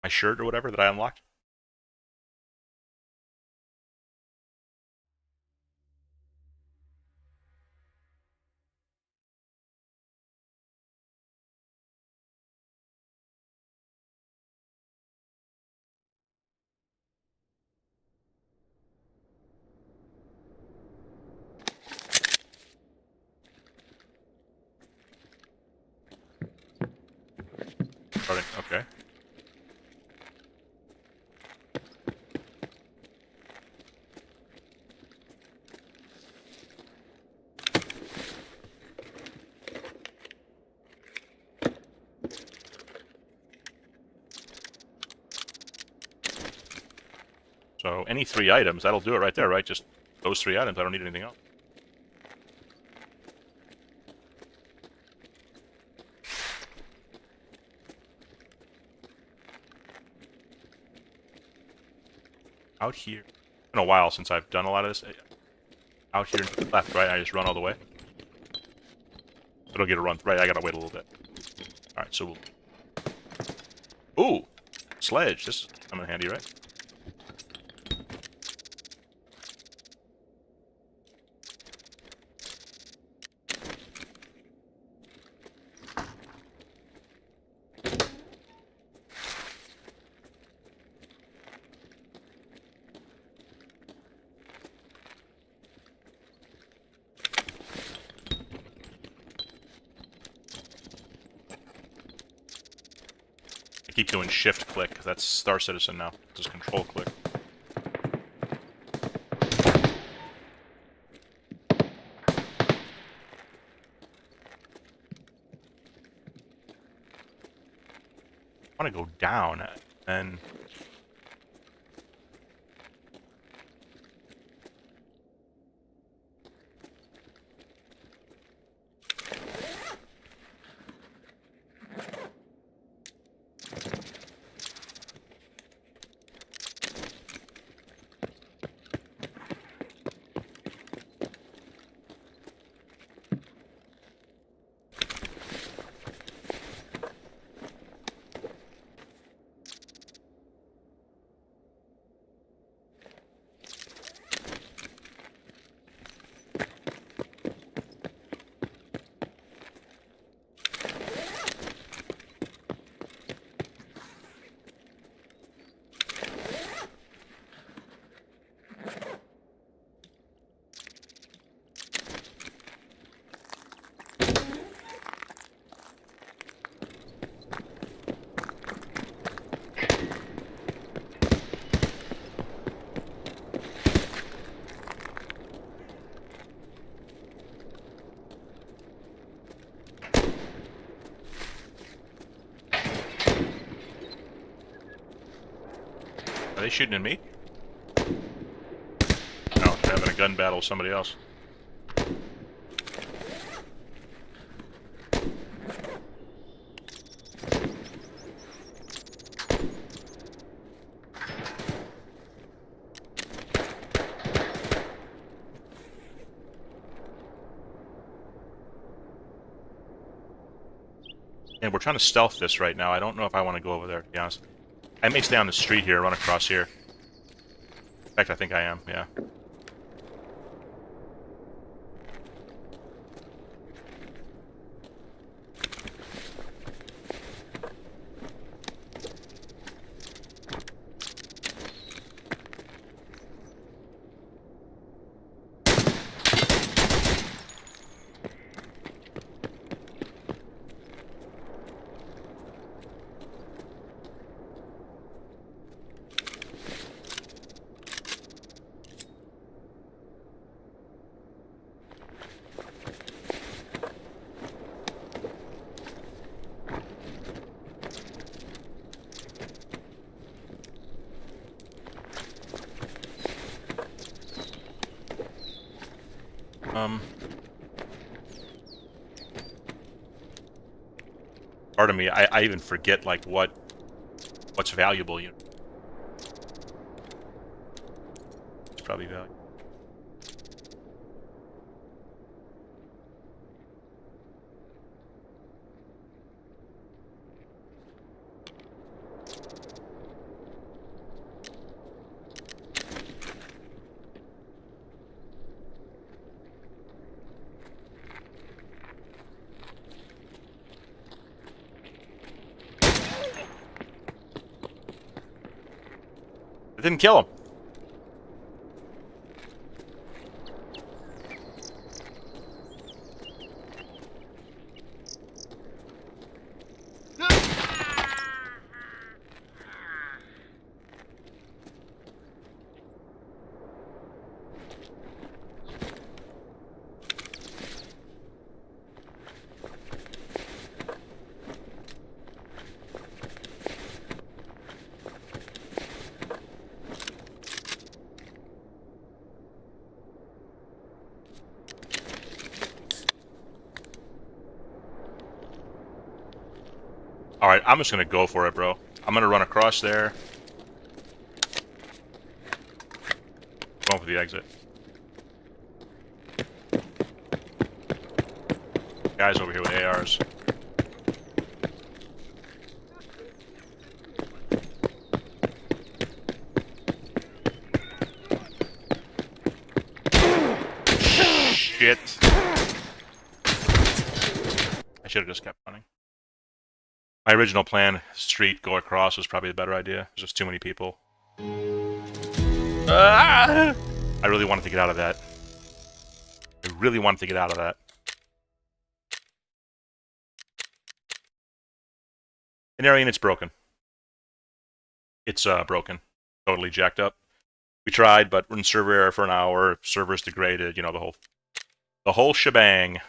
my shirt or whatever that I unlocked. Starting. Okay. So any 3 items, that'll do it right there, right? Just those 3 items. I don't need anything else. Out here. It's been a while since I've done a lot of this. Out here to the left, right? I just run all the way. It'll get a run. Right, I gotta wait a little bit. Alright, so we'll... Ooh! Sledge. This is coming in handy, right? I keep doing shift click because that's Star Citizen now. Just control click. I want to go down and Are they shooting at me? No, they're having a gun battle with somebody else. And we're trying to stealth this right now. I don't know if I want to go over there, to be honest. I may stay on the street here, run across here. In fact, I think I am, yeah. Pardon me, I even forget, like, what's valuable, you know. It's probably valuable. It didn't kill him. Alright, I'm just gonna go for it, bro. I'm gonna run across there. Going for the exit. Guys over here with ARs. Shit. I should have just kept running. My original plan, street, go across, was probably the better idea. There's just too many people. I really wanted to get out of that. I really wanted to get out of that. In Arian, it's broken. It's broken. Totally jacked up. We tried, but we're in server error for an hour. Server's degraded. You know, the whole shebang.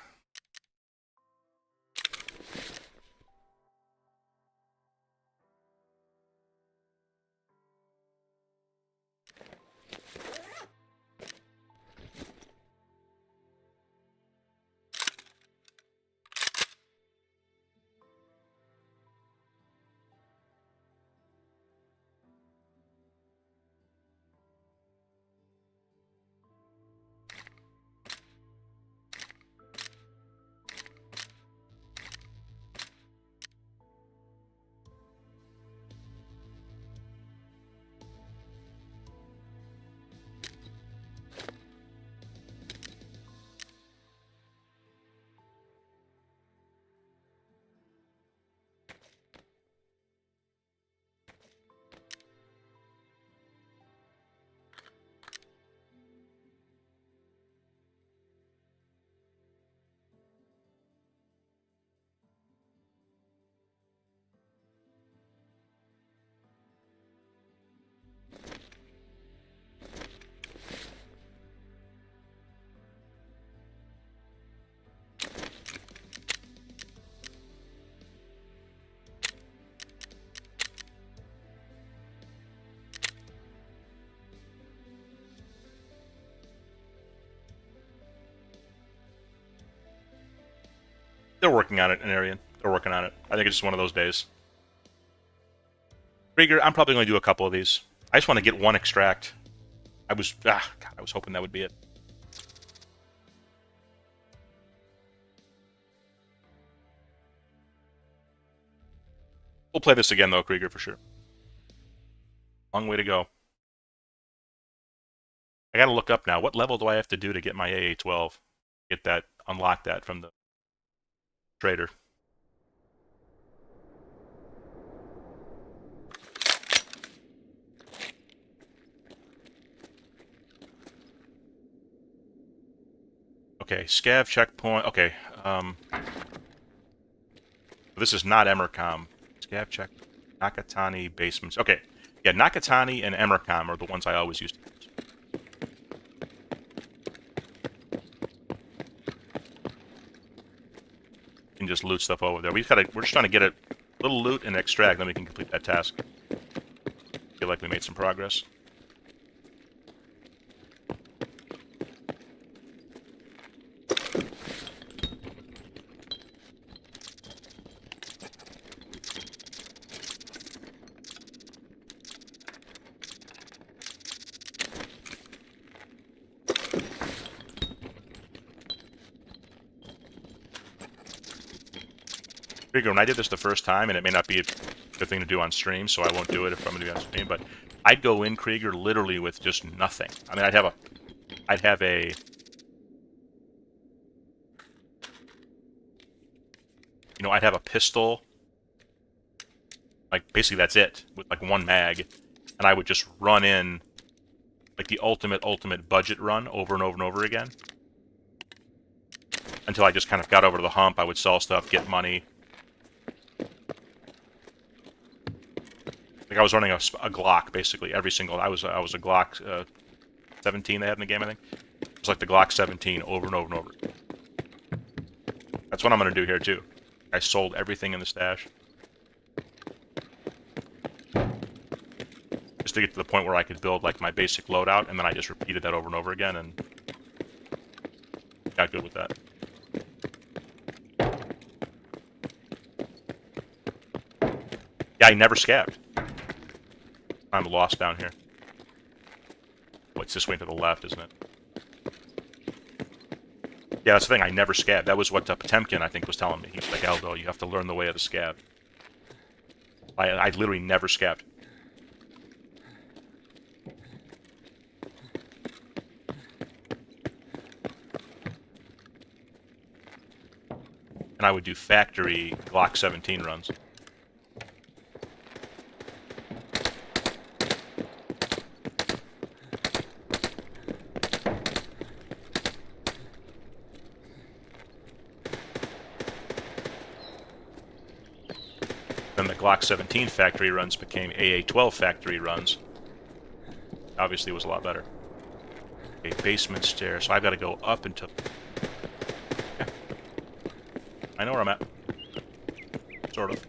They're working on it in Arian. They're working on it. I think it's just one of those days. Krieger, I'm probably going to do a couple of these. I just want to get one extract. I was hoping that would be it. We'll play this again, though, Krieger, for sure. Long way to go. I gotta look up now. What level do I have to do to get my AA-12? Get that, unlock that from the trader. Okay, scav checkpoint. Okay, this is not Emercom. Scav check. Nakatani basements. Okay, yeah, Nakatani and Emercom are the ones I always used to use. Can just loot stuff over there. We're just trying to get a little loot and extract, then we can complete that task. Feel like we made some progress. When I did this the first time, and it may not be a good thing to do on stream, so I won't do it if I'm going to be on stream, but I'd go in Krieger literally with just nothing. I mean, I'd have a pistol, like, basically that's it, with like one mag, and I would just run in, like, the ultimate budget run over and over and over again, until I just kind of got over to the hump. I would sell stuff, get money. Like I was running a Glock basically every single. I was a Glock 17 they had in the game, I think. It was like the Glock 17 over and over and over. That's what I'm gonna do here too. I sold everything in the stash just to get to the point where I could build like my basic loadout, and then I just repeated that over and over again and got good with that. Yeah, I never scabbed. I'm lost down here. Oh, it's this way to the left, isn't it? Yeah, that's the thing. I never scabbed. That was what Potemkin, I think, was telling me. He was like, Aldo, you have to learn the way of the scab. I literally never scabbed. And I would do factory Glock 17 runs. Then the Glock 17 factory runs became AA-12 factory runs. Obviously, it was a lot better. Okay, basement stair. So I've got to go up until... Yeah. I know where I'm at. Sort of.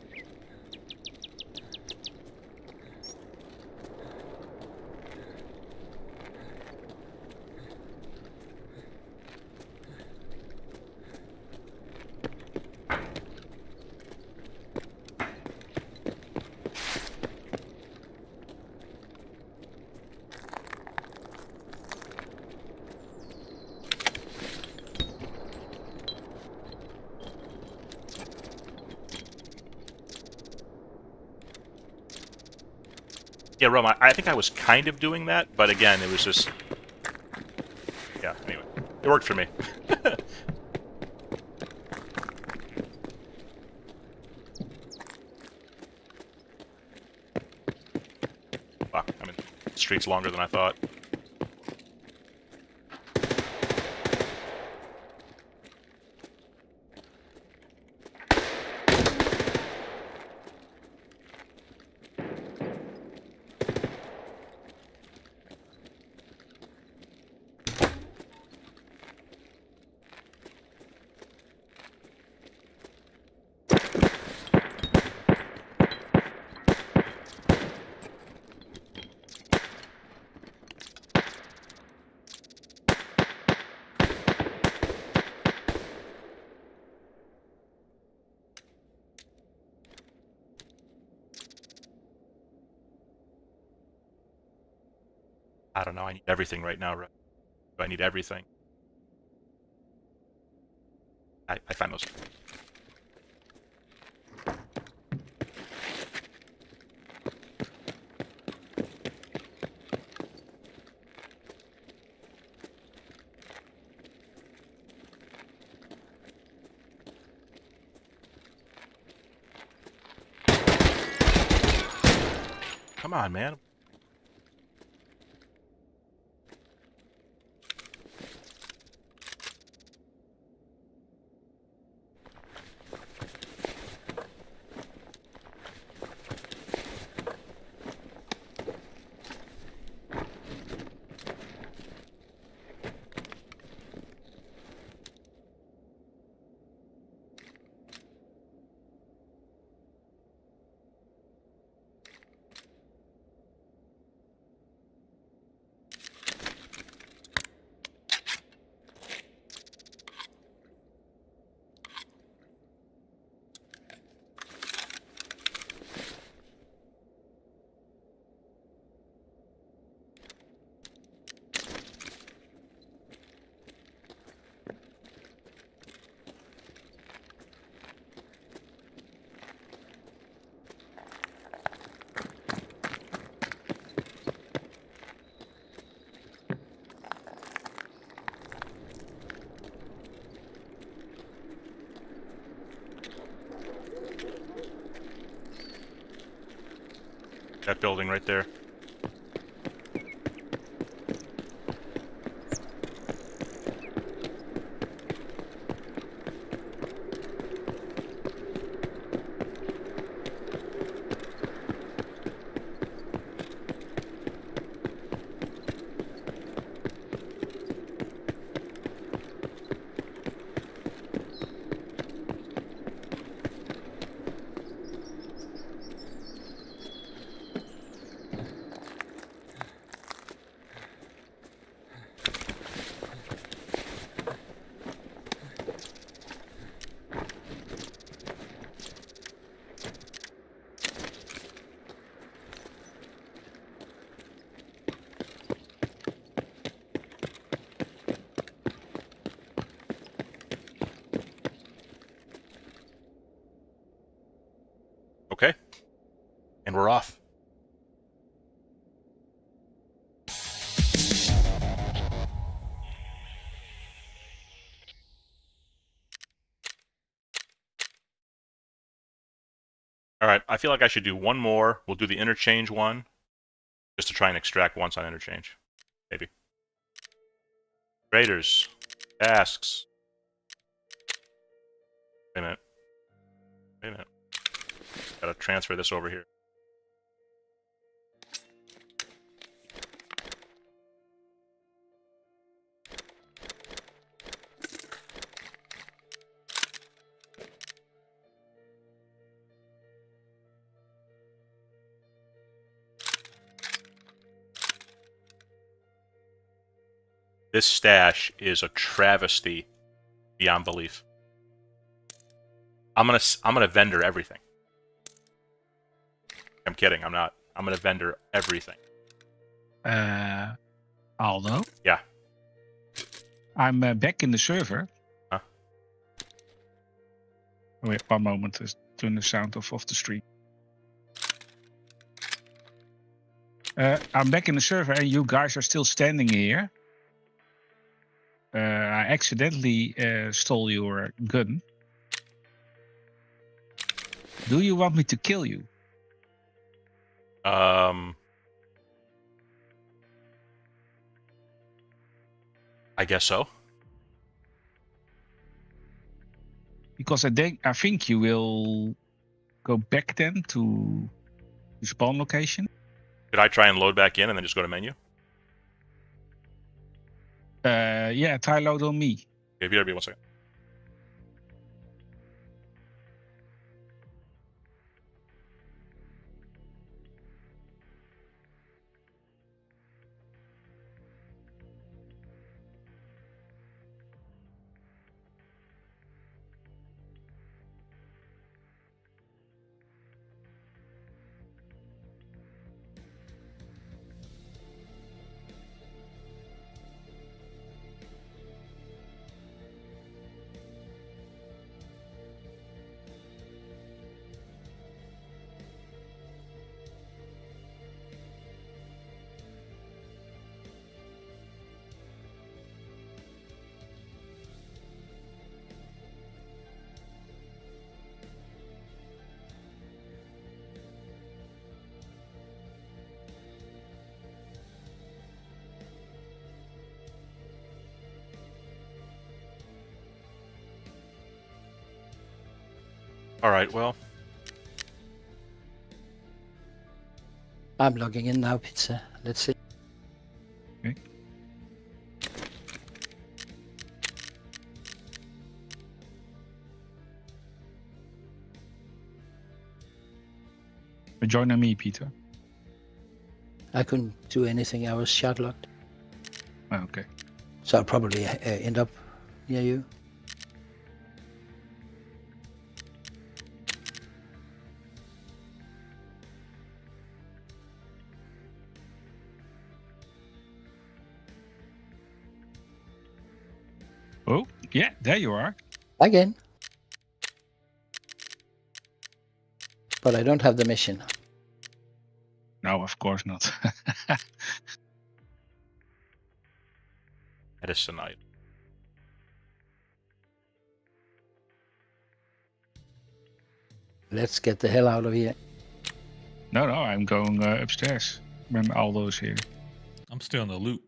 Yeah, Rome, I think I was kind of doing that, but again, it was just... Yeah, anyway. It worked for me. Wow, I mean, the street's longer than I thought. I don't know, I need everything right now, right? Do I need everything? I find those. Come on, man. That building right there. Okay. And we're off. All right, I feel like I should do one more. We'll do the interchange one, just to try and extract once on interchange. Maybe. Traders. Tasks. Wait a minute. Wait a minute. Gotta transfer this over here. This stash is a travesty beyond belief. I'm gonna vendor everything. I'm kidding. I'm not. I'm gonna vendor everything. Aldo? Yeah. I'm back in the server. Huh? Wait, one moment. Just turn the sound off the stream. I'm back in the server and you guys are still standing here. I accidentally stole your gun. Do you want me to kill you? I guess so. Because I think you will go back then to the spawn location. Could I try and load back in and then just go to menu? Yeah, try load on me. Okay, BRB, 1 second. All right, well. I'm logging in now, Pizza. Let's see. Okay. Join me, Peter. I couldn't do anything. I was shotlocked. Okay. So I'll probably end up near you. Oh, yeah, there you are. Again. But I don't have the mission. No, of course not. Edisonite. Let's get the hell out of here. No, I'm going upstairs when Aldo's here. I'm still in the loot.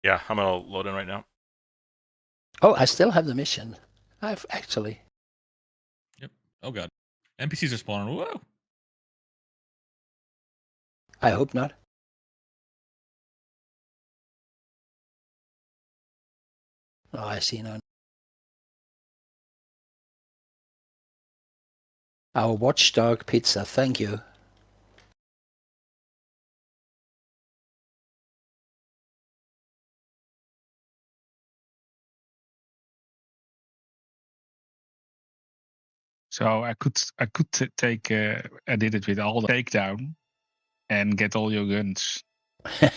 Yeah, I'm gonna load in right now. Oh, I still have the mission. I've actually. Yep. Oh god. NPCs are spawning. Whoa. I hope not. Oh, I see none. Our watchdog Pizza, thank you. So I could take I did it with all the takedown and get all your guns. I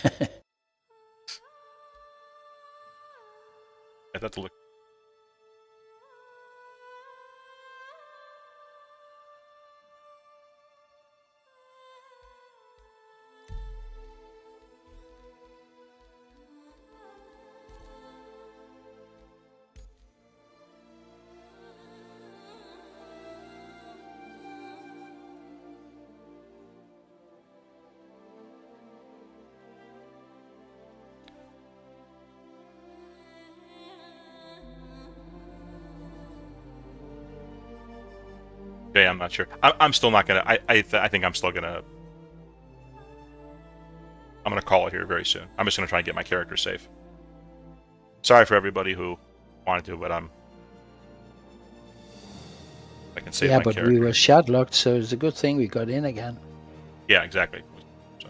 have to look. Jay, I'm not sure. I'm still not gonna. I think I'm still gonna. I'm gonna call it here very soon. I'm just gonna try and get my character safe. Sorry for everybody who wanted to, but I can save Yeah, my but character. we were shot-locked, so it's a good thing we got in again. Yeah, exactly. So.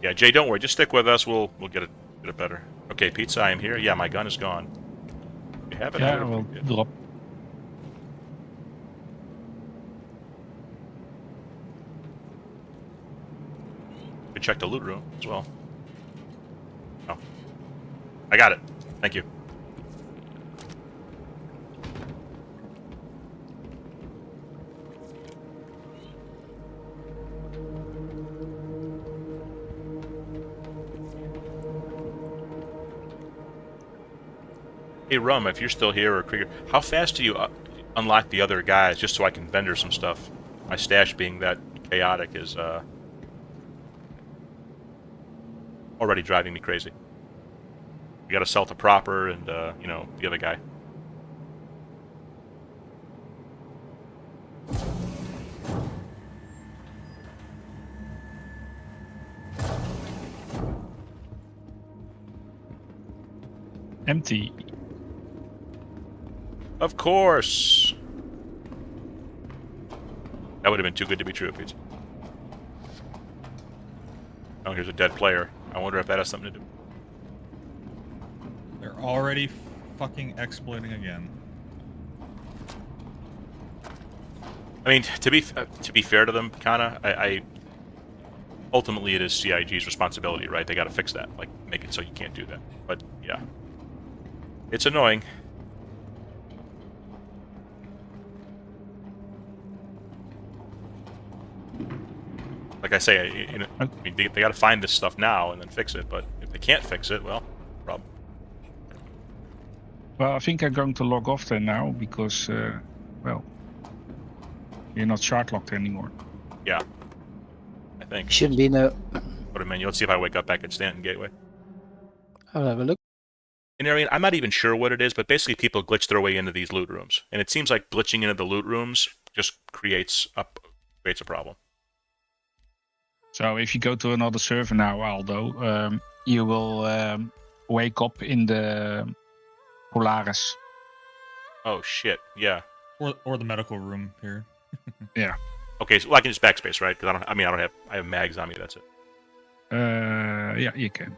Yeah, Jay, don't worry. Just stick with us. We'll get it better. Okay, Pizza, I am here. Yeah, my gun is gone. You have it? Yeah, we'll drop. We check the loot room as well. Oh, I got it. Thank you. Hey Rum, if you're still here, or Krieger, how fast do you unlock the other guys, just so I can vendor some stuff? My stash being that chaotic is already driving me crazy. You gotta sell to Proper and you know, the other guy. Empty. Of course. That would have been too good to be true, Pizza. Oh, here's a dead player. I wonder if that has something to do. They're already fucking exploiting again. I mean, to be fair to them, kinda, I ultimately it is CIG's responsibility, right? They got to fix that, like make it so you can't do that. But yeah, it's annoying. Like I say, you know, I mean, they got to find this stuff now and then fix it. But if they can't fix it, well, problem. Well, I think I'm going to log off then now because, well, you're not shard locked anymore. Yeah, I think. Shouldn't be no. Put a menu. Let's see if I wake up back at Stanton Gateway. I'll have a look. And I mean, I'm not even sure what it is, but basically people glitch their way into these loot rooms, and it seems like glitching into the loot rooms just creates a problem. So if you go to another server now, Aldo, you will wake up in the Polaris. Oh shit! Yeah. Or the medical room here. Yeah. Okay, so I can just backspace, right? Because I have mags on me. That's it. Yeah, you can.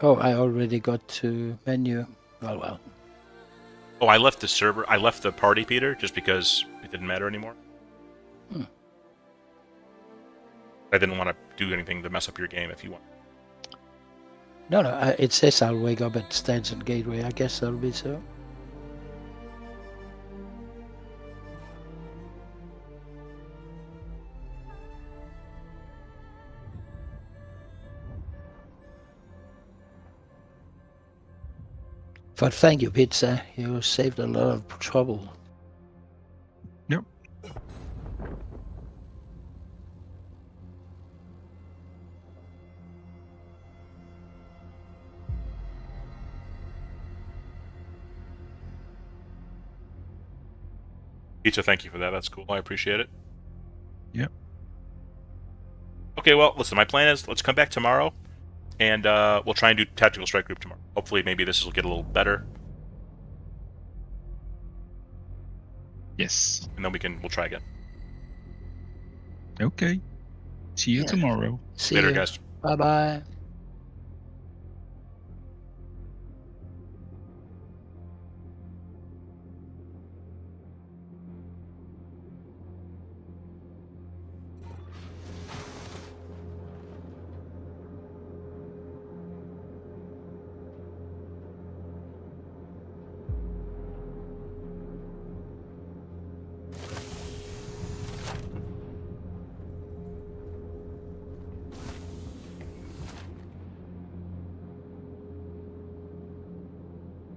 Oh, I already got to menu. Well. Oh, I left the server. I left the party, Peter, just because it didn't matter anymore. I didn't want to do anything to mess up your game if you want. No, it says I'll wake up at Stanton Gateway. I guess that'll be so. But thank you, Pizza. You saved a lot of trouble. Yep. Pizza, thank you for that. That's cool. I appreciate it. Yep. Okay, well, listen, my plan is let's come back tomorrow, and we'll try and do Tactical Strike Group tomorrow. Hopefully, maybe this will get a little better. Yes. And then we'll try again. Okay. See you tomorrow. See Later, you. guys. Bye-bye.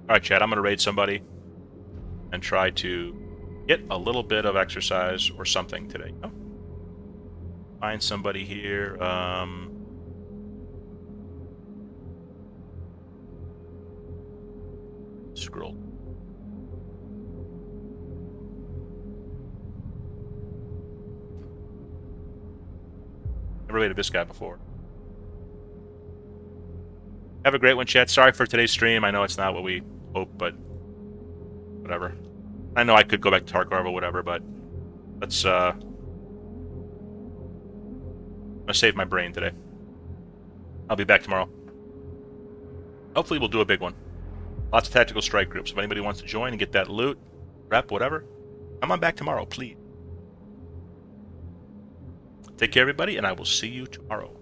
Alright, Chad, I'm going to raid somebody and try to get a little bit of exercise or something today. Oh. Find somebody here. Scroll. never raided this guy before. Have a great one, chat. Sorry for today's stream. I know it's not what we hoped, but whatever. I know I could go back to Tarkov or whatever, but let's I'm gonna save my brain today. I'll be back tomorrow. Hopefully we'll do a big one. Lots of tactical strike groups. If anybody wants to join and get that loot, rep, whatever, come on back tomorrow, please. Take care, everybody, and I will see you tomorrow.